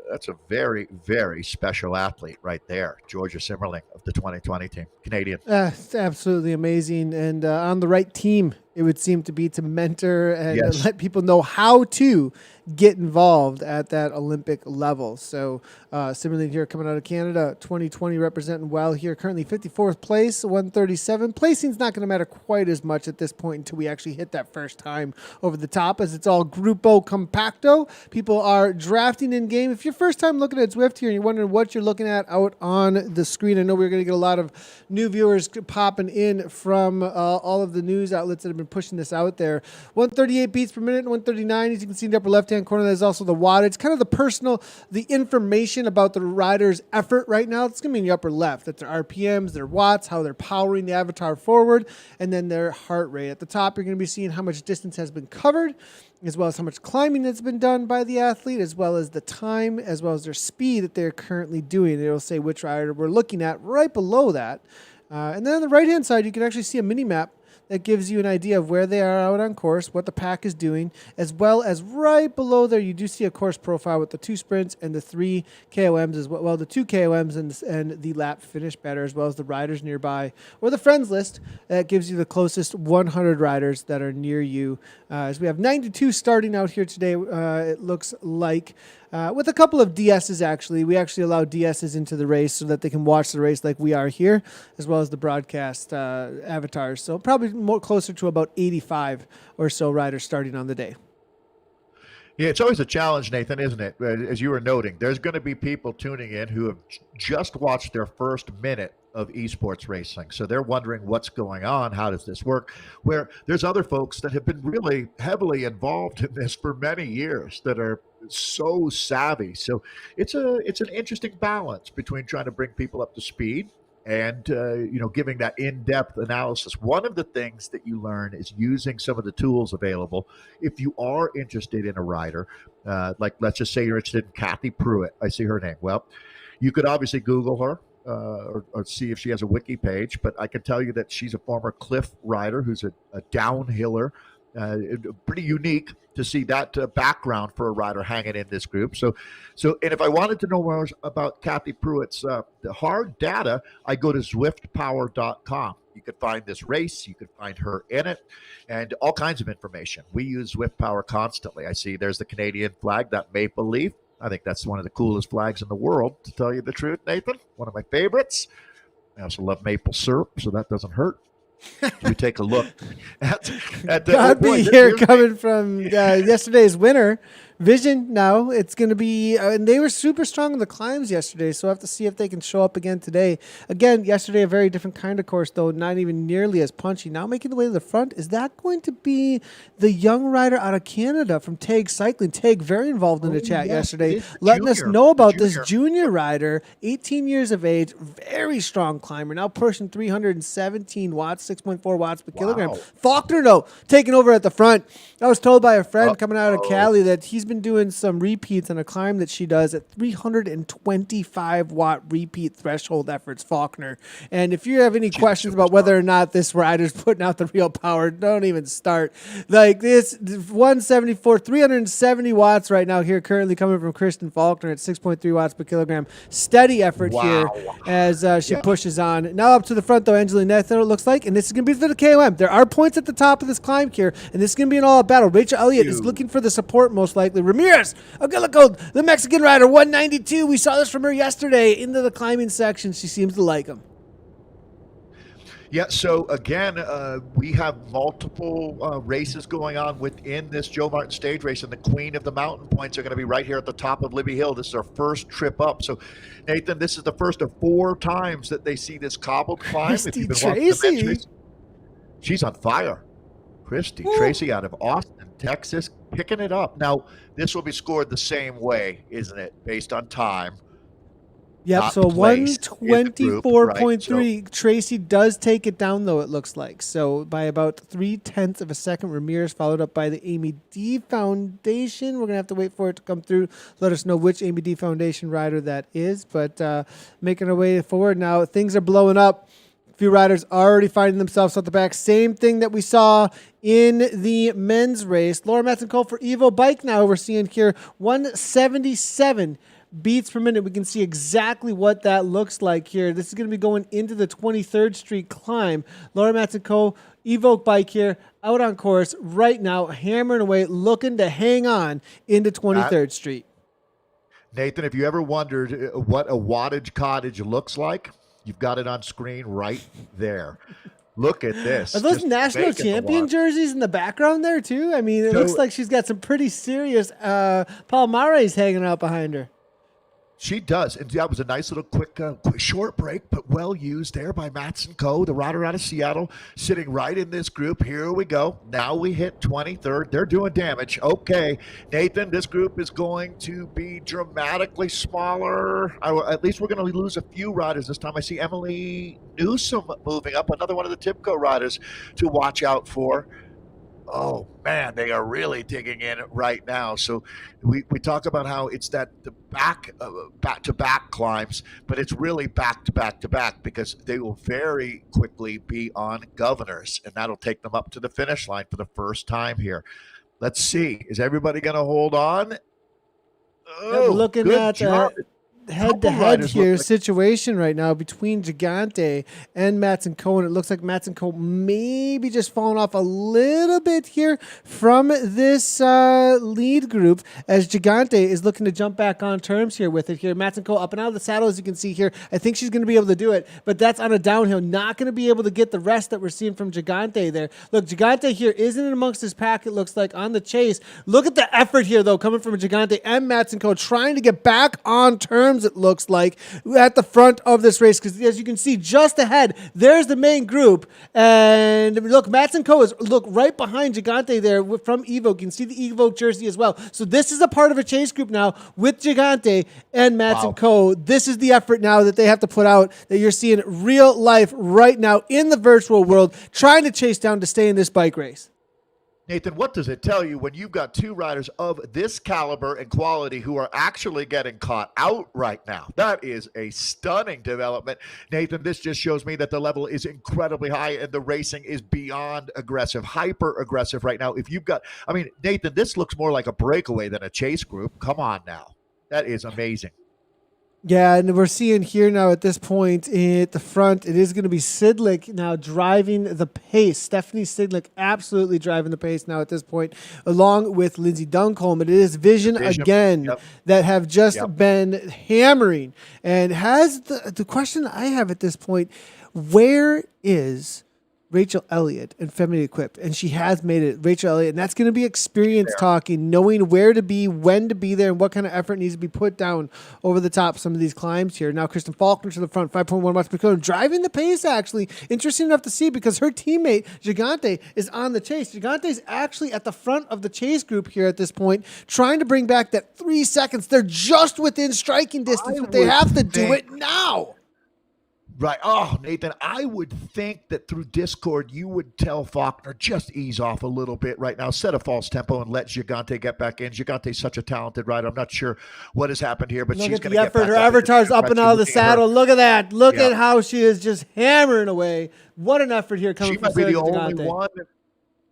that's a very, very special athlete right there, Georgia Simmerling of the 2020 team, Canadian. It's absolutely amazing, and on the right team, it would seem to be to mentor and let people know how to get involved at that Olympic level. So Simmerling here coming out of Canada, 2020 representing well here. Currently 54th place, 137. Placing's not going to matter quite as much at this point until we actually hit that first time over the top, as it's all Grupo Compacto. People are drafting in game. If you're first time looking at Zwift here and you're wondering what you're looking at out on the screen, I know we're going to get a lot of new viewers popping in from all of the news outlets that have been pushing this out there. 138 beats per minute, 139. As you can see in the upper left-hand corner, there's also the wattage. Kind of the personal, the information about the rider's effort right now. It's going to be in the upper left. That's their RPMs, their watts, how they're powering the avatar forward, and then their heart rate. At the top, you're going to be seeing how much distance has been covered, as well as how much climbing that's been done by the athlete, as well as the time, as well as their speed that they're currently doing. It'll say which rider we're looking at right below that. And then on the right-hand side, you can actually see a mini-map that gives you an idea of where they are out on course, what the pack is doing, as well as right below there, you do see a course profile with the 2 sprints and the 3 KOMs as well. Well, the 2 KOMs and the lap finish better, as well as the riders nearby, or the friends list that gives you the closest 100 riders that are near you. As we have 92 starting out here today, it looks like. With a couple of DSs, actually. We actually allow DSs into the race so that they can watch the race like we are here, as well as the broadcast avatars. So probably more closer to about 85 or so riders starting on the day. Yeah, it's always a challenge, Nathan, isn't it? As you were noting, there's going to be people tuning in who have just watched their first minute of esports racing. So they're wondering what's going on, how does this work? Where there's other folks that have been really heavily involved in this for many years that are so savvy. So it's an interesting balance between trying to bring people up to speed and giving that in-depth analysis. One of the things that you learn is using some of the tools available. If you are interested in a rider, like let's just say you're interested in Kathy Pruitt, I see her name. Well, you could obviously Google her. Or see if she has a wiki page, but I can tell you that she's a former cliff rider who's a downhiller Pretty unique to see that background for a rider hanging in this group. And if I wanted to know more about Kathy Pruitt's hard data, I go to zwiftpower.com. You could find this race, you could find her in it, and all kinds of information. We use Zwift Power constantly. I see there's the Canadian flag, that maple leaf. I think that's one of the coolest flags in the world, to tell you the truth, Nathan. One of my favorites. I also love maple syrup, so that doesn't hurt. We take a look at Godby here coming from yesterday's winner. Vision now, it's going to be, and they were super strong in the climbs yesterday, so we'll have to see if they can show up again today. Again, yesterday, a very different kind of course, though, not even nearly as punchy. Now making the way to the front, is that going to be the young rider out of Canada from Tag Cycling? Tag, very involved in the chat yesterday, letting us know about this junior rider, 18 years of age, very strong climber, now pushing 317 watts, 6.4 watts per kilogram. Faulkner, though, taking over at the front. I was told by a friend coming out of Cali that he's been doing some repeats on a climb that she does at 325 watt repeat threshold efforts, Faulkner. And if you have any questions about whether or not this rider's putting out the real power, don't even start. Like this 174, 370 watts right now here, currently coming from Kristen Faulkner at 6.3 watts per kilogram. Steady effort here as she pushes on. Now up to the front though, Angelina, it looks like, and this is going to be for the KOM. There are points at the top of this climb here, and this is going to be an all-out battle. Rachel Elliott is looking for the support most likely. Ramirez, the Mexican rider, 192. We saw this from her yesterday into the climbing section. She seems to like him. Yeah, so again, we have multiple races going on within this Joe Martin stage race, and the queen of the mountain points are going to be right here at the top of Libby Hill. This is our first trip up. So, Nathan, this is the first of 4 times that they see this cobbled climb. If you've been watching the men's race, she's on fire. Christy Tracy out of Austin, Texas, picking it up. Now, this will be scored the same way, isn't it, based on time? Yep, so 124.3. Right? So Tracy does take it down, though, it looks like. So by about 0.3 of a second, Ramirez followed up by the Amy D Foundation. We're going to have to wait for it to come through. Let us know which Amy D Foundation rider that is. But making our way forward now, things are blowing up. A few riders already finding themselves at the back. Same thing that we saw in the men's race. Laura Matson-Cole for Evo Bike now we're seeing here 177 beats per minute. We can see exactly what that looks like here. This is going to be going into the 23rd Street climb. Laura Matson-Cole, Evoke Bike here, out on course right now, hammering away, looking to hang on into 23rd Street. Nathan, if you ever wondered what a wattage cottage looks like, you've got it on screen right there. Look at this. Are those national champion jerseys in the background there, too? I mean, it looks like she's got some pretty serious Palmares hanging out behind her. She does. And that was a nice little quick short break, but well used there by Matson Co., the rider out of Seattle, sitting right in this group. Here we go. Now we hit 23rd. They're doing damage. Okay, Nathan, this group is going to be dramatically smaller. At least we're going to lose a few riders this time. I see Emily Newsom moving up, another one of the TIPCO riders to watch out for. Oh, man, they are really digging in right now. So we talk about how it's the back-to-back climbs, but it's really back-to-back-to-back because they will very quickly be on Governors, and that'll take them up to the finish line for the first time here. Let's see. Is everybody going to hold on? Oh, looking at head-to-head here situation right now between Gigante and Matson-Co. And it looks like Matson-Co maybe just falling off a little bit here from this lead group as Gigante is looking to jump back on terms here with it here. Matson-Co up and out of the saddle, as you can see here. I think she's going to be able to do it, but that's on a downhill. Not going to be able to get the rest that we're seeing from Gigante there. Look, Gigante here isn't amongst his pack, it looks like, on the chase. Look at the effort here, though, coming from Gigante and Matson-Co trying to get back on terms, it looks like, at the front of this race, because as you can see just ahead, there's the main group, and look, Matson-Co is right behind Gigante there from Evoke. You can see the Evoke jersey as well. So this is a part of a chase group now with Gigante and Matson-Co. Wow. This is the effort now that they have to put out, that you're seeing real life right now in the virtual world, trying to chase down to stay in this bike race. Nathan, what does it tell you when you've got two riders of this caliber and quality who are actually getting caught out right now? That is a stunning development. Nathan, this just shows me that the level is incredibly high and the racing is beyond aggressive, hyper aggressive right now. If you've got, I mean, Nathan, this looks more like a breakaway than a chase group. Come on now. That is amazing. Yeah, and we're seeing here now at this point at the front, it is going to be Sidlick now driving the pace. Stephanie Sidlick absolutely driving the pace now at this point, along with Lindsay Duncombe. It is Vision again that have just been hammering. And has the question I have at this point, where is Rachel Elliott and Feminine Equipped? And she has made it, Rachel Elliott, and that's going to be experience talking, knowing where to be, when to be there, and what kind of effort needs to be put down over the top some of these climbs here. Now, Kristen Faulkner to the front, 5.1 watts per kilometer, driving the pace, actually. Interesting enough to see because her teammate, Gigante, is on the chase. Gigante's actually at the front of the chase group here at this point, trying to bring back that 3 seconds. They're just within striking distance, but they have to do it now. Right. Oh, Nathan, I would think that through Discord, you would tell Faulkner, just ease off a little bit right now, set a false tempo and let Gigante get back in. Gigante's such a talented rider. I'm not sure what has happened here, but she's going to get back. Her avatar's up and out of the saddle. Look at that. Look at how she is just hammering away. What an effort here coming from Sarah Gigante. She might be the only one.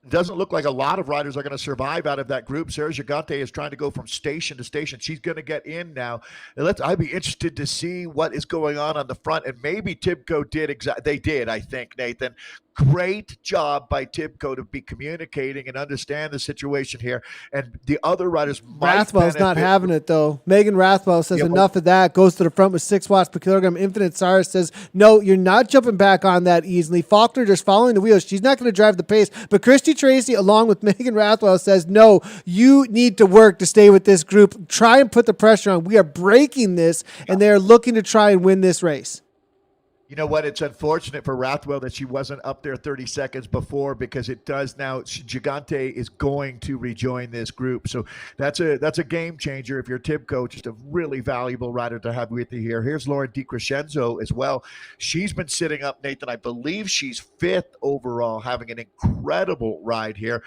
It doesn't look like a lot of riders are going to survive out of that group. Sarah Gigante is trying to go from station to station. She's going to get in now. I'd be interested to see what is going on the front. And maybe Tibco did they did, I think, Nathan. Great job by Tibco to be communicating and understand the situation here. And the other riders Rathwell's not having it, though. Megan Rathwell says enough of that. Goes to the front with 6 watts per kilogram. Infinite Cyrus says, no, you're not jumping back on that easily. Faulkner just following the wheels. She's not going to drive the pace. But Christy Tracy, along with Megan Rathwell, says, no, you need to work to stay with this group. Try and put the pressure on. We are breaking this, and they are looking to try and win this race. You know what? It's unfortunate for Rathwell that she wasn't up there 30 seconds before because it does now. Gigante is going to rejoin this group. So that's a game changer if you're Tibco, just a really valuable rider to have with you here. Here's Lauren DiCrescenzo as well. She's been sitting up, Nathan. I believe she's 5th overall, having an incredible ride here.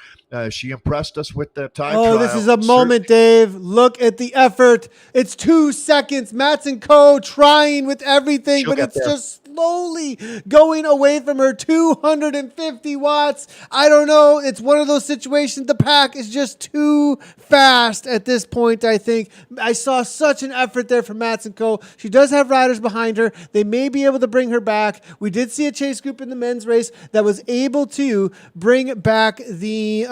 She impressed us with the time trial. This is a moment, Dave. Look at the effort. It's 2 seconds. Mats and Co. trying with everything, but it's just slowly going away from her. 250 watts. I don't know. It's one of those situations. The pack is just too fast at this point, I think. I saw such an effort there from Mats and Co. She does have riders behind her. They may be able to bring her back. We did see a chase group in the men's race that was able to bring back the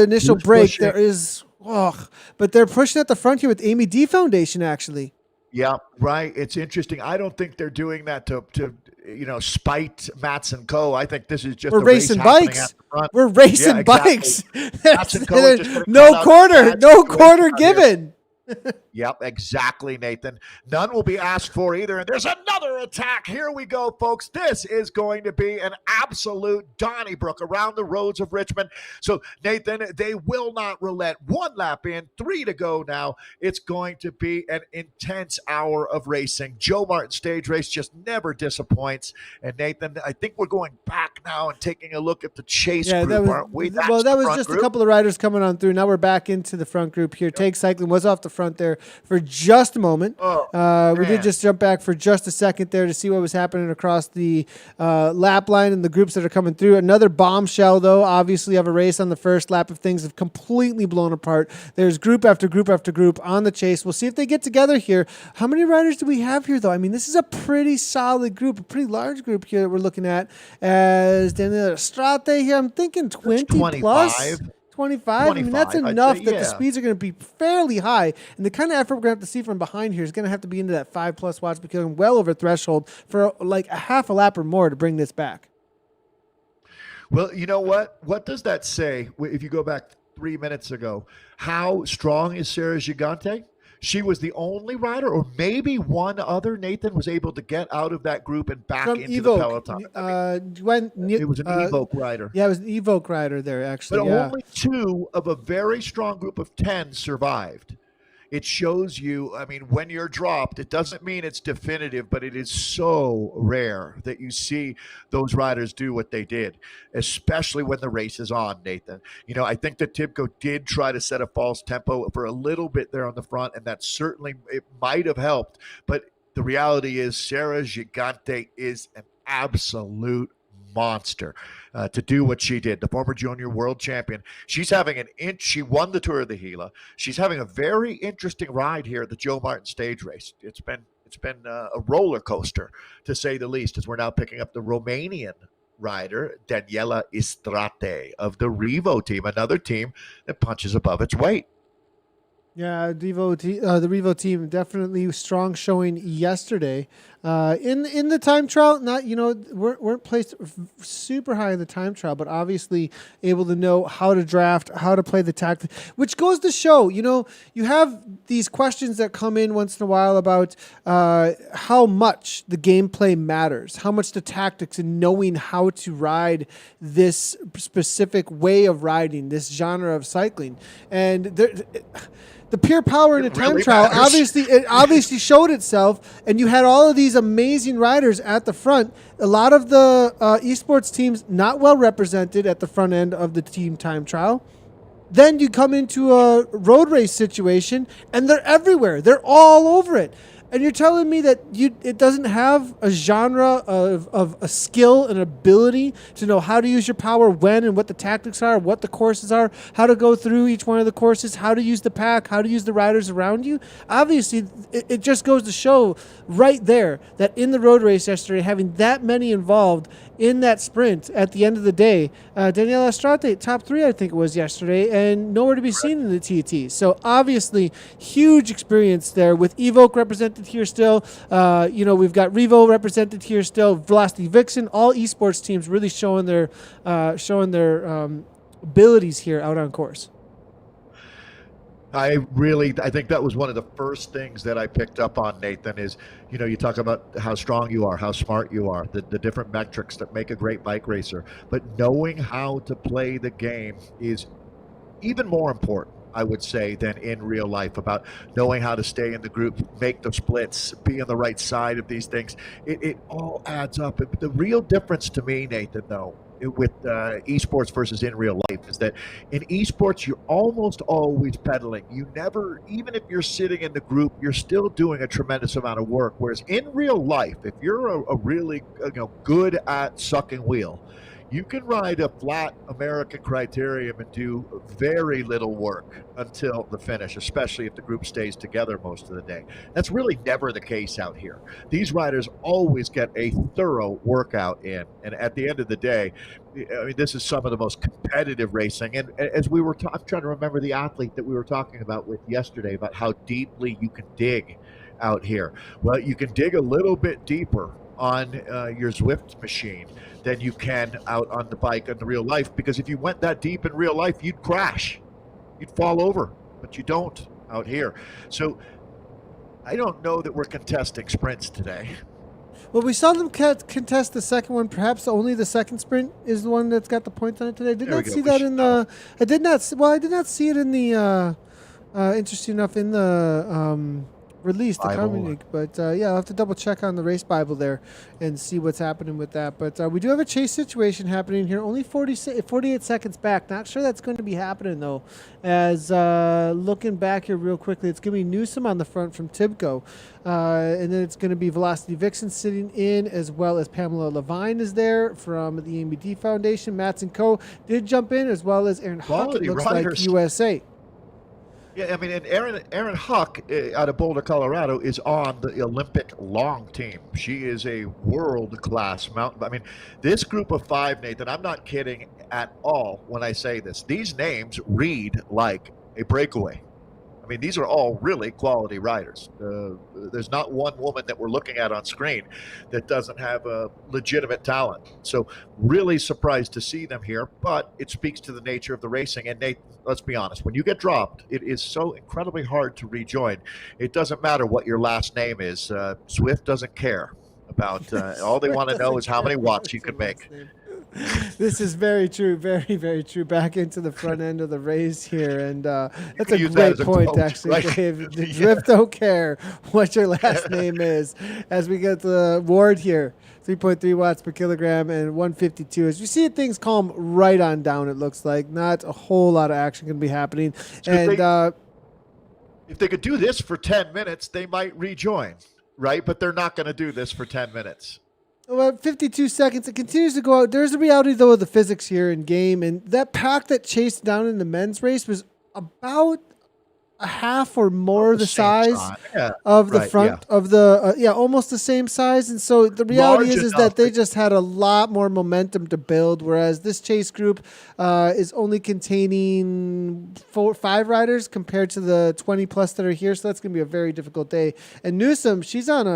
initial break. There is, but they're pushing at the front here with Amy D Foundation, actually. Yeah, right. It's interesting. I don't think they're doing that to spite Mats and Co. I think this is just we're racing bikes. We're racing bikes. No quarter given. Yep, exactly, Nathan. None will be asked for either. And there's another attack. Here we go, folks. This is going to be an absolute Donnybrook around the roads of Richmond. So, Nathan, they will not relent. 1 lap in, 3 to go now. It's going to be an intense hour of racing. Joe Martin stage race just never disappoints. And, Nathan, I think we're going back now and taking a look at the chase group, aren't we? That was just a couple of riders coming on through. Now we're back into the front group here. Take Cycling was off the front there for just a moment. We did just jump back for just a second there to see what was happening across the lap line and the groups that are coming through. Another bombshell, though, obviously of a race on the first lap of things have completely blown apart. There's group after group after group on the chase. We'll see if they get together here. How many riders do we have here, though? I mean, this is a pretty solid group, a pretty large group here that we're looking at. As Daniel Estrate here, I'm thinking 20 plus. 25. I mean, that's enough that the speeds are going to be fairly high. And the kind of effort we're going to have to see from behind here is going to have to be into that 5+ watts per kilogram, well over threshold for like a half a lap or more to bring this back. Well, you know what? What does that say if you go back 3 minutes ago? How strong is Sarah Gigante? She was the only rider, or maybe one other, Nathan, was able to get out of that group and back into the peloton. It was an Evoque rider. Yeah, it was an Evoque rider there, actually. But only 2 of a very strong group of 10 survived. it shows you, I mean, when you're dropped, it doesn't mean it's definitive, but it is so rare that you see those riders do what they did, especially when the race is on, Nathan. I think that Tibco did try to set a false tempo for a little bit there on the front, and that certainly, it might have helped. But the reality is Sarah Gigante is an absolute monster to do what she did. The former junior world champion. She's having she won the Tour of the Gila. She's having a very interesting ride here at the Joe Martin stage race. It's been a roller coaster, to say the least, as we're now picking up the Romanian rider, Daniela Istrate of the Revo team, another team that punches above its weight. Yeah, the Revo team definitely strong showing yesterday. In the time trial, not weren't placed super high in the time trial, but obviously able to know how to draft, how to play the tactic, which goes to show, you have these questions that come in once in a while about how much the gameplay matters, how much the tactics and knowing how to ride this specific way of riding, this genre of cycling, and the pure power in the time trial obviously showed itself, and you had all of these amazing riders at the front. A lot of the esports teams not well represented at the front end of the team time trial. Then you come into a road race situation, and they're everywhere. They're all over it. And you're telling me that it doesn't have a genre of a skill and ability to know how to use your power when and what the tactics are, what the courses are, how to go through each one of the courses, how to use the pack, how to use the riders around you. Obviously, it just goes to show right there that in the road race yesterday, having that many involved in that sprint at the end of the day, Daniela Estrate, top 3, I think it was yesterday, and nowhere to be seen in the TT. So obviously, huge experience there with Evoke represented here still. We've got Revo represented here still. Velocity Vixen, all esports teams really showing their abilities here out on course. I think that was one of the first things that I picked up on, Nathan, is, you talk about how strong you are, how smart you are, the different metrics that make a great bike racer. But knowing how to play the game is even more important, I would say, than in real life, about knowing how to stay in the group, make the splits, be on the right side of these things. It all adds up. The real difference to me, Nathan, though, with esports versus in real life, is that in esports you're almost always pedaling. You never, even if you're sitting in the group, you're still doing a tremendous amount of work. Whereas in real life, if you're a really good at sucking wheel, you can ride a flat American criterium and do very little work until the finish, especially if the group stays together most of the day. That's really never the case out here. These riders always get a thorough workout in, and at the end of the day, I mean, this is some of the most competitive racing. And as we were I'm trying to remember the athlete that we were talking about with yesterday, about how deeply you can dig out here. Well, you can dig a little bit deeper on your Zwift machine than you can out on the bike in the real life, because if you went that deep in real life, you'd crash, you'd fall over, but you don't out here. So I don't know that we're contesting sprints today. Well, we saw them contest the second one. Perhaps only the second sprint is the one that's got the points on it today. I did not see that in the. I did not see it in the. Interesting enough, in the release, the community. But yeah, I'll have to double check on the race Bible there and see what's happening with that. But we do have a chase situation happening here. Only 48 seconds back. Not sure that's going to be happening though. As looking back here real quickly, it's going to be Newsom on the front from Tibco. And then it's going to be Velocity Vixen sitting in, as well as Pamela Levine is there from the EMBD Foundation. Mats & Co. did jump in, as well as Aaron Huck, it looks like USA. Yeah, I mean, and Erin Huck out of Boulder, Colorado, is on the Olympic long team. She is a world-class mountain. I mean, this group of 5, Nathan, I'm not kidding at all when I say this. These names read like a breakaway. I mean, these are all really quality riders. There's not one woman that we're looking at on screen that doesn't have a legitimate talent. So really surprised to see them here, but it speaks to the nature of the racing. And Nate, let's be honest, when you get dropped, it is so incredibly hard to rejoin. It doesn't matter what your last name is. Zwift doesn't care about, all they want to know is how many watts you can make. This is very true, very, very true. Back into the front end of the race here, and that's can a use that great as a point, quote, actually, right? Dave. The Yeah. Zwift don't care what your last name is. As we get the Ward here, 3.3 watts per kilogram and 152. As you see, things calm right on down. It looks like not a whole lot of action can be happening, So and if they could do this for 10 minutes, they might rejoin, right? But they're not going to do this for 10 minutes. About 52 seconds. It continues to go out. There's the reality, though, of the physics here in game. And that pack that chased down in the men's race was about a half or more the size of the front of the almost the same size. And so the reality is that they just had a lot more momentum to build, whereas this chase group is only containing 5 riders compared to the 20 plus that are here. So that's going to be a very difficult day. And Newsom, she is on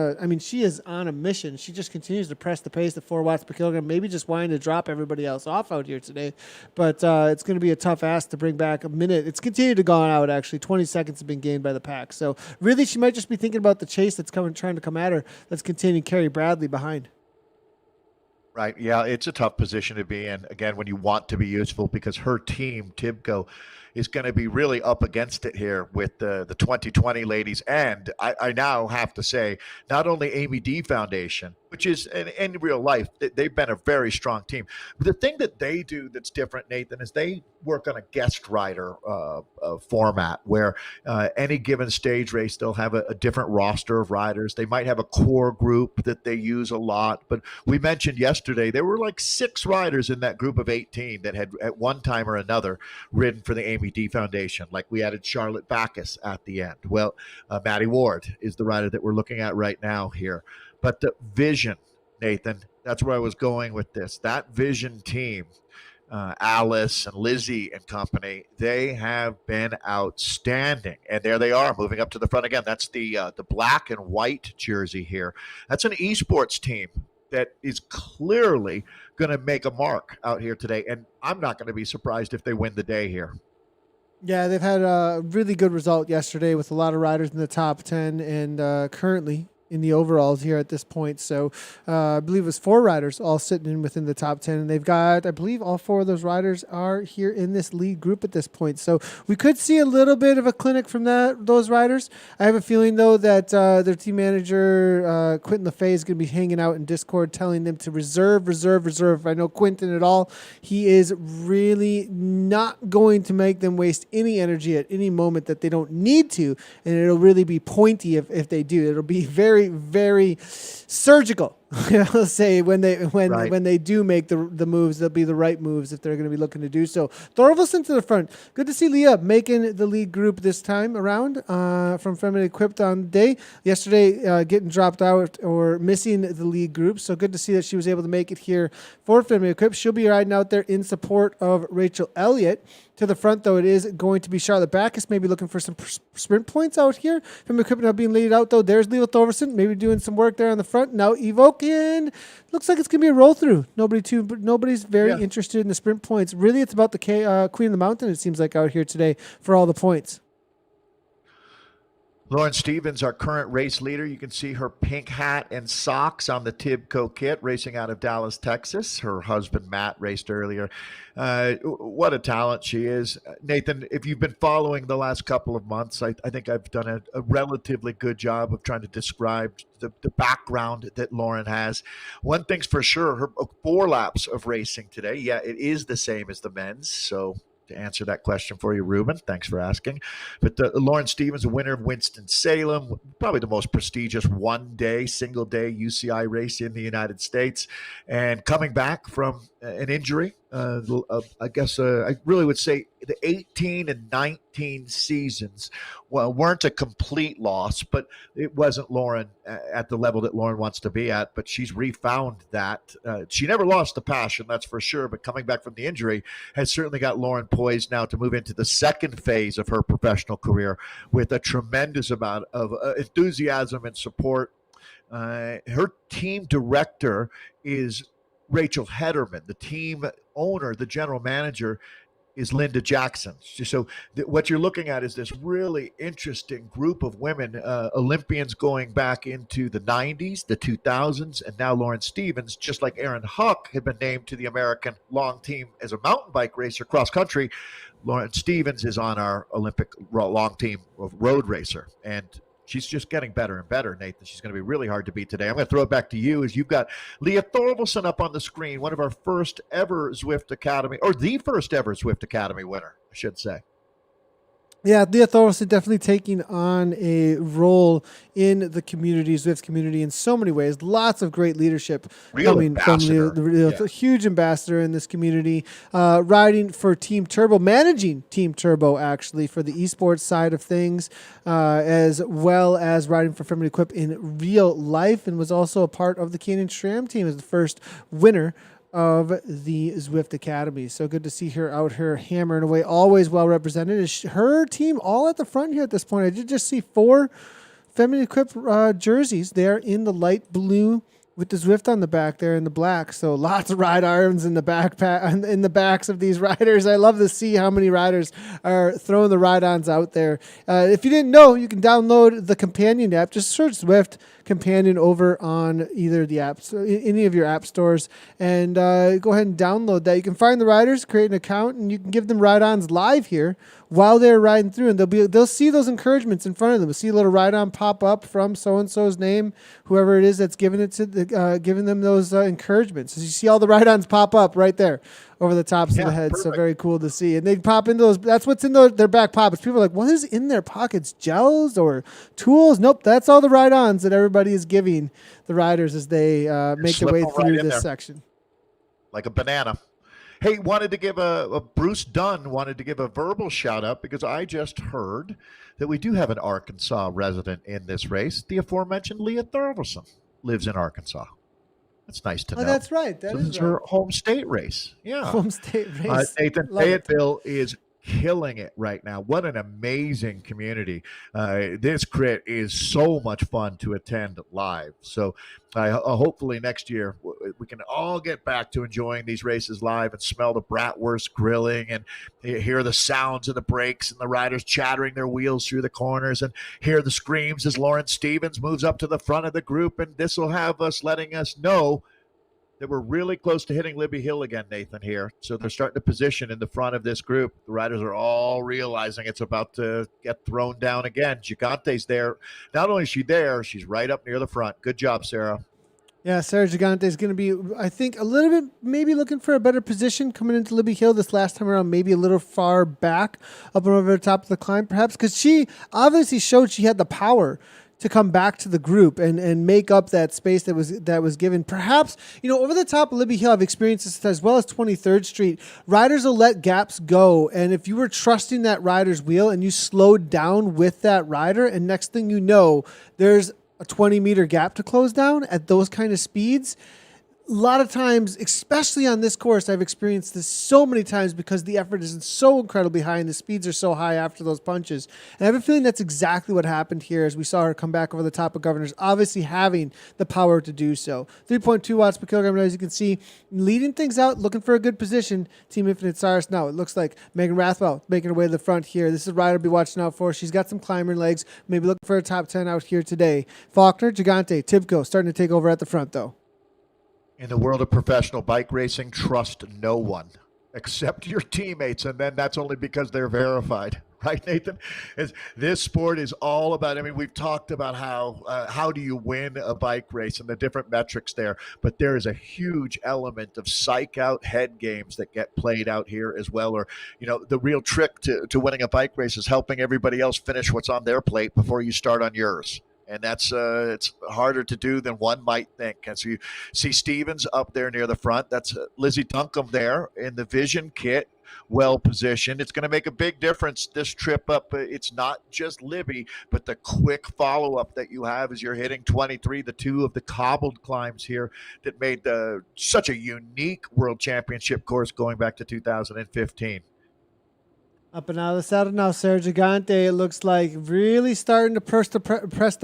a mission. She just continues to press the pace at 4 watts per kilogram, maybe just wanting to drop everybody else off out here today. But it's going to be a tough ask to bring back a minute. It's continued to go out, actually. 20 seconds have been gained by the pack. So really, she might just be thinking about the chase that's trying to come at her. That's containing Carrie Bradley behind. Right. Yeah, it's a tough position to be in, again, when you want to be useful, because her team, Tibco, is going to be really up against it here with the 2020 ladies. And I now have to say, not only Amy D Foundation, which is in real life, they've been a very strong team. But the thing that they do that's different, Nathan, is they work on a guest rider format where any given stage race, they'll have a different roster of riders. They might have a core group that they use a lot. But we mentioned yesterday, there were like 6 riders in that group of 18 that had at one time or another ridden for the Amy D Foundation. Like we added Charlotte Backus at the end. Well, Maddie Ward is the rider that we're looking at right now here. But the vision, Nathan, that's where I was going with this. That vision team, Alice and Lizzie and company, they have been outstanding. And there they are, moving up to the front again. That's the black and white jersey here. That's an esports team that is clearly going to make a mark out here today. And I'm not going to be surprised if they win the day here. Yeah, they've had a really good result yesterday with a lot of riders in the top 10 and currently in the overalls here at this point. So I believe it was 4 riders all sitting in within the top 10. And they've got, I believe all 4 of those riders are here in this lead group at this point. So we could see a little bit of a clinic from those riders. I have a feeling, though, that their team manager, Quentin LaFay, is going to be hanging out in Discord telling them to reserve. If I know Quentin at all, he is really not going to make them waste any energy at any moment that they don't need to. And it'll really be pointy if they do. It'll be very, very surgical. I'll say when they do make the moves, they'll be the right moves if they're going to be looking to do so. Thorvaldsen to the front. Good to see Leah making the lead group this time around from Feminine Equipped on the day. Yesterday, getting dropped out or missing the lead group. So good to see that she was able to make it here for Feminine Equipped. She'll be riding out there in support of Rachel Elliott. To the front, though, it is going to be Charlotte Backus, maybe looking for some sprint points out here. From equipment now being laid out, though, there's Leah Thorvaldsen, maybe doing some work there on the front. Now evoking, looks like it's going to be a roll through. Nobody's very interested in the sprint points. Really, it's about the Queen of the Mountain, it seems like, out here today for all the points. Lauren Stevens, our current race leader. You can see her pink hat and socks on the Tibco kit, racing out of Dallas, Texas. Her husband, Matt, raced earlier. What a talent she is. Nathan, if you've been following the last couple of months, I think I've done a relatively good job of trying to describe the background that Lauren has. One thing's for sure, her 4 laps of racing today, it is the same as the men's, so to answer that question for you, Ruben. Thanks for asking. But Lauren Stevens, a winner of Winston-Salem, probably the most prestigious single-day UCI race in the United States, and coming back from an injury. I guess I really would say the 18 and 19 seasons weren't a complete loss, but it wasn't Lauren at the level that Lauren wants to be at, but she's refound that. She never lost the passion, that's for sure, but coming back from the injury has certainly got Lauren poised now to move into the second phase of her professional career with a tremendous amount of enthusiasm and support. Her team director is Rachel Hederman. The team owner, the general manager, is Linda Jackson. So what you're looking at is this really interesting group of women, Olympians going back into the 90s, the 2000s, and now Lauren Stevens, just like Erin Huck had been named to the American long team as a mountain bike racer cross country. Lauren Stevens is on our Olympic long team of road racer, and she's just getting better and better, Nathan. She's going to be really hard to beat today. I'm going to throw it back to you as you've got Leah Thorvaldsen up on the screen, one of our first ever Zwift Academy, or the first ever Zwift Academy winner, I should say. Yeah, Leah Thorvaldsen definitely taking on a role in the community, Zwift community, in so many ways. Lots of great leadership coming from the huge ambassador in this community. Riding for Team Turbo, managing Team Turbo, actually, for the esports side of things, as well as riding for Feminine Equip in real life, and was also a part of the Canyon SRAM team as the first winner of the Zwift Academy. So good to see her out here hammering away, always well represented. Is her team all at the front here at this point? I did just see 4 Feminine Equip jerseys there in the light blue with the Zwift on the back there in the black. So lots of ride arms in the backpack, in the backs of these riders. I love to see how many riders are throwing the ride-ons out there. If you didn't know, you can download the Companion app. Just search Zwift Companion over on either the apps, any of your app stores, and go ahead and download that. You can find the riders, create an account, and you can give them ride-ons live here while they're riding through, and they'll see those encouragements in front of them. They'll see a little ride-on pop up from so-and-so's name, whoever it is that's giving it to giving them those encouragements. So you see all the ride-ons pop up right there over the tops of the head. Perfect. So very cool to see. And they pop into those. That's what's in their back pockets. People are like, what is in their pockets? Gels or tools? Nope. That's all the ride-ons that everybody is giving the riders as they make their way through this section. Like a banana. Hey, wanted to give a Bruce Dunn wanted to give a verbal shout out because I just heard that we do have an Arkansas resident in this race. The aforementioned Leah Thorvaldsen lives in Arkansas. That's nice to know. Oh, that's right. That is her home state race. Yeah. Home state race. Nathan, Fayetteville is killing it right now. What an amazing community. This crit is so much fun to attend live. So hopefully next year we can all get back to enjoying these races live and smell the bratwurst grilling and hear the sounds of the brakes and the riders chattering their wheels through the corners and hear the screams as Lauren Stevens moves up to the front of the group. And this will have us letting us know that we're really close to hitting Libby Hill again, Nathan, here. So they're starting to position in the front of this group. The riders are all realizing it's about to get thrown down again. Gigante's there. Not only is she there, she's right up near the front. Good job, Sarah. Yeah, Sarah Gigante is going to be, I think, a little bit maybe looking for a better position coming into Libby Hill this last time around, maybe a little far back up and over the top of the climb, perhaps, because she obviously showed she had the power to come back to the group and make up that space that was given. Perhaps, over the top of Libby Hill, I've experienced this as well as 23rd Street. Riders will let gaps go, and if you were trusting that rider's wheel and you slowed down with that rider, and next thing you know, there's a 20-meter gap to close down at those kind of speeds. A lot of times, especially on this course, I've experienced this so many times because the effort is so incredibly high and the speeds are so high after those punches. And I have a feeling that's exactly what happened here as we saw her come back over the top of Governors, obviously having the power to do so. 3.2 watts per kilogram, as you can see, leading things out, looking for a good position. Team Infinite Cyrus now. It looks like Megan Rathwell making her way to the front here. This is a rider to be watching out for. She's got some climber legs, maybe looking for a top 10 out here today. Faulkner, Gigante, Tibco starting to take over at the front, though. In the world of professional bike racing, trust no one except your teammates, and then that's only because they're verified. Right, Nathan? This sport is all about, we've talked about how do you win a bike race and the different metrics there, but there is a huge element of psych out head games that get played out here as well. Or, the real trick to winning a bike race is helping everybody else finish what's on their plate before you start on yours. And that's it's harder to do than one might think. And so you see Stevens up there near the front. That's Lizzie Duncombe there in the Vision kit, well positioned. It's going to make a big difference this trip up. It's not just Libby, but the quick follow-up that you have as you're hitting 23, the two of the cobbled climbs here that made such a unique World Championship course going back to 2015. Up and out of the saddle now, Sarah Gigante. It looks like really starting to press the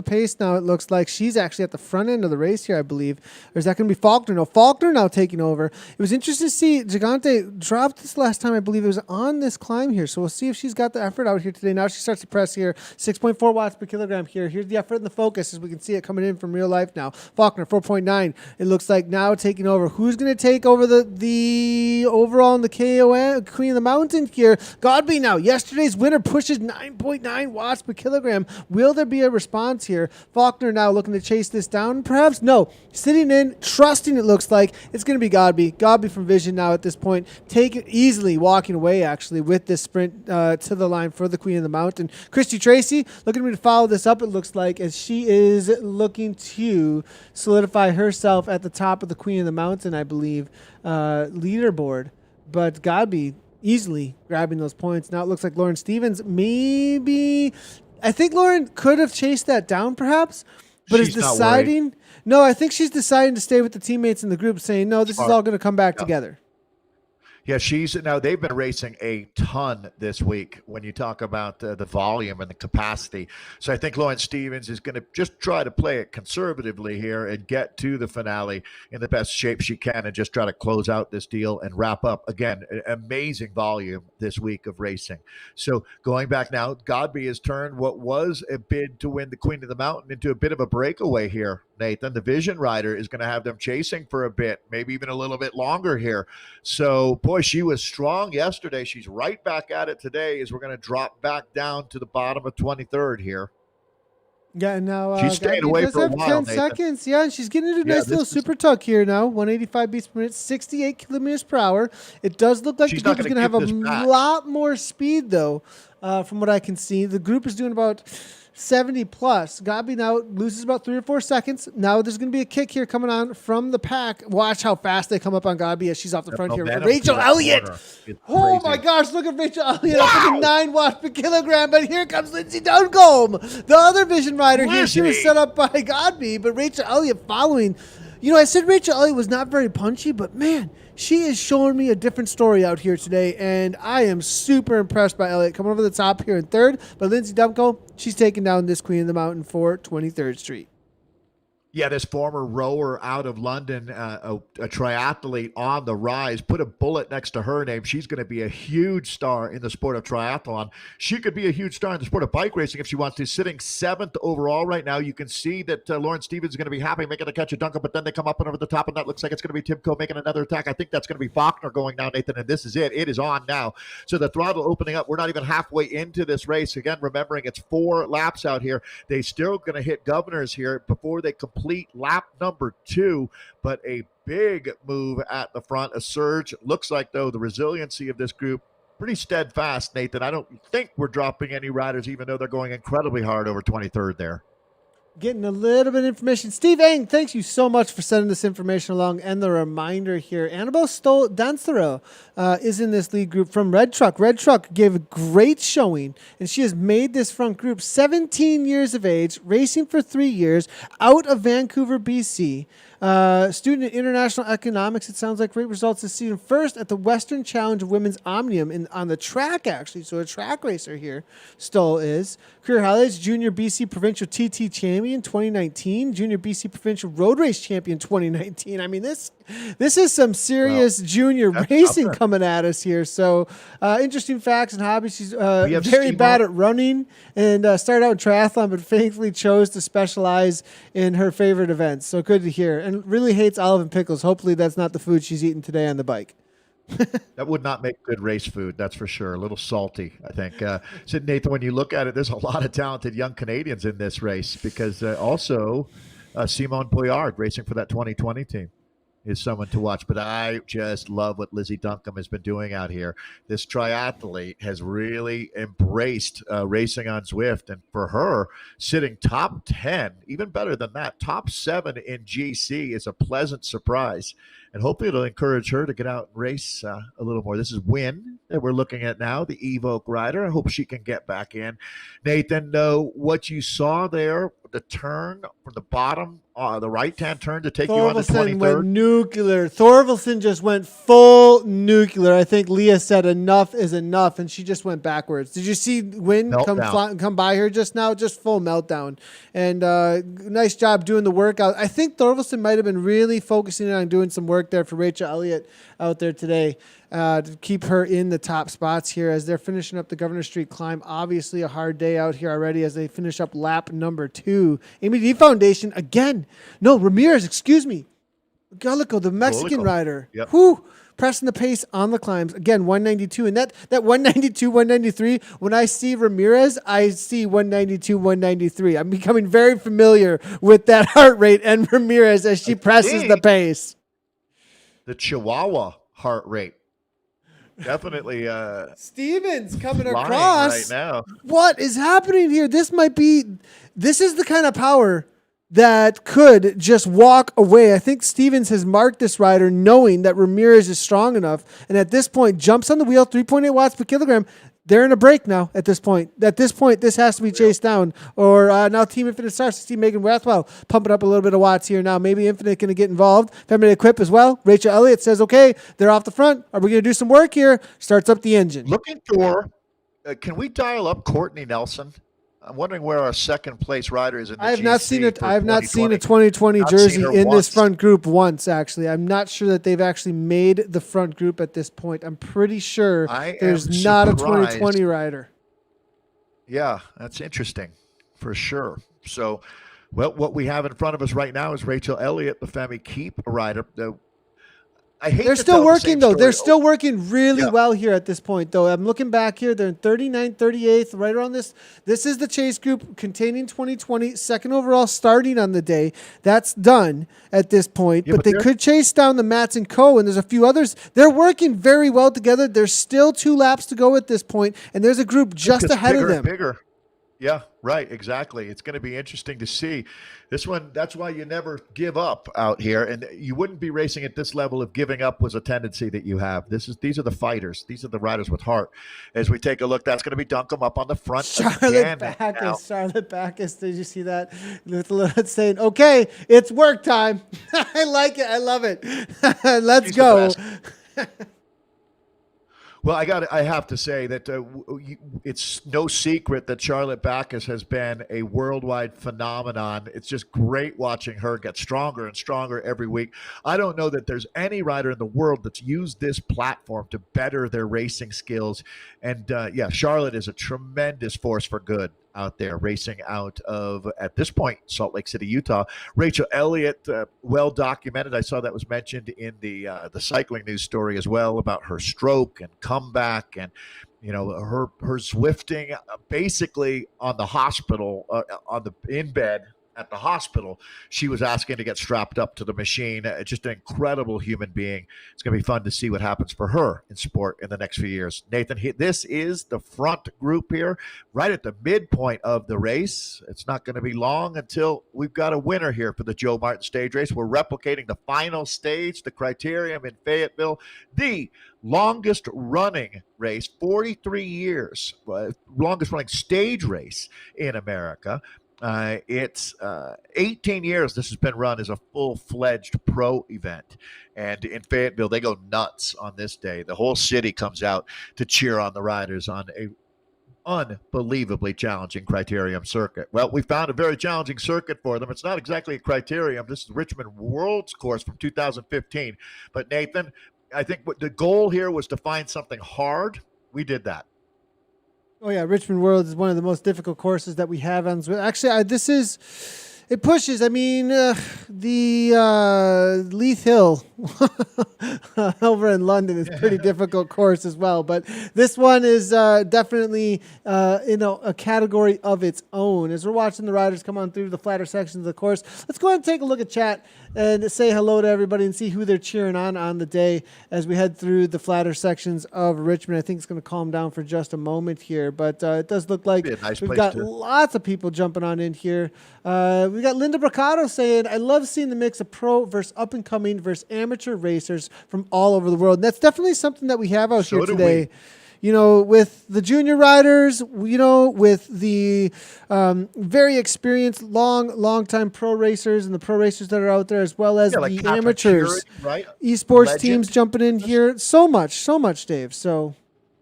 pace now. It looks like she's actually at the front end of the race here, I believe. Or is that going to be Faulkner? No, Faulkner now taking over. It was interesting to see Gigante dropped this last time. I believe it was on this climb here. So we'll see if she's got the effort out here today. Now she starts to press here. 6.4 watts per kilogram here. Here's the effort and the focus as we can see it coming in from real life now. Faulkner, 4.9. It looks like now taking over. Who's going to take over the overall in the KOM, Queen of the Mountain here? Godby now. Yesterday's winner pushes 9.9 watts per kilogram. Will there be a response here? Faulkner now looking to chase this down. Perhaps no. Sitting in, trusting it looks like. It's going to be Godby. Godby from Vision now at this point. Easily walking away actually with this sprint to the line for the Queen of the Mountain. Christy Tracy looking to follow this up, it looks like, as she is looking to solidify herself at the top of the Queen of the Mountain, I believe, leaderboard. But Godby easily grabbing those points. Now it looks like Lauren Stevens maybe. I think Lauren could have chased that down perhaps, but she's is deciding. No, I think she's deciding to stay with the teammates in the group, saying, no, this is all going to come back together. Yeah, they've been racing a ton this week when you talk about the volume and the capacity. So I think Lauren Stevens is going to just try to play it conservatively here and get to the finale in the best shape she can and just try to close out this deal and wrap up. Again, amazing volume this week of racing. So going back now, Godby has turned what was a bid to win the Queen of the Mountain into a bit of a breakaway here, Nathan. The Vision Rider is going to have them chasing for a bit, maybe even a little bit longer here. So, boy, she was strong yesterday. She's right back at it today as we're going to drop back down to the bottom of 23rd here. Yeah, and now she's staying away for a while, 10 seconds. Yeah, and she's getting into a nice little super tuck here now. 185 beats per minute, 68 kilometers per hour. It does look like the group is going to have a lot more speed, though, from what I can see. The group is doing about 70 plus. Godby now loses about 3 or 4 seconds. Now there's going to be a kick here coming on from the pack. Watch how fast they come up on Godby as she's off the front here. Rachel Elliott. Oh my gosh, look at Rachel Elliott. Wow. Up to 9 watts per kilogram. But here comes Lindsay Duncombe, the other Vision Rider here. She was set up by Godby, but Rachel Elliott following. You know, I said Rachel Elliott was not very punchy, but man, she is showing me a different story out here today, and I am super impressed by Elliott coming over the top here in third. But Lindsay Duncombe, she's taking down this Queen of the Mountain for 23rd Street. Yeah, this former rower out of London, a triathlete on the rise, put a bullet next to her name. She's going to be a huge star in the sport of triathlon. She could be a huge star in the sport of bike racing if she wants to. Sitting 7th overall right now. You can see that Lauren Stevens is going to be happy making a catch of Duncan, but then they come up and over the top, and that looks like it's going to be Tim Coe making another attack. I think that's going to be Faulkner going now, Nathan, and this is it. It is on now. So the throttle opening up. We're not even halfway into this race. Again, remembering it's 4 laps out here. They still going to hit governors here before they complete lap number 2, but a big move at the front, a surge. Looks like, though, the resiliency of this group pretty steadfast, Nathan. I don't think we're dropping any riders, even though they're going incredibly hard over 23rd there. Getting a little bit of information. Steve Eng, thanks you so much for sending this information along and the reminder here. Annabelle Dancero is in this lead group from Red Truck. Red Truck gave a great showing, and she has made this front group 17 years of age, racing for 3 years, out of Vancouver, BC. Student in international economics, it sounds like. Great results this season. First at the Western Challenge of Women's Omnium on the track, actually. So a track racer here, Stoll is. Career highlights: Junior BC Provincial TT Champion 2019, Junior BC Provincial Road Race Champion 2019. I mean, this is some serious junior racing coming at us here. So interesting facts and hobbies. She's very bad at running and started out in triathlon, but thankfully chose to specialize in her favorite events. So good to hear. And really hates olive and pickles. Hopefully that's not the food she's eating today on the bike. That would not make good race food, that's for sure. A little salty, I think. So, Nathan, when you look at it, there's a lot of talented young Canadians in this race because also Simone Poyard racing for that 2020 team is someone to watch. But I just love what Lizzie Duncombe has been doing out here. This triathlete has really embraced racing on Zwift. And for her, sitting top 10, even better than that, top 7 in GC is a pleasant surprise. and hopefully it'll encourage her to get out and race a little more. This is Wynn that we're looking at now, the Evoque rider. I hope she can get back in. Nathan, what you saw there, the turn from the bottom, the right-hand turn to take you on the 23rd. Went nuclear. Thorvaldsen just went full nuclear. I think Leah said enough is enough, and she just went backwards. Did you see Wynn come by her just now? Just full meltdown. And nice job doing the workout. I think Thorvaldsen might have been really focusing on doing some work there for Rachel Elliott out there today to keep her in the top spots here as they're finishing up the Governor Street climb. Obviously a hard day out here already as they finish up lap number 2. Amy D Foundation again. No, Ramirez, excuse me. Gallico, the Mexican rider. Yep. Whew, pressing the pace on the climbs. Again, 192. And that 192, 193, when I see Ramirez, I see 192, 193. I'm becoming very familiar with that heart rate and Ramirez as she presses the pace. The Chihuahua heart rate. Definitely. Stevens coming across right now. What is happening here? This is the kind of power that could just walk away. I think Stevens has marked this rider knowing that Ramirez is strong enough. And at this point, jumps on the wheel, 3.8 watts per kilogram. They're in a break now at this point. At this point, this has to be chased down. Or now Team Infinite starts to see Megan Rathwell pumping up a little bit of watts here now. Maybe Infinite going to get involved. Feminine Equip as well. Rachel Elliott says, okay, they're off the front. Are we going to do some work here? Starts up the engine. Looking for, can we dial up Courtney Nelson? I'm wondering where our second place rider is in the I have GC not seen it. I have not seen a 2020. 2020 jersey in this front group once, actually. I'm not sure that they've actually made the front group at this point. I'm pretty sure there's not a 2020 rider. Yeah, that's interesting for sure. So, well, what we have in front of us right now is Rachel Elliott, the Femi Keep rider. I hate They're still working, though. They're still working really well here at this point, though. I'm looking back here. They're in 39th, 38th, right around this. This is the chase group containing 2020, second overall starting on the day. That's done at this point. But they could chase down the Mats and Co., and there's a few others. They're working very well together. There's still 2 laps to go at this point, and there's a group just ahead of them. Bigger. Yeah, right. Exactly. It's going to be interesting to see this one. That's why you never give up out here. And you wouldn't be racing at this level if giving up was a tendency that you have. These are the fighters. These are the riders with heart. As we take a look, that's going to be Duncombe up on the front. Charlotte Backus. Did you see that? It's saying, okay, it's work time. I like it. I love it. Let's go. Well, I have to say that it's no secret that Charlotte Backus has been a worldwide phenomenon. It's just great watching her get stronger and stronger every week. I don't know that there's any rider in the world that's used this platform to better their racing skills. And Charlotte is a tremendous force for good out there racing out of, at this point, Salt Lake City, Utah. Rachel Elliott, well documented. I saw that was mentioned in the cycling news story as well about her stroke and comeback and, her Zwifting basically on the hospital, in bed at the hospital. She was asking to get strapped up to the machine. Just an incredible human being. It's going to be fun to see what happens for her in sport in the next few years. Nathan, this is the front group here, right at the midpoint of the race. It's not going to be long until we've got a winner here for the Joe Martin stage race. We're replicating the final stage, the Criterium in Fayetteville, the longest running race, 43 years, longest running stage race in America. It's 18 years this has been run as a full-fledged pro event. And in Fayetteville, they go nuts on this day. The whole city comes out to cheer on the riders on a unbelievably challenging Criterium circuit. Well, we found a very challenging circuit for them. It's not exactly a Criterium. This is Richmond World's course from 2015. But Nathan, I think what the goal here was to find something hard. We did that. Oh, yeah. Richmond World is one of the most difficult courses that we have on Zwift. Actually, it pushes. I mean, the Leith Hill over in London is a pretty difficult course as well. But this one is definitely a category of its own. As we're watching the riders come on through the flatter sections of the course, let's go ahead and take a look at chat and say hello to everybody and see who they're cheering on the day as we head through the flatter sections of Richmond. I think it's going to calm down for just a moment here, but it does look like we've got lots of people jumping on in here. We got Linda Bracado saying, I love seeing the mix of pro versus up and coming versus amateur racers from all over the world. And that's definitely something that we have out here today. You know, with the junior riders, you know, with the very experienced, long-time pro racers and the pro racers that are out there, as well as the amateurs, right? Esports teams jumping in here. So much, Dave. So.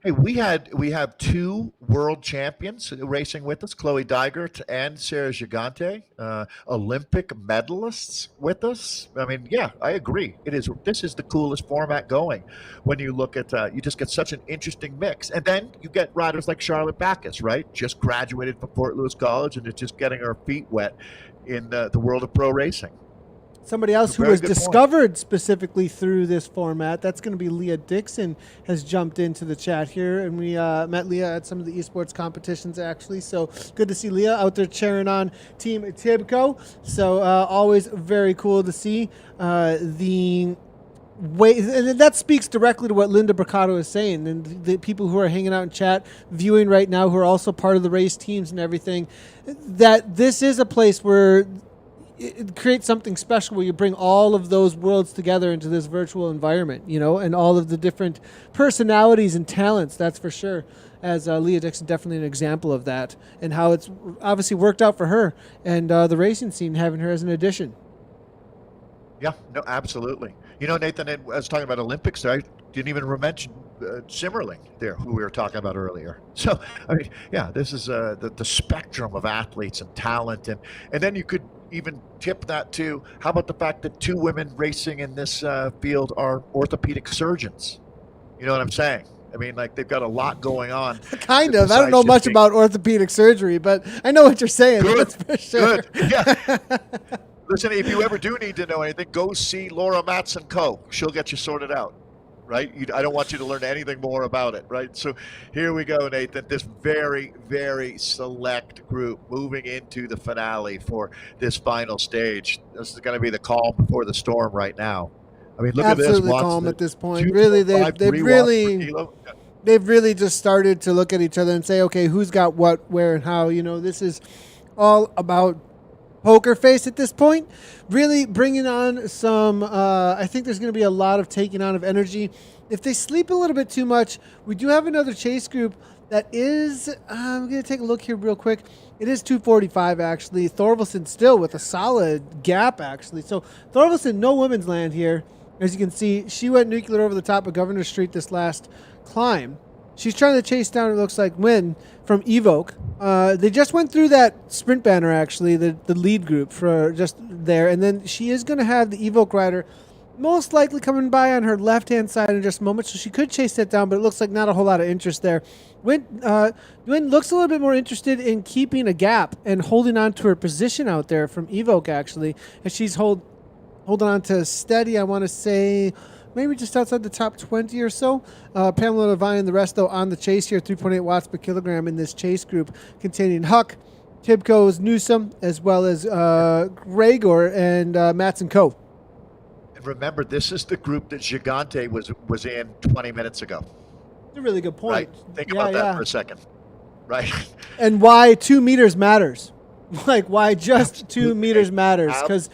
Hey, we have 2 world champions racing with us, Chloe Digert and Sarah Gigante, Olympic medalists with us. I mean, yeah, I agree. This is the coolest format going. When you look at, you just get such an interesting mix, and then you get riders like Charlotte Backus, right? Just graduated from Fort Lewis College and is just getting her feet wet in the world of pro racing. Somebody else who was discovered specifically through this format, that's going to be Leah Dixon, has jumped into the chat here. And we met Leah at some of the esports competitions, actually. So good to see Leah out there cheering on Team Tibco. So always very cool to see the way. And that speaks directly to what Linda Bracado is saying. And the people who are hanging out in chat, viewing right now, who are also part of the race teams and everything, that this is a place where it creates something special where you bring all of those worlds together into this virtual environment, you know, and all of the different personalities and talents, that's for sure. As Leah Dixon, definitely an example of that, and how it's obviously worked out for her and the racing scene having her as an addition. Yeah, no, absolutely. You know, Nathan, I was talking about Olympics there. I didn't even mention Simmerling there, who we were talking about earlier. So, I mean, yeah, this is the spectrum of athletes and talent. And then you could even tip that to, how about the fact that 2 women racing in this field are orthopedic surgeons? You know what I'm saying? I mean, like, they've got a lot going on. Kind of. I don't know much about orthopedic surgery, but I know what you're saying. Good. That's for sure. Good. Yeah. Listen, if you ever do need to know anything, go see Laura Matson Co. She'll get you sorted out, right? I don't want you to learn anything more about it, right? So here we go, Nathan. This very, very select group moving into the finale for this final stage. This is going to be the calm before the storm right now. I mean, look Absolutely at this. Calm at this point. Really, they've really just started to look at each other and say, okay, who's got what, where, and how. You know, this is all about poker face at this point. Really bringing on some, I think there's going to be a lot of taking on of energy. If they sleep a little bit too much, we do have another chase group that is, I'm going to take a look here real quick. It is 245, actually. Thorvaldsen still with a solid gap, actually. So Thorvaldsen, no women's land here. As you can see, she went nuclear over the top of Governor Street this last climb. She's trying to chase down, it looks like, Win from Evoke. They just went through that sprint banner, actually, the lead group for just there. And then she is going to have the Evoke rider most likely coming by on her left-hand side in just a moment. So she could chase that down, but it looks like not a whole lot of interest there. Win looks a little bit more interested in keeping a gap and holding on to her position out there from Evoke, actually. And she's holding on to steady, I want to say, maybe just outside the top 20 or so. Pamela Levine and the rest, though, on the chase here, 3.8 watts per kilogram in this chase group, containing Huck, Tibco's Newsom, as well as Gregor and Matson Co. And remember, this is the group that Gigante was in 20 minutes ago. That's a really good point. Right? Think about that for a second. Right? And why 2 meters matters. Like, why just 2 meters matters? Because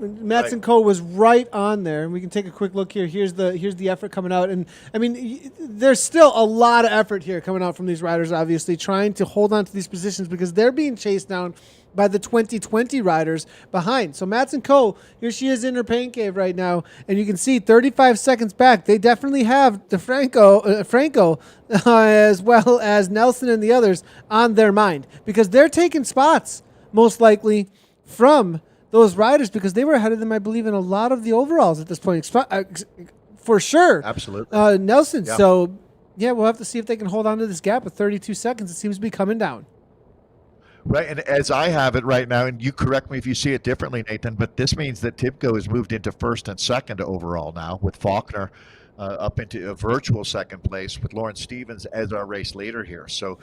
Matson Co. was right on there, and we can take a quick look here. Here's the effort coming out, and I mean, there's still a lot of effort here coming out from these riders. Obviously, trying to hold on to these positions because they're being chased down by the 2020 riders behind. So Matson Co. Here she is in her pain cave right now, and you can see 35 seconds back. They definitely have the Franco as well as Nelson and the others on their mind because they're taking spots most likely from those riders because they were ahead of them, I believe, in a lot of the overalls at this point, for sure. Absolutely. Nelson. Yeah. So yeah, we'll have to see if they can hold on to this gap of 32 seconds. It seems to be coming down. Right, and as I have it right now, and you correct me if you see it differently, Nathan, but this means that Tibco has moved into first and second overall now with Faulkner up into a virtual second place with Lauren Stevens as our race leader here. So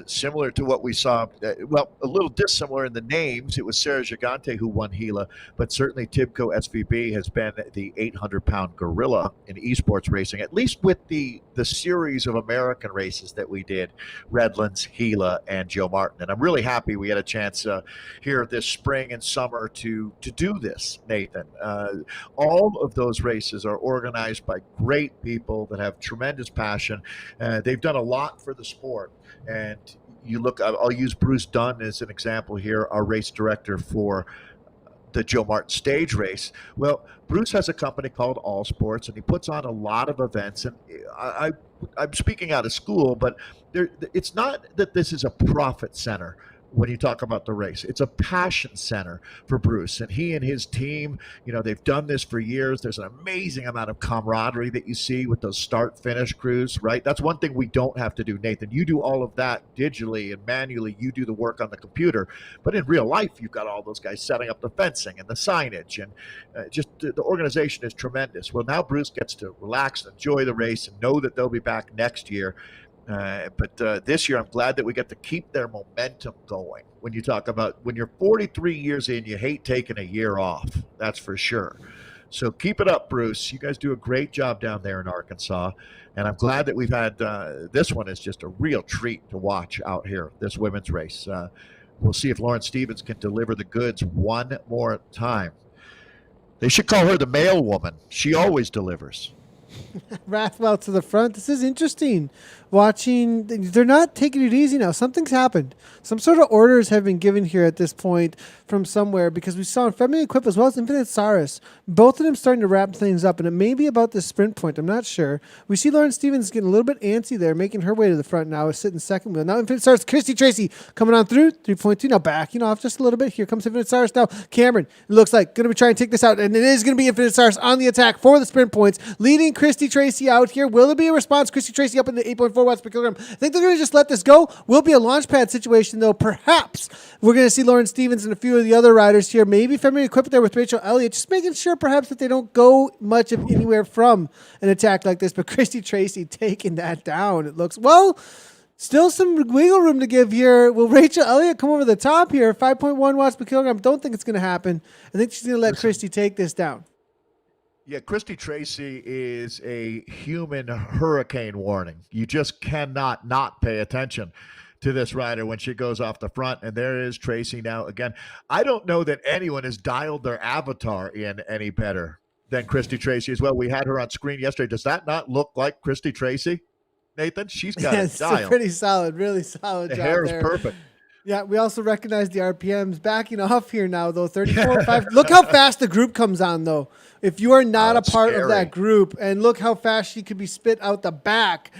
similar to what we saw, well, a little dissimilar in the names. It was Sarah Gigante who won Gila, but certainly Tibco SVB has been the 800-pound gorilla in esports racing, at least with the series of American races that we did, Redlands, Gila, and Joe Martin. And I'm really happy we had a chance here this spring and summer to do this, Nathan. All of those races are organized by great people that have tremendous passion. They've done a lot for the sport. And you look, I'll use Bruce Dunn as an example here, our race director for the Joe Martin stage race. Well, Bruce has a company called All Sports, and he puts on a lot of events. And I'm speaking out of school, but it's not that this is a profit center when you talk about the race. It's a passion center for Bruce, and he and his team, they've done this for years. There's an amazing amount of camaraderie that you see with those start-finish crews, right? That's one thing we don't have to do, Nathan. You do all of that digitally and manually. You do the work on the computer, but in real life, you've got all those guys setting up the fencing and the signage, and just the organization is tremendous. Well, now Bruce gets to relax and enjoy the race and know that they'll be back next year. But this year, I'm glad that we get to keep their momentum going. When you talk about when you're 43 years in, you hate taking a year off. That's for sure. So keep it up, Bruce. You guys do a great job down there in Arkansas. And I'm glad that we've had this one is just a real treat to watch out here, this women's race. We'll see if Lauren Stevens can deliver the goods one more time. They should call her the mail woman. She always delivers. Rathwell to the front. This is interesting. Watching, they're not taking it easy now. Something's happened. Some sort of orders have been given here at this point from somewhere, because we saw in Feminine Equip as well as Infinite Saris, both of them starting to wrap things up, and it may be about this sprint point. I'm not sure. We see Lauren Stevens getting a little bit antsy there, making her way to the front now, sitting second wheel. Now Infinite Saris, Christy Tracy coming on through, 3.2, now backing off just a little bit. Here comes Infinite Saris now. Cameron, it looks like, going to be trying to take this out, and it is going to be Infinite Saris on the attack for the sprint points, leading Christy Tracy out here. Will there be a response? Christy Tracy up in the 8.4 watts per kilogram. I think they're going to just let this go. Will be a launch pad situation, though. Perhaps we're going to see Lauren Stevens and a few of the other riders here. Maybe Feminine Equipped there with Rachel Elliott, just making sure perhaps that they don't go much of anywhere from an attack like this. But Christy Tracy taking that down. It looks, well, still some wiggle room to give here. Will Rachel Elliott come over the top here? 5.1 watts per kilogram. Don't think it's going to happen. I think she's going to let Christy take this down. Yeah, Christy Tracy is a human hurricane warning. You just cannot not pay attention to this rider when she goes off the front. And there is Tracy now again. I don't know that anyone has dialed their avatar in any better than Christy Tracy as well. We had her on screen yesterday. Does that not look like Christy Tracy, Nathan? She's got it dialed. Pretty solid, really solid job. The hair is there. Perfect. Yeah, we also recognize the RPMs backing off here now, though. 34.5. Look how fast the group comes on, though. If you are not a part of that group, and look how fast she could be spit out the back.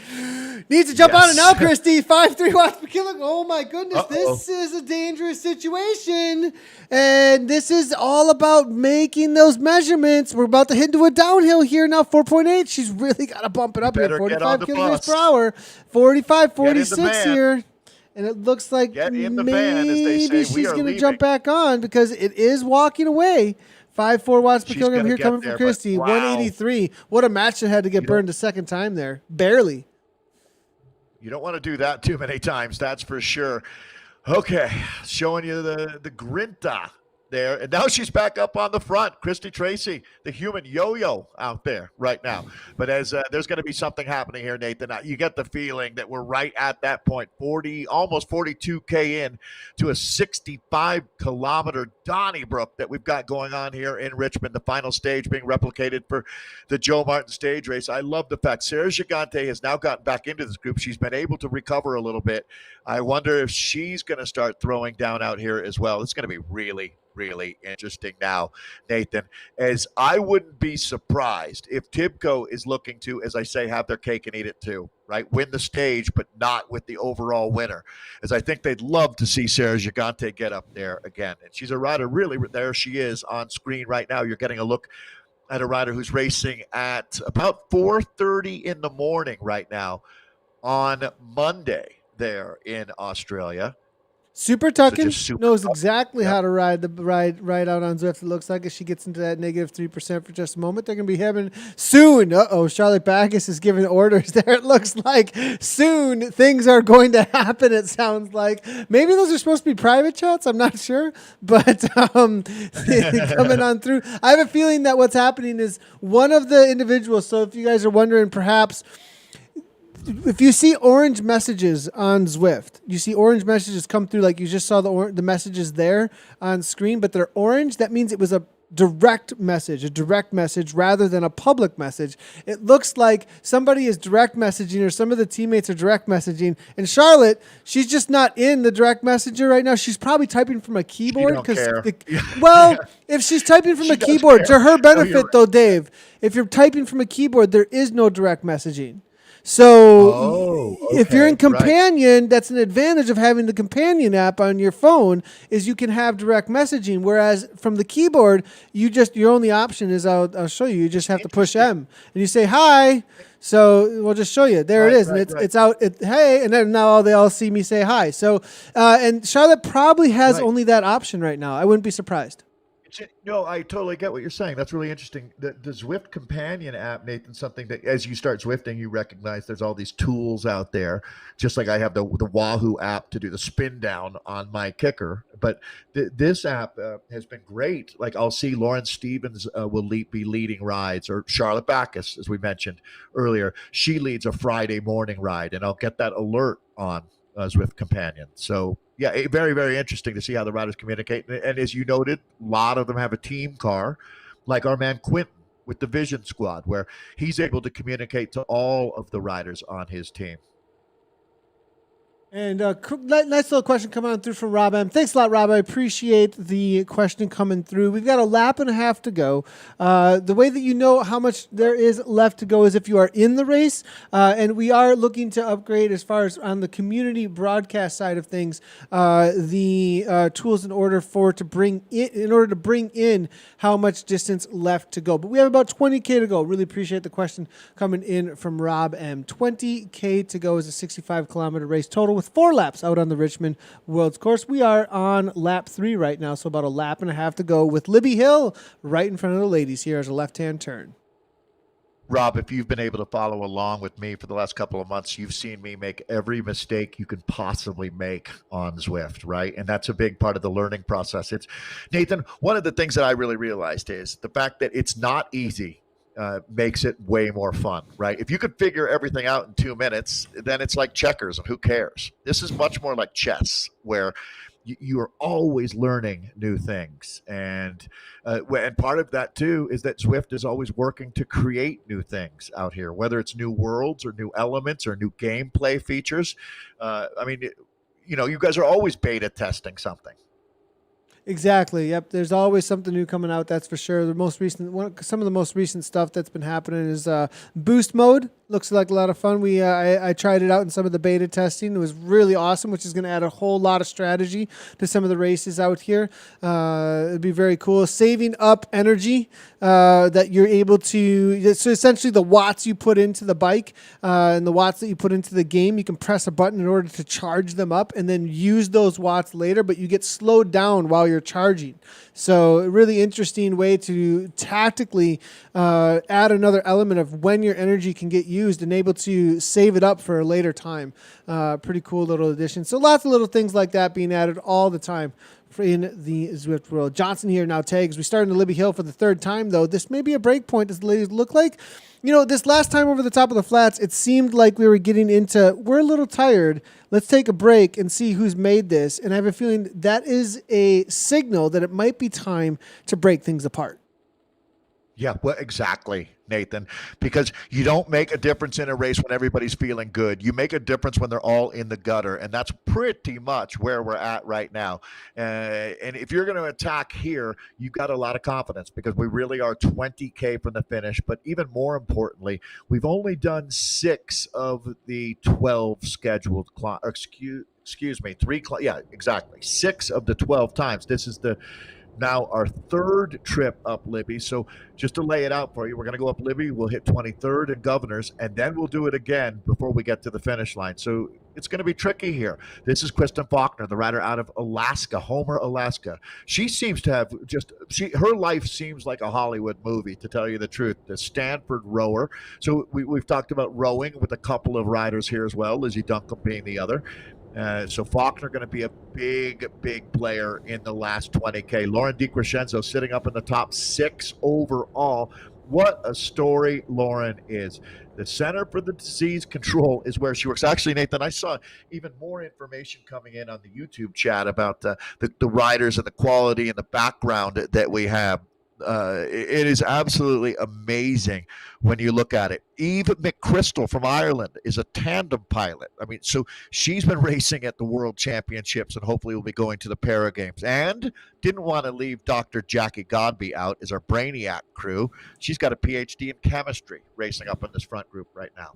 Needs to jump on it now, Christy. 5.3 watts per kilogram. Oh, my goodness. This is a dangerous situation. And this is all about making those measurements. We're about to head into a downhill here now. 4.8. She's really got to bump it up here. 45 kilometers per hour. 45, 46 here. And it looks like maybe she's going to jump back on because it is walking away. 5.4 watts per kilogram here coming from Christy. 183. What a match that had to get burned a second time there. Barely. You don't want to do that too many times, that's for sure. Okay, showing you the Grinta there. And now she's back up on the front. Christy Tracy, the human yo-yo out there right now. But as there's going to be something happening here, Nathan, you get the feeling that we're right at that point, almost 42K in to a 65-kilometer Donnybrook that we've got going on here in Richmond, the final stage being replicated for the Joe Martin stage race. I love the fact Sarah Gigante has now gotten back into this group. She's been able to recover a little bit. I wonder if she's going to start throwing down out here as well. It's going to be really interesting now, Nathan, as I wouldn't be surprised if Tibco is looking to, as I say, have their cake and eat it too, right? Win the stage, but not with the overall winner, as I think they'd love to see Sarah Gigante get up there again. And she's a rider, really, there she is on screen right now. You're getting a look at a rider who's racing at about 4:30 in the morning right now on Monday there in Australia. Super So Tuckin just super. knows exactly Yep. how to ride out on Zwift. It looks like as she gets into that negative 3% for just a moment, they're going to be having soon. Charlotte Backus is giving orders there. It looks like soon things are going to happen. It sounds like maybe those are supposed to be private chats. I'm not sure, but coming on through. I have a feeling that what's happening is one of the individuals. So if you guys are wondering, perhaps. If you see orange messages on Zwift, you see orange messages come through like you just saw the messages there on screen, but they're orange. That means it was a direct message rather than a public message. It looks like somebody is direct messaging or some of the teammates are direct messaging. And Charlotte, she's just not in the direct messenger right now. She's probably typing from a keyboard. She don't care. If she's typing from She a does keyboard, care. to her No, you're benefit right. though, Dave, if you're typing from a keyboard, there is no direct messaging. So if you're in okay, right. Companion, that's an advantage of having the Companion app on your phone is you can have direct messaging. Whereas from the keyboard, your only option is I'll show you. You just have to push M and you say hi. So we'll just show you. There it is, and it's out. Hey, and then now they all see me say hi. So and Charlotte probably has only that option right now. I wouldn't be surprised. No, I totally get what you're saying. That's really interesting. The Zwift Companion app, Nathan, something that as you start Zwifting, you recognize there's all these tools out there. Just like I have the Wahoo app to do the spin down on my kicker. But this app has been great. Like I'll see Lauren Stevens will be leading rides, or Charlotte Backus, as we mentioned earlier. She leads a Friday morning ride, and I'll get that alert on Zwift Companion. So yeah, very, very interesting to see how the riders communicate. And as you noted, a lot of them have a team car, like our man Quentin with the Vision Squad, where he's able to communicate to all of the riders on his team. And nice little question coming on through from Rob M. Thanks a lot, Rob. I appreciate the question coming through. We've got a lap and a half to go. The way that you know how much there is left to go is if you are in the race. And we are looking to upgrade as far as on the community broadcast side of things, the tools in order to bring in how much distance left to go. But we have about 20K to go. Really appreciate the question coming in from Rob M. 20K to go is a 65-kilometer race total with 4 laps out on the Richmond World's Course. We are on lap 3 right now, so about a lap and a half to go with Libby Hill right in front of the ladies here as a left-hand turn. Rob, if you've been able to follow along with me for the last couple of months, you've seen me make every mistake you can possibly make on Zwift, right? And that's a big part of the learning process. Nathan, one of the things that I really realized is the fact that it's not easy makes it way more fun, right? If you could figure everything out in 2 minutes, then it's like checkers and who cares? This is much more like chess, where you are always learning new things. And part of that too is that Zwift is always working to create new things out here, whether it's new worlds or new elements or new gameplay features. You guys are always beta testing something. Exactly. Yep. There's always something new coming out. That's for sure. Some of the most recent stuff that's been happening is boost mode. Looks like a lot of fun. I tried it out in some of the beta testing. It was really awesome, which is going to add a whole lot of strategy to some of the races out here. It'd be very cool. Saving up energy that you're able to. So essentially, the watts you put into the bike and the watts that you put into the game, you can press a button in order to charge them up and then use those watts later. But you get slowed down while you're charging. So a really interesting way to tactically add another element of when your energy can get used and able to save it up for a later time. Pretty cool little addition. So lots of little things like that being added all the time in the Zwift world. Johnson here now tags. We started in Libby Hill for the 3rd time, though. This may be a break point, as the ladies look like. This last time over the top of the flats, it seemed like we were getting into, we're a little tired. Let's take a break and see who's made this. And I have a feeling that is a signal that it might be time to break things apart. Yeah, well, exactly, Nathan, because you don't make a difference in a race when everybody's feeling good. You make a difference when they're all in the gutter, and that's pretty much where we're at right now. And if you're going to attack here, you've got a lot of confidence because we really are 20K from the finish. But even more importantly, we've only done 6 of the 12 scheduled excuse me, 3 yeah, exactly. 6 of the 12 times. This is now our 3rd trip up Libby. So just to lay it out for you, we're going to go up Libby. We'll hit 23rd and Governors, and then we'll do it again before we get to the finish line. So It's going to be tricky here. This is Kristen Faulkner, the rider out of Alaska, Homer, Alaska. She seems to have her life seems like a Hollywood movie, to tell you the truth. The Stanford rower. So we've talked about rowing with a couple of riders here as well, Lizzie Duncombe being the other. So Faulkner going to be a big player in the last 20K. Lauren DiCrescenzo sitting up in the top 6 overall. What a story Lauren is. The Center for the Disease Control is where she works. Actually, Nathan, I saw even more information coming in on the YouTube chat about the riders and the quality and the background that we have. It is absolutely amazing when you look at it. Eve McChrystal from Ireland is a tandem pilot. I mean, so she's been racing at the World Championships and hopefully will be going to the Para Games. And didn't want to leave Dr. Jackie Godby out as our Brainiac crew. She's got a PhD in chemistry racing up in this front group right now.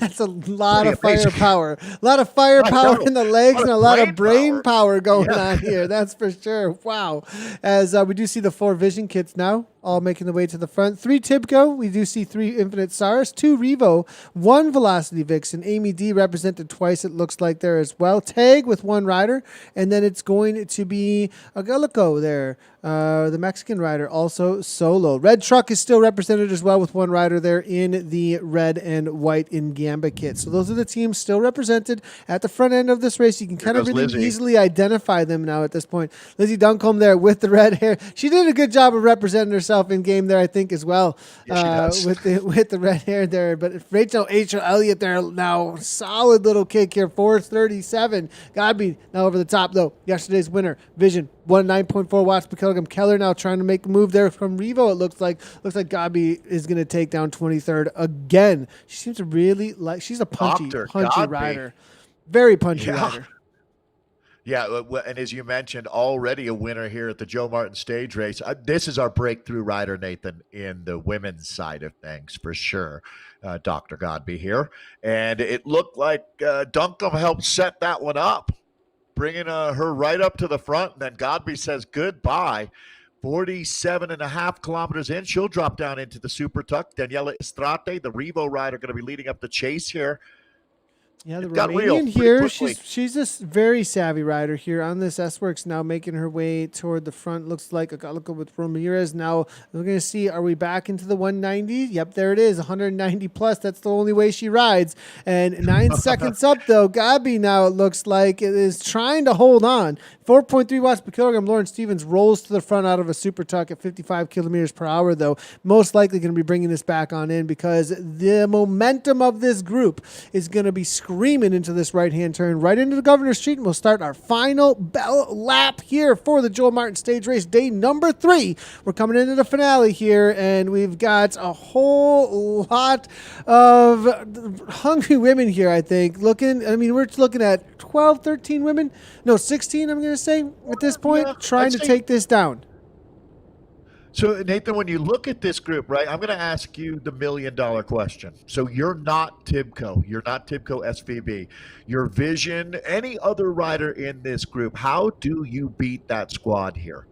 That's a lot of firepower. A lot of firepower in the legs and a lot of brain power going on here. That's for sure. Wow. As we do see the 4 Vision kits now, all making the way to the front. 3 Tibco. We do see 3 Infinite Stars, 2 Revo, 1 Velocity Vixen. Amy D represented twice, it looks like, there as well. Tag with 1 rider. And then it's going to be Agalico there, the Mexican rider, also solo. Red Truck is still represented as well with 1 rider there in the red and white in Gamba kit. So those are the teams still represented at the front end of this race. You can kind of really easily identify them now at this point. Lizzie Duncombe there with the red hair. She did a good job of representing herself in game there, I think, as well, with the red hair there. But Rachel Elliott there now, solid little kick here, 437. Godby now over the top though. Yesterday's winner, Vision, 9.4 watts per kilogram. Keller now trying to make the move there from Revo. It looks like Godby is going to take down 23rd again. She seems to really like. She's a punchy rider, very punchy rider. Yeah, and as you mentioned, already a winner here at the Joe Martin stage race. This is our breakthrough rider, Nathan, in the women's side of things, for sure. Dr. Godby here. And it looked like Duncombe helped set that one up, bringing her right up to the front. And then Godby says goodbye. 47.5 kilometers in. She'll drop down into the Super Tuck. Daniela Estrate, the Revo rider, going to be leading up the chase here. Yeah, the Romanian here, she's a very savvy rider here on this S-Works now, making her way toward the front. Looks like Agalico with Ramirez. Now we're going to see, are we back into the 190? Yep, there it is, 190 plus. That's the only way she rides. And 9 seconds up, though. Godby now, it looks like, it is trying to hold on. 4.3 watts per kilogram. Lauren Stevens rolls to the front out of a Super Tuck at 55 kilometers per hour, though. Most likely going to be bringing this back on in because the momentum of this group is going to be screaming into this right-hand turn, right into the Governor's Street, and we'll start our final bell lap here for the Joel Martin stage race, day number 3. We're coming into the finale here, and we've got a whole lot of hungry women here, I think. We're looking at 12, 13 women. No, 16, I'm going to say, at this point, trying to take this down. So, Nathan, when you look at this group, right, I'm going to ask you the $1 million question. So you're not Tibco. You're not Tibco SVB. Your Vision, any other rider in this group, how do you beat that squad here?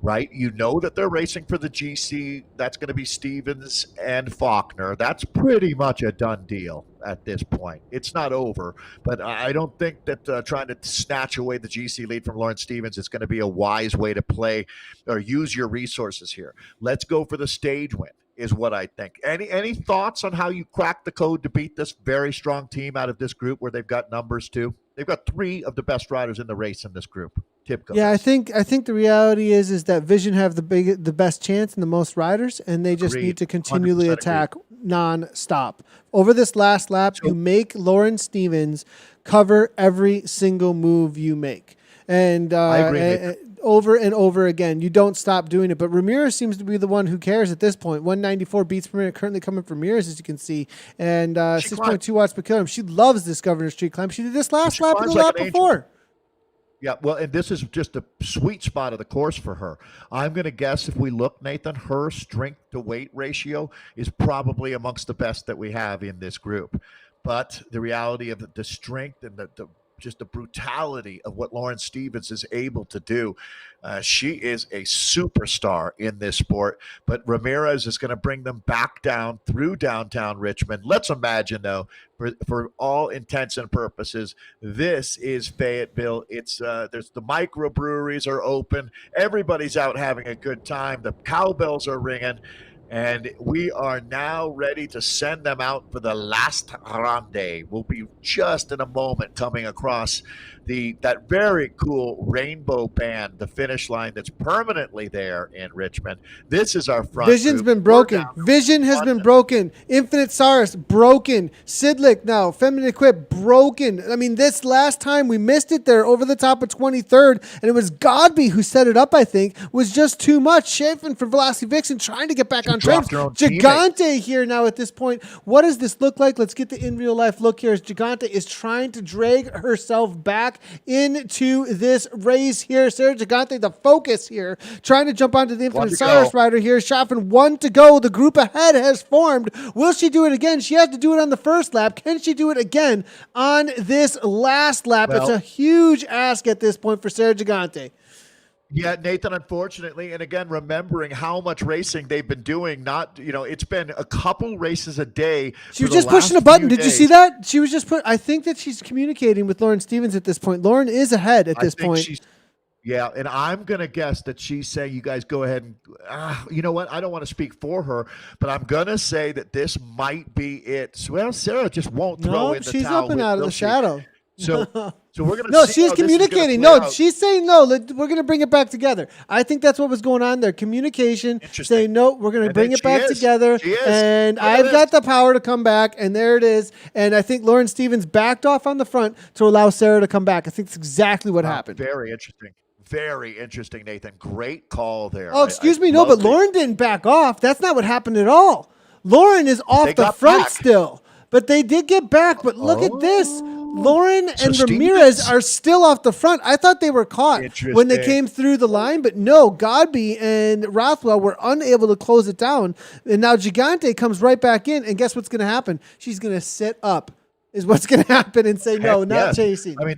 Right? You know that they're racing for the GC. That's going to be Stevens and Faulkner. That's pretty much a done deal at this point. It's not over, but I don't think that trying to snatch away the GC lead from Lauren Stevens is going to be a wise way to play or use your resources here. Let's go for the stage win is what I think. Any thoughts on how you crack the code to beat this very strong team out of this group where they've got numbers too? They've got 3 of the best riders in the race in this group. Tibco. Yeah, I think the reality is that Vision have the best chance and the most riders, and they just need to continually attack non-stop. Over this last lap, you make Lauren Stevens cover every single move you make. And I agree. Over and over again, you don't stop doing it. But Ramirez seems to be the one who cares at this point. 194 beats per minute currently coming from Ramirez, as you can see, and 6.2 watts per kilogram. She loves this Governor's Street climb. She did this last lap and the lap before. Yeah, well, and this is just a sweet spot of the course for her. I'm going to guess if we look, Nathan, her strength to weight ratio is probably amongst the best that we have in this group. But the reality of the strength and the just the brutality of what Lauren Stevens is able to do. She is a superstar in this sport, but Ramirez is going to bring them back down through downtown Richmond. Let's imagine, though, for all intents and purposes, this is Fayetteville. It's there's the microbreweries are open. Everybody's out having a good time. The cowbells are ringing. And we are now ready to send them out for the last grande. We'll be just in a moment coming across that very cool rainbow band, the finish line that's permanently there in Richmond. This is our front. Vision's been broken. Vision has been broken. Infinite Saurus broken. Sidlick now. Feminine Equip broken. I mean, this last time we missed it there over the top of 23rd, and it was Godby who set it up, I think, was just too much. Chafin for Velocity Vixen trying to get back on track. Gigante here now at this point. What does this look like? Let's get the in real life look here as Gigante is trying to drag herself back into this race here. Sarah Gigante, the focus here, trying to jump onto the Infinite Saurus rider here. Chaffin, 1 to go. The group ahead has formed. Will she do it again? She had to do it on the first lap. Can she do it again on this last lap? Well, it's a huge ask at this point for Sarah Gigante. Yeah, Nathan, unfortunately, and again, remembering how much racing they've been doing, it's been a couple races a day. She was just pushing a button. Did you see that? She was just I think that she's communicating with Lauren Stevens at this point. Lauren is ahead at this point. Yeah, and I'm going to guess that she's saying, you guys go ahead and, you know what? I don't want to speak for her, but I'm going to say that this might be it. Well, Sarah just won't throw in the towel. She's up and out of the shadow. So we're going to No, she's communicating. No, she's saying no. We're going to bring it back together. I think that's what was going on there. Communication, saying no, we're going to bring it back together. And I've got the power to come back, and there it is. And I think Lauren Stevens backed off on the front to allow Sarah to come back. I think that's exactly what happened. Very interesting. Very interesting, Nathan. Great call there. Oh, excuse me. No, but Lauren didn't back off. That's not what happened at all. Lauren is off the front still. But they did get back. But look at this. Lauren and Ramirez are still off the front. I thought they were caught when they came through the line, but no, Godby and Rothwell were unable to close it down. And now Gigante comes right back in, and guess what's going to happen? She's going to sit up is what's going to happen and say, no, not chasing. I mean,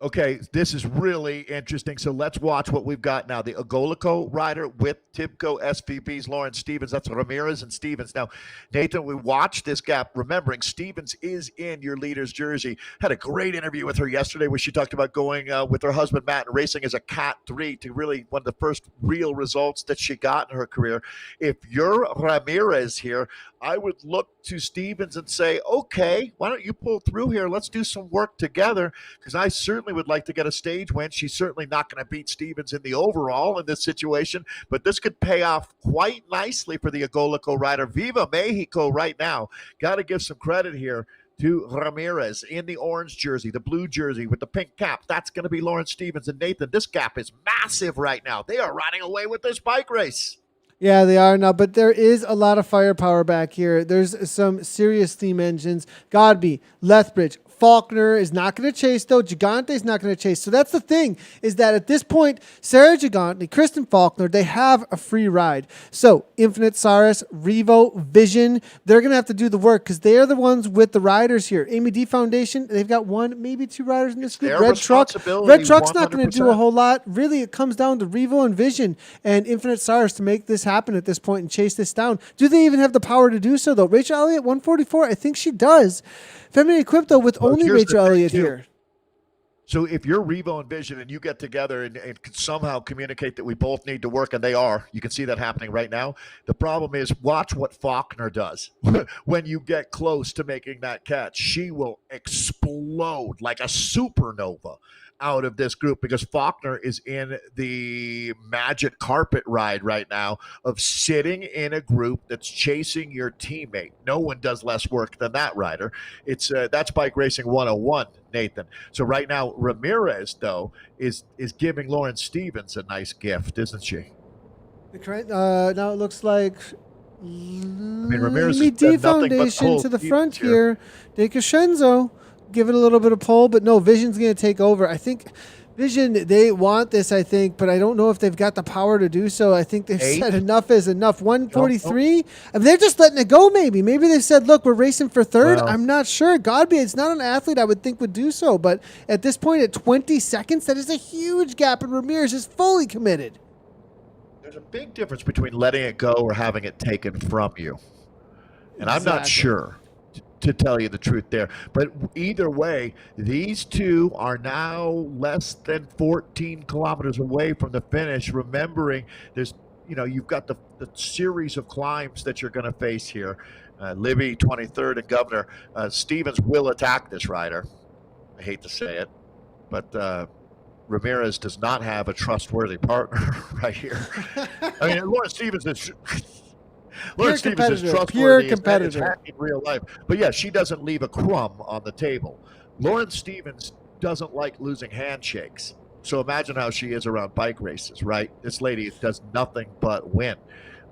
okay, this is really interesting. So let's watch what we've got now. The Agolico rider with Tibco SVB's Lauren Stevens. That's Ramirez and Stevens. Now, Nathan, we watched this gap, remembering Stevens is in your leader's jersey. Had a great interview with her yesterday where she talked about going with her husband, Matt, and racing as a Cat 3 to really one of the first real results that she got in her career. If you're Ramirez here, I would look to Stevens and say, okay, why don't you pull through here? Let's do some work together, because I certainly would like to get a stage win. She's certainly not going to beat Stevens in the overall in this situation, but this could pay off quite nicely for the Agolico rider. Viva Mexico right now. Got to give some credit here to Ramirez in the orange jersey, the blue jersey with the pink cap. That's going to be Lauren Stevens. And Nathan, this gap is massive right now. They are riding away with this bike race. Yeah, they are now, but there is a lot of firepower back here. There's some serious steam engines. Godby, Lethbridge, Faulkner is not going to chase, though. Gigante is not going to chase. So that's the thing, is that at this point, Sarah Gigante, Kristen Faulkner, they have a free ride. So Infinite Saurus, Revo, Vision, they're going to have to do the work because they are the ones with the riders here. Amy D Foundation, they've got 1, maybe 2 riders in this group. Red Truck's not going to do a whole lot. Really, it comes down to Revo and Vision and Infinite Saurus to make this happen at this point and chase this down. Do they even have the power to do so, though? Rachel Elliott, 144, I think she does. Feminine Equipped, though, with only Rachel Elliott here. So if you're Revo and Vision and you get together and can somehow communicate that we both need to work, and they are, you can see that happening right now. The problem is, watch what Faulkner does. When you get close to making that catch, she will explode like a supernova out of this group, because Faulkner is in the magic carpet ride right now of sitting in a group that's chasing your teammate. No one does less work than that rider. It's that's bike racing 101, Nathan. So right now, Ramirez, though, is giving Lauren Stevens a nice gift, isn't she? Now it looks like Ramirez D Foundation to the front here. De Crescenzo give it a little bit of pull, but no, Vision's going to take over. I think Vision, they want this, I think, but I don't know if they've got the power to do so. I think they've 8. said enough is enough. 143. Nope. I mean, they're just letting it go, maybe. Maybe they've said, look, we're racing for third. Well, I'm not sure. Godby, it's not an athlete I would think would do so. But at this point, at 20 seconds, that is a huge gap, and Ramirez is fully committed. there's a big difference between letting it go or having it taken from you. And I'm not sure, to tell you the truth there. But either way, these two are now less than 14 kilometers away from the finish. Remembering there's, you've got the series of climbs that you're going to face here. Libby, 23rd, and Governor. Stevens will attack this rider. I hate to say it, but Ramirez does not have a trustworthy partner right here. I mean, Lawrence Stevens is... Lawrence Stevens is trustworthy in real life. But yeah, she doesn't leave a crumb on the table. Lawrence Stevens doesn't like losing handshakes. So imagine how she is around bike races, right? This lady does nothing but win.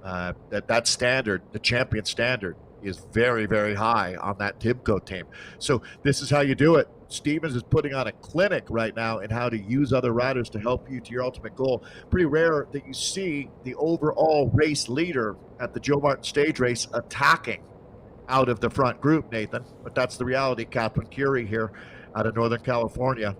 That standard, the champion standard, is very, very high on that Tibco team. So this is how you do it. Stevens is putting on a clinic right now in how to use other riders to help you to your ultimate goal. Pretty rare that you see the overall race leader at the Joe Martin stage race attacking out of the front group, Nathan. But that's the reality. Catherine Curie here out of Northern California.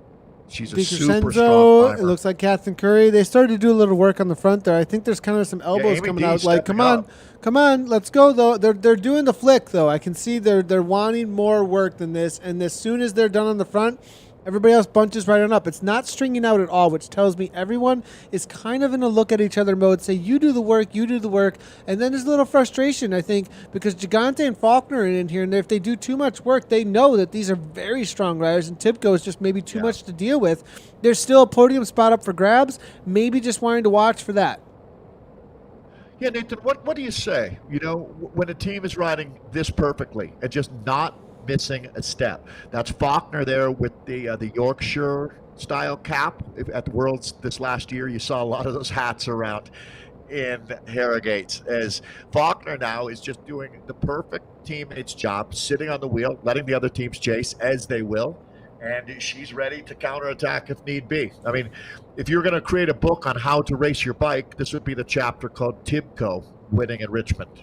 She's a super strong climber. It looks like Catherine Curry. They started to do a little work on the front there. I think there's kind of some elbows coming out. Like, come on, let's go though. They're doing the flick though. I can see they're wanting more work than this. And as soon as they're done on the front, everybody else bunches right on up. It's not stringing out at all, which tells me everyone is kind of in a look at each other mode. Say, you do the work, and then there's a little frustration, I think, because Gigante and Faulkner are in here, and if they do too much work, they know that these are very strong riders, and Tibco is just maybe too much to deal with. There's still a podium spot up for grabs, maybe just wanting to watch for that. Yeah, Nathan, what do you say? When a team is riding this perfectly and just not missing a step. That's Faulkner there with the Yorkshire style cap at the Worlds this last year. You saw a lot of those hats around in Harrogate, as Faulkner now is just doing the perfect teammate's job, sitting on the wheel, letting the other teams chase as they will, and she's ready to counterattack if need be. I mean, if you're going to create a book on how to race your bike, this would be the chapter called Tibco Winning in Richmond.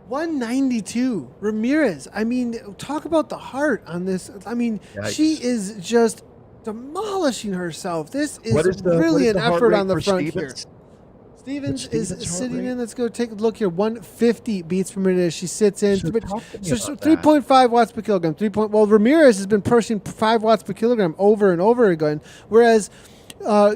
192. Ramirez. I mean, talk about the heart on this. I mean, Yikes. She is just demolishing herself. This is really an effort on the front here. Stevens is sitting in. Let's go take a look here. 150 beats per minute as she sits in. So 3.5 watts per kilogram. Well, Ramirez has been pushing 5 watts per kilogram over and over again, whereas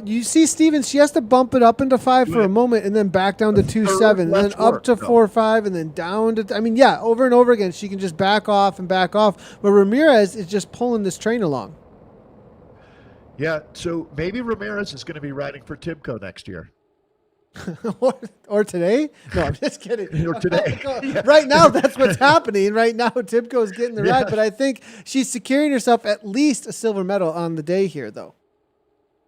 you see Stevens, she has to bump it up into 5 for a moment and then back down to 2.7 and then up to 4.5 and then down to, over and over again. She can just back off and back off. But Ramirez is just pulling this train along. Yeah, so maybe Ramirez is going to be riding for Tibco next year. or today? No, I'm just kidding. Or today. Right now, that's what's happening. Right now, Tibco's getting the ride, but I think she's securing herself at least a silver medal on the day here, though.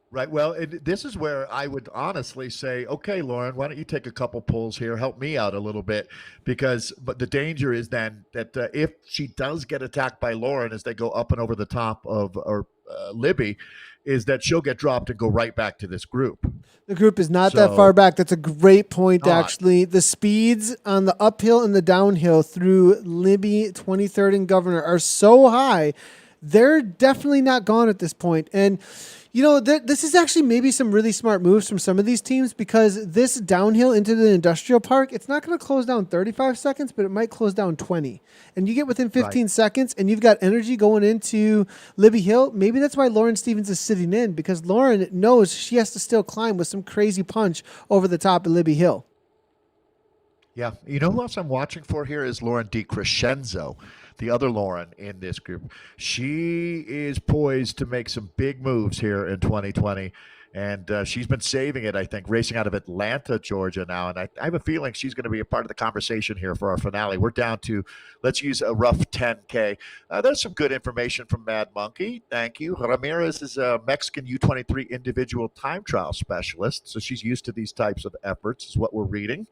Right. Well, this is where I would honestly say, okay, Lauren, why don't you take a couple pulls here, help me out a little bit, but the danger is then that if she does get attacked by Lauren as they go up and over the top of Libby, is that she'll get dropped and go right back to this group. The group is not that far back. That's a great point, actually. The speeds on the uphill and the downhill through Libby, 23rd, and Governor are so high. They're definitely not gone at this point. And, this is actually maybe some really smart moves from some of these teams, because this downhill into the industrial park, it's not going to close down 35 seconds, but it might close down 20. And you get within 15 seconds and you've got energy going into Libby Hill. Maybe that's why Lauren Stevens is sitting in, because Lauren knows she has to still climb with some crazy punch over the top of Libby Hill. Yeah. You know who else I'm watching for here is Lauren DiCrescenzo, the other Lauren in this group. She is poised to make some big moves here in 2020. And she's been saving it, I think, racing out of Atlanta, Georgia now. And I have a feeling she's going to be a part of the conversation here for our finale. We're down to, let's use a rough 10K. There's some good information from Mad Monkey. Thank you. Ramirez is a Mexican U23 individual time trial specialist. So she's used to these types of efforts, is what we're reading.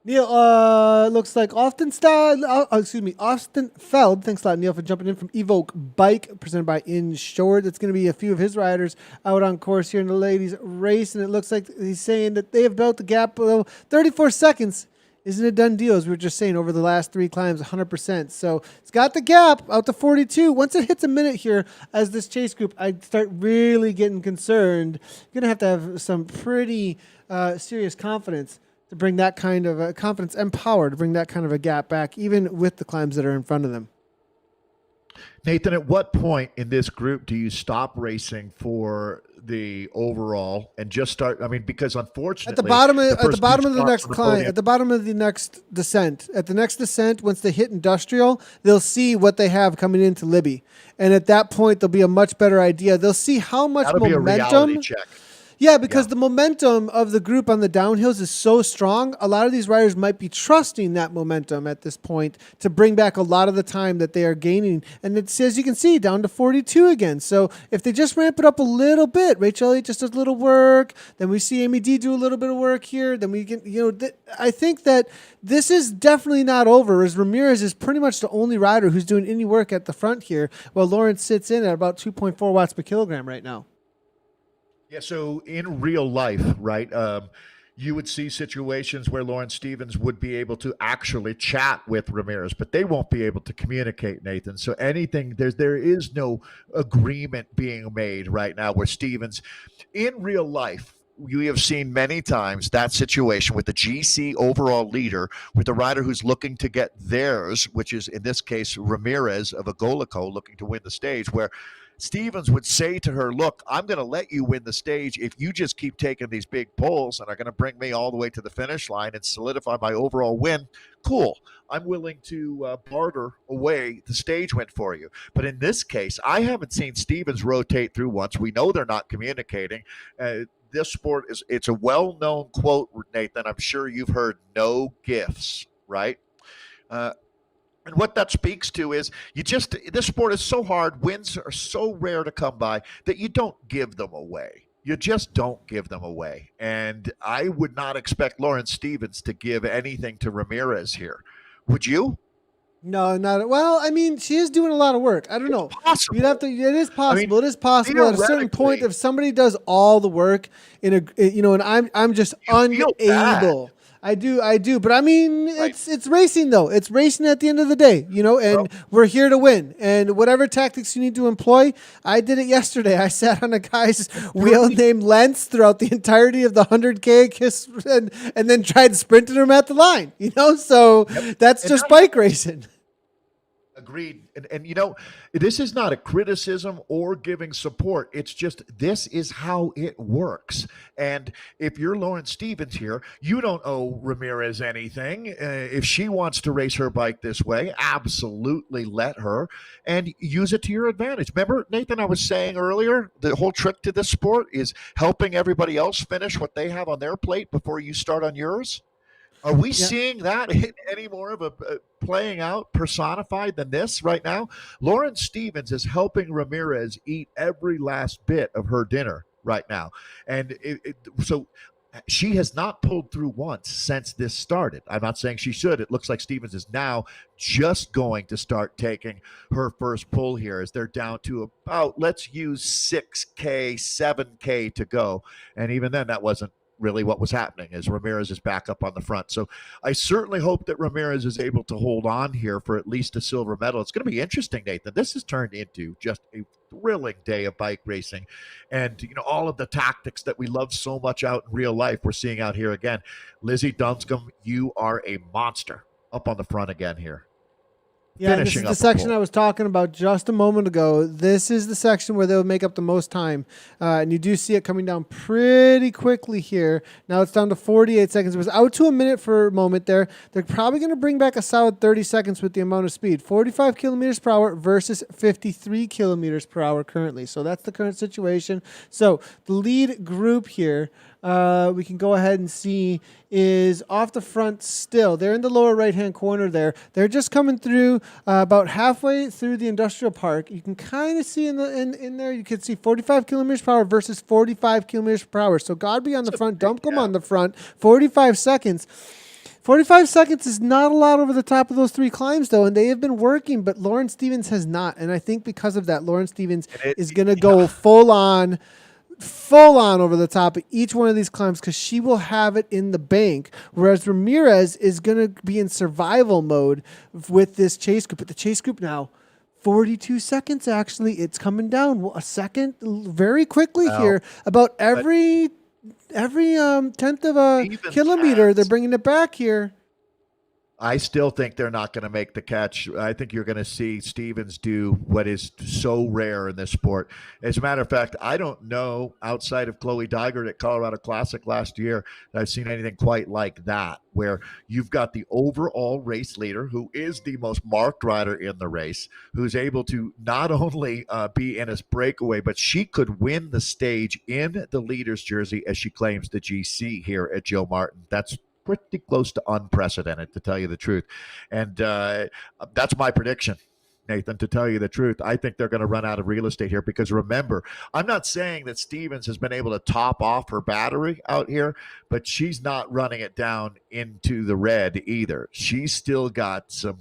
Neil, looks like Austin Feld. Thanks a lot, Neil, for jumping in from Evoke Bike, presented by Insured. It's going to be a few of his riders out on course here in the ladies' race, and it looks like he's saying that they have built the gap below 34 seconds. Isn't a done deal, as we were just saying, over the last 3 climbs, 100%. So it's got the gap out to 42. Once it hits a minute here, as this chase group, I start really getting concerned. You're going to have some pretty serious confidence to bring that kind of confidence and power to bring that kind of a gap back, even with the climbs that are in front of them. Nathan, at what point in this group do you stop racing for the overall and just start? I mean, because unfortunately, at the bottom of the next climb, at the bottom of the next descent, once they hit industrial, they'll see what they have coming into Libby, and at that point, there'll be a much better idea. They'll see how much That'll momentum. Be a reality check. Yeah, because the momentum of the group on the downhills is so strong, a lot of these riders might be trusting that momentum at this point to bring back a lot of the time that they are gaining. And it's, as you can see, down to 42 again. So if they just ramp it up a little bit, Rachel Elliott just does a little work, then we see Amy D do a little bit of work here, then we can, I think that this is definitely not over, as Ramirez is pretty much the only rider who's doing any work at the front here, while Lawrence sits in at about 2.4 watts per kilogram right now. Yeah, so in real life, right, you would see situations where Lawrence Stevens would be able to actually chat with Ramirez, but they won't be able to communicate, Nathan. So there is no agreement being made right now where Stevens, in real life, we have seen many times that situation with the GC overall leader, with the rider who's looking to get theirs, which is in this case Ramirez of Agolico looking to win the stage, where Stevens would say to her, look, I'm going to let you win the stage if you just keep taking these big pulls and are going to bring me all the way to the finish line and solidify my overall win. Cool. I'm willing to barter away the stage win for you. But in this case, I haven't seen Stevens rotate through once. We know they're not communicating. This sport it's a well-known quote, Nathan. I'm sure you've heard, no gifts, right? And what that speaks to is this sport is so hard, wins are so rare to come by that you don't give them away. You just don't give them away. And I would not expect Lawrence Stevens to give anything to Ramirez here. Would you? No, not well. I mean, she is doing a lot of work. I don't know. Possible. You'd have to. It is possible. It is possible at a certain point if somebody does all the work and I'm just unable. I do. But I mean, it's racing though. It's racing at the end of the day, and we're here to win. And whatever tactics you need to employ, I did it yesterday. I sat on a guy's wheel named Lentz throughout the entirety of the 100K and then tried sprinting him at the line, So that's just bike racing. Agreed. And this is not a criticism or giving support. It's just this is how it works. And if you're Lawrence Stevens here, you don't owe Ramirez anything. If she wants to race her bike this way, absolutely let her and use it to your advantage. Remember, Nathan, I was saying earlier, the whole trick to this sport is helping everybody else finish what they have on their plate before you start on yours. Are we seeing that any more of a playing out personified than this right now? Lawrence Stevens is helping Ramirez eat every last bit of her dinner right now. And so she has not pulled through once since this started. I'm not saying she should. It looks like Stevens is now just going to start taking her first pull here as they're down to about, let's use 6K, 7K to go. And even then, that wasn't really what was happening as Ramirez is back up on the front. So I certainly hope that Ramirez is able to hold on here for at least a silver medal. It's going to be interesting, Nathan. This has turned into just a thrilling day of bike racing. And, all of the tactics that we love so much out in real life, we're seeing out here again. Lizzie Dunscombe, you are a monster up on the front again here. Yeah, this is the section I was talking about just a moment ago. This is the section where they'll make up the most time. And you do see it coming down pretty quickly here. Now it's down to 48 seconds. It was out to a minute for a moment there. They're probably going to bring back a solid 30 seconds with the amount of speed. 45 kilometers per hour versus 53 kilometers per hour currently. So that's the current situation. So the lead group here, we can go ahead and see, is off the front still. They're in the lower right-hand corner there. They're just coming through about halfway through the industrial park. You can kind of see in there, you can see 45 kilometers per hour versus 45 kilometers per hour. So Godby on the front, Dumpcombe on the front, 45 seconds. 45 seconds is not a lot over the top of those 3 climbs, though, and they have been working, but Lauren Stevens has not. And I think because of that, Lauren Stevens is going to go full on over the top of each one of these climbs because she will have it in the bank, whereas Ramirez is going to be in survival mode with this chase group. But the chase group now, 42 seconds, actually. It's coming down a second very quickly here. About every tenth of a kilometer, they're bringing it back here. I still think they're not going to make the catch. I think you're going to see Stevens do what is so rare in this sport. As a matter of fact, I don't know outside of Chloe Dygert at Colorado Classic last year that I've seen anything quite like that, where you've got the overall race leader who is the most marked rider in the race, who's able to not only be in a breakaway, but she could win the stage in the leader's jersey as she claims the GC here at Joe Martin. That's pretty close to unprecedented, to tell you the truth. And that's my prediction, Nathan, to tell you the truth. I think they're going to run out of real estate here because, remember, I'm not saying that Stevens has been able to top off her battery out here, but she's not running it down into the red either. She's still got some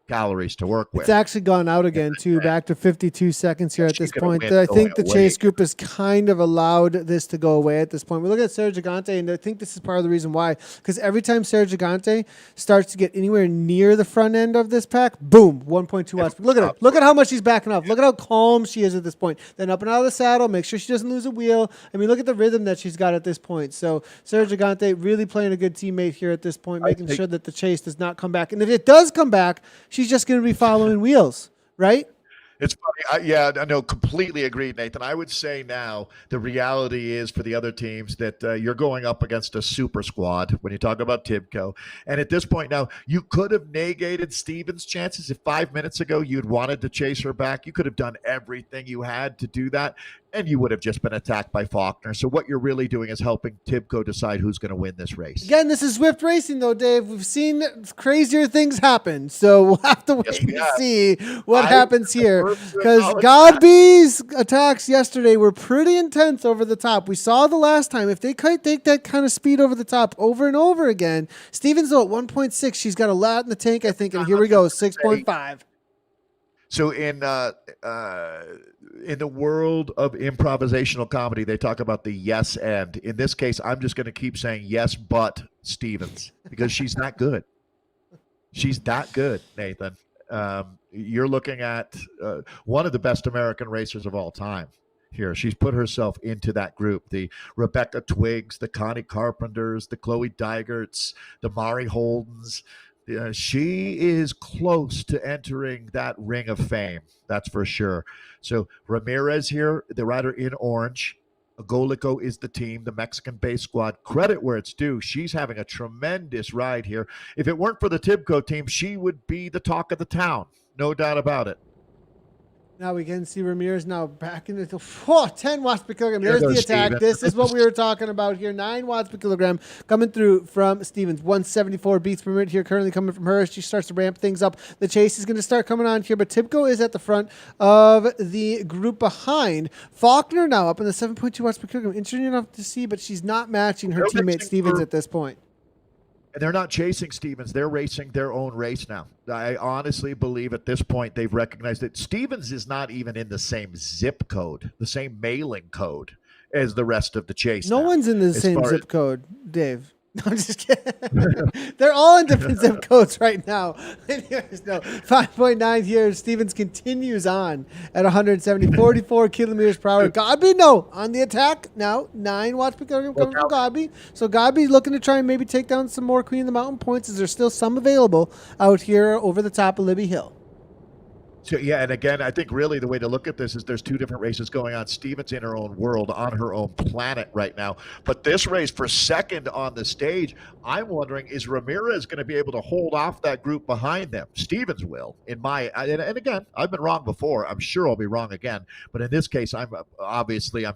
calories to work with. It's actually gone out again, too, back to 52 seconds here at this point. I think the chase group has kind of allowed this to go away at this point. We look at Sarah Gigante, and I think this is part of the reason why, because every time Sarah Gigante starts to get anywhere near the front end of this pack, boom, 1.2 watts. Look at her. Look at how much she's backing up. Look at how calm she is at this point. Then up and out of the saddle, make sure she doesn't lose a wheel. I mean, look at the rhythm that she's got at this point. So Sarah Gigante really playing a good teammate here at this point, making sure that the chase does not come back. And if it does come back, she's just going to be following wheels, right? It's funny. I know, completely agreed, Nathan. I would say now the reality is for the other teams that you're going up against a super squad when you talk about Tibco. And at this point now, you could have negated Stevens' chances. If 5 minutes ago you'd wanted to chase her back, you could have done everything you had to do that, and you would have just been attacked by Faulkner. So what you're really doing is helping Tibco decide who's going to win this race. Again, this is Zwift racing, though, Dave. We've seen crazier things happen, so we'll have to wait to see what happens here. Because Godby's attacks yesterday were pretty intense over the top. We saw the last time. If they take that kind of speed over the top over and over again, Stevens, though, at 1.6, she's got a lot in the tank, I think, and here we go, 6.5. So in the world of improvisational comedy, they talk about the yes and. In this case, I'm just going to keep saying yes, but Stevens, because she's that good. She's that good, Nathan. You're looking at one of the best American racers of all time here. She's put herself into that group. The Rebecca Twiggs, the Connie Carpenters, the Chloe Dygerts, the Mari Holdens. She is close to entering that ring of fame. That's for sure. So Ramirez here, the rider in orange. Agolico is the team, the Mexican-based squad. Credit where it's due. She's having a tremendous ride here. If it weren't for the Tibco team, she would be the talk of the town. No doubt about it. Now we can see Ramirez now back into 10 watts per kilogram. There's the attack. Steven. This is what we were talking about here. 9 watts per kilogram coming through from Stevens. 174 beats per minute here currently coming from her. She starts to ramp things up. The chase is going to start coming on here, but Tibco is at the front of the group behind. Faulkner now up in the 7.2 watts per kilogram. Interesting enough to see, but she's not matching her teammate Stevens at this point. And they're not chasing Stevens. They're racing their own race now. I honestly believe at this point they've recognized that Stevens is not even in the same zip code, the same mailing code as the rest of the chase. No one's in the same zip code, Dave. No, I'm just kidding. They're all in different zip codes right now. Anyways, no, 5.9 here. Stevens continues on at 44 kilometers per hour. Godby, no, on the attack now. 9 watts per kilogram coming from Godby. So Godby's looking to try and maybe take down some more Queen of the Mountain points, as there's still some available out here over the top of Libby Hill. So, yeah, and again, I think really the way to look at this is there's two different races going on. Stevens in her own world, on her own planet right now. But this race for second on the stage, I'm wondering, is Ramirez going to be able to hold off that group behind them? Stevens will, and again, I've been wrong before. I'm sure I'll be wrong again. But in this case, I'm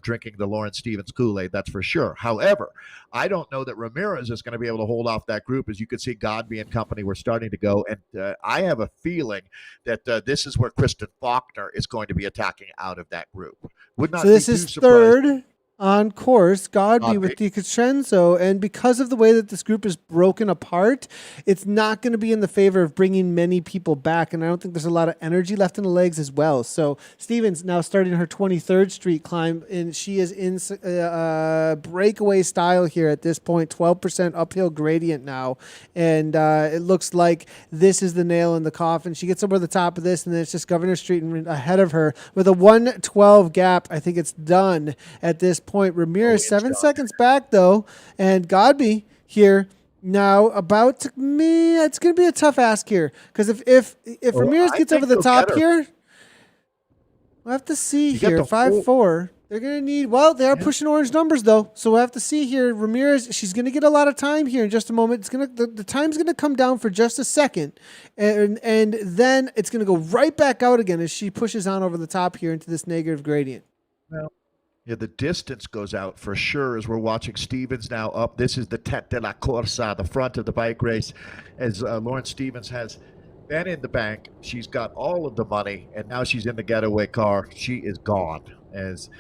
drinking the Lawrence Stevens Kool-Aid, that's for sure. However, I don't know that Ramirez is going to be able to hold off that group. As you can see, Godby and company were starting to go. And I have a feeling that this is where Kristen Faulkner is going to be attacking out of that group. So this is third. On course, Godby with Godby. DiCrescenzo, and because of the way that this group is broken apart, it's not going to be in the favor of bringing many people back, and I don't think there's a lot of energy left in the legs as well. So Stevens now starting her 23rd Street climb, and she is in breakaway style here at this point, 12% uphill gradient now, and it looks like this is the nail in the coffin. She gets over the top of this, and then it's just Governor Street ahead of her with a 1:12 gap. I think it's done at this point. Ramirez 7 seconds back though, and Godby here now about to me. It's going to be a tough ask here because if Ramirez gets over the top here, we'll have to see here. 5-4. They're going to need, well, they are pushing orange numbers though. So we'll have to see here. Ramirez, she's going to get a lot of time here in just a moment. It's going to, the time's going to come down for just a second. And then it's going to go right back out again as she pushes on over the top here into this negative gradient. Well, yeah, the distance goes out for sure as we're watching Stevens now up. This is the Tête de la Corsa, the front of the bike race, as Lauren Stevens has been in the bank. She's got all of the money, and now she's in the getaway car. She is gone. As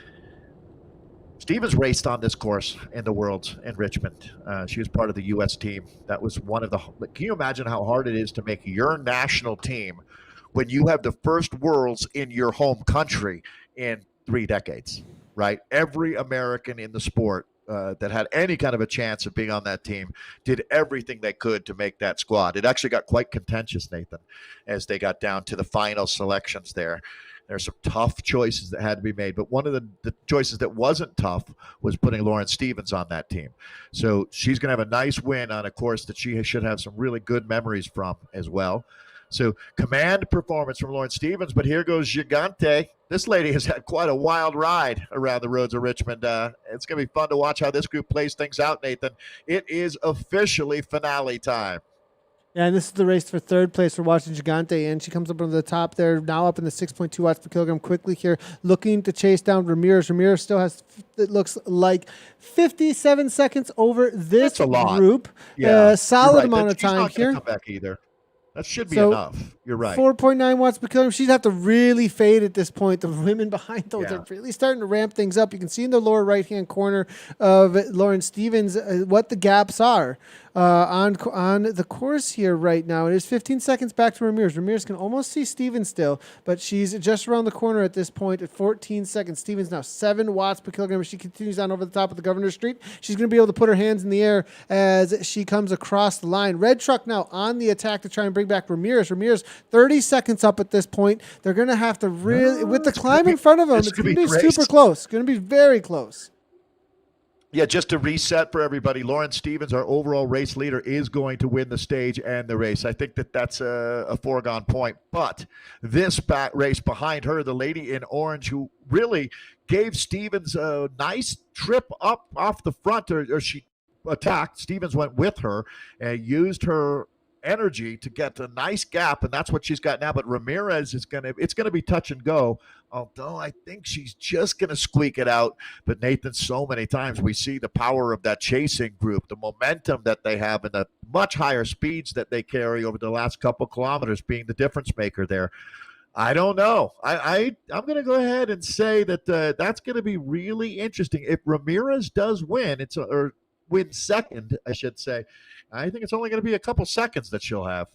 Stevens raced on this course in the Worlds in Richmond. She was part of the U.S. team. That was one of the. Can you imagine how hard it is to make your national team when you have the first Worlds in your home country in 3 decades? Right? Every American in the sport that had any kind of a chance of being on that team did everything they could to make that squad. It actually got quite contentious, Nathan, as they got down to the final selections there. There's some tough choices that had to be made, but one of the choices that wasn't tough was putting Lauren Stevens on that team. So she's going to have a nice win on a course that she should have some really good memories from as well. So command performance from Lauren Stevens, but here goes Gigante. This lady has had quite a wild ride around the roads of Richmond. It's going to be fun to watch how this group plays things out, Nathan. It is officially finale time. Yeah, and this is the race for third place. We're watching Gigante, and she comes up on the top there, now up in the 6.2 watts per kilogram quickly here, looking to chase down Ramirez. Ramirez still has, it looks like, 57 seconds over this group. Yeah, solid amount of time here. She's not going to come back either. That should be enough. You're right. 4.9 watts per kilogram. She'd have to really fade at this point. The women behind those are really starting to ramp things up. You can see in the lower right-hand corner of Lauren Stevens what the gaps are on the course here right now. It is 15 seconds back to Ramirez. Ramirez can almost see Stevens still, but she's just around the corner at this point at 14 seconds. Stevens now 7 watts per kilogram. She continues on over the top of the Governor Street. She's going to be able to put her hands in the air as she comes across the line. Red Truck now on the attack to try and bring back Ramirez. Ramirez 30 seconds up at this point. They're going to have to really, with the climb in front of them, it's going to be super close. It's going to be very close. Yeah, just to reset for everybody, Lauren Stevens, our overall race leader, is going to win the stage and the race. I think that's a foregone point. But this race behind her, the lady in orange, who really gave Stevens a nice trip up off the front, or she attacked. Stevens went with her and used her energy to get a nice gap, and that's what she's got now. But Ramirez it's gonna be touch and go, although I think she's just gonna squeak it out. But Nathan, so many times we see the power of that chasing group, the momentum that they have, and the much higher speeds that they carry over the last couple kilometers being the difference maker there. I don't know. I'm going to go ahead and say that that's going to be really interesting. If Ramirez does win, or win second, I should say, I think it's only going to be a couple seconds that she'll have.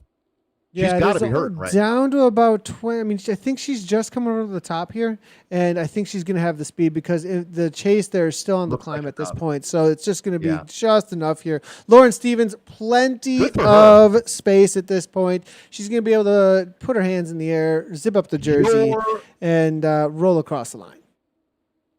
Yeah, she's got to be hurting, right? Down to about 20. I mean, I think she's just coming over the top here, and I think she's going to have the speed because the chase there is still on the climb at this point. So it's just going to be just enough here. Lauren Stevens, plenty of space at this point. She's going to be able to put her hands in the air, zip up the jersey, and roll across the line.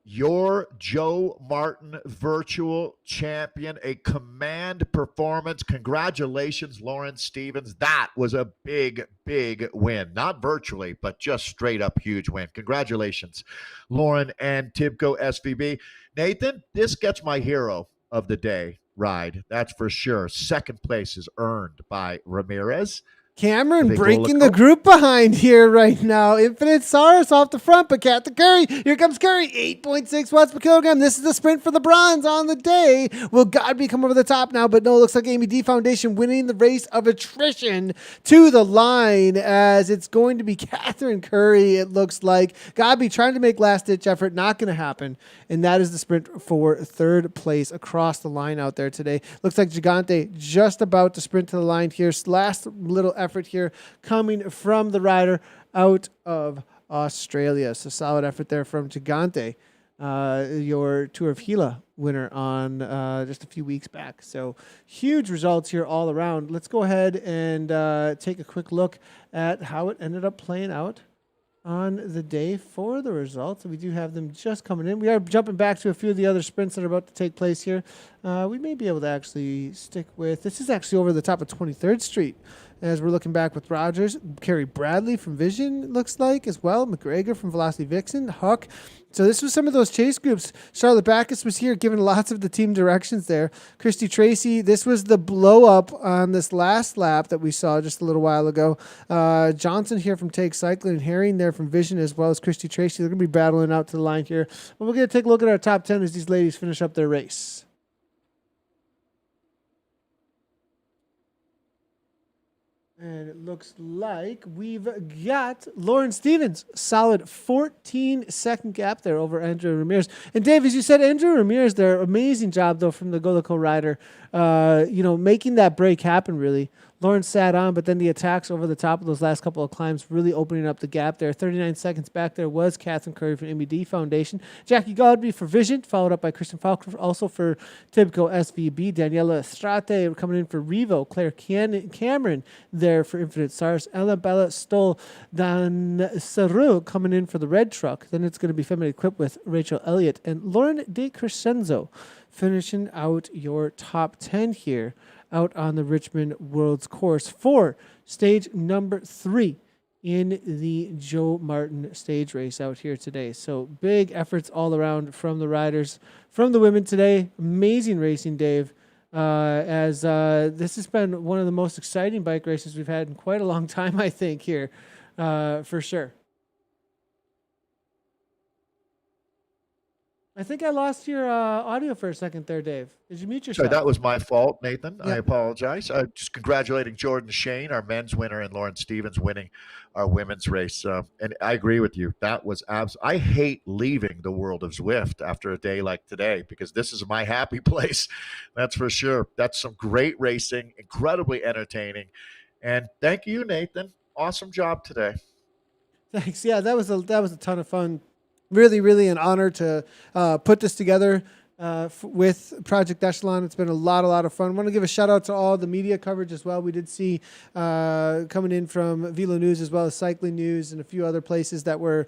Your Joe Martin virtual champion, a command performance. Congratulations, Lauren Stevens. That was a big, big win. Not virtually, but just straight up huge win. Congratulations, Lauren and Tibco SVB. Nathan, this gets my hero of the day ride. That's for sure. Second place is earned by Ramirez. Cameron Big breaking roller the group behind here right now. Infinite Saurus off the front, but Captain Curry. Here comes Curry. 8.6 watts per kilogram. This is the sprint for the bronze on the day. Will Godby come over the top now? But no, it looks like Amy D Foundation winning the race of attrition to the line, as it's going to be Catherine Curry, it looks like. Godby trying to make last-ditch effort. Not going to happen. And that is the sprint for third place across the line out there today. Looks like Gigante just about to sprint to the line here. Last little effort here coming from the rider out of Australia. So solid effort there from Gigante, your Tour of Gila winner on just a few weeks back. So huge results here all around. Let's go ahead and take a quick look at how it ended up playing out on the day for the results. We do have them just coming in. We are jumping back to a few of the other sprints that are about to take place here. We may be able to actually stick with, this is actually over the top of 23rd Street, as we're looking back with Rogers. Kerry Bradley from Vision looks like as well. McGregor from Velocity Vixen. Huck. So this was some of those chase groups. Charlotte Backus was here giving lots of the team directions there. Christy Tracy, this was the blow up on this last lap that we saw just a little while ago. Johnson here from Take Cycling, and Herring there from Vision, as well as Christy Tracy. They're going to be battling out to the line here. But we're going to take a look at our top 10 as these ladies finish up their race. And it looks like we've got Lauren Stevens, solid 14-second gap there over Andrew Ramirez. And Dave, as you said, Andrew Ramirez there, amazing job though from the Golico rider, making that break happen really. Lauren sat on, but then the attacks over the top of those last couple of climbs really opening up the gap there. 39 seconds back there was Catherine Curry from MED Foundation. Jackie Godby for Vision, followed up by Kristen Falk, also for Tibco SVB. Daniela Estrate coming in for Revo. Claire Cameron there for Infinite Stars. Ella Bella Stoll. Dan Saru coming in for the red truck. Then it's going to be feminine equipped with Rachel Elliott. And Lauren De Crescenzo finishing out your top 10 here out on the Richmond World's Course for stage number 3 in the Joe Martin stage race out here today. So big efforts all around from the riders, from the women today. Amazing racing, Dave, as this has been one of the most exciting bike races we've had in quite a long time, I think, here, for sure. I think I lost your audio for a second there, Dave. Did you mute yourself? Sorry, that was my fault, Nathan. Yeah. I apologize. Just congratulating Jordan Shane, our men's winner, and Lauren Stevens winning our women's race. And I agree with you. That was I hate leaving the world of Zwift after a day like today, because this is my happy place. That's for sure. That's some great racing, incredibly entertaining. And thank you, Nathan. Awesome job today. Thanks. Yeah, that was a ton of fun. Really, really an honor to put this together with Project Echelon. It's been a lot of fun. I want to give a shout out to all the media coverage as well. We did see coming in from Velo News as well as Cycling News and a few other places that were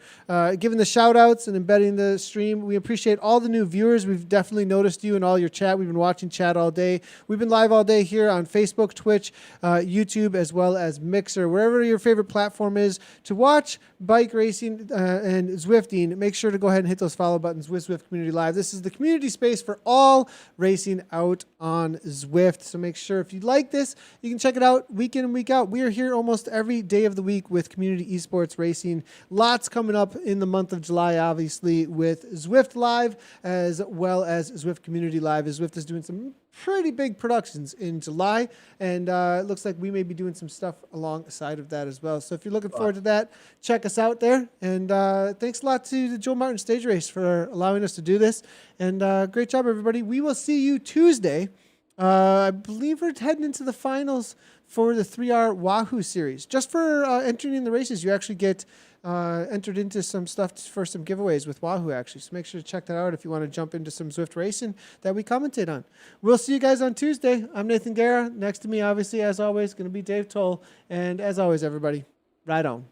giving the shout outs and embedding the stream. We appreciate all the new viewers. We've definitely noticed you and all your chat. We've been watching chat all day. We've been live all day here on Facebook, Twitch, YouTube, as well as Mixer. Wherever your favorite platform is to watch bike racing and Zwifting, make sure to go ahead and hit those follow buttons with Zwift Community Live. This is the community space for all racing out on Zwift. So make sure if you like this, you can check it out week in and week out. We are here almost every day of the week with community esports racing. Lots coming up in the month of July, obviously, with Zwift Live as well as Zwift Community Live, as Zwift is doing some pretty big productions in July, and it looks like we may be doing some stuff alongside of that as well. So if you're looking forward to that, check us out there. And thanks a lot to the Joe Martin Stage Race for allowing us to do this. And great job, everybody. We will see you Tuesday. I believe we're heading into the finals for the 3R Wahoo series. Just for entering in the races, you actually get entered into some stuff for some giveaways with Wahoo, actually. So make sure to check that out if you want to jump into some Zwift racing that we commented on. We'll see you guys on Tuesday. I'm Nathan Guerra. Next to me, obviously, as always, going to be Dave Toll. And as always, everybody, ride on.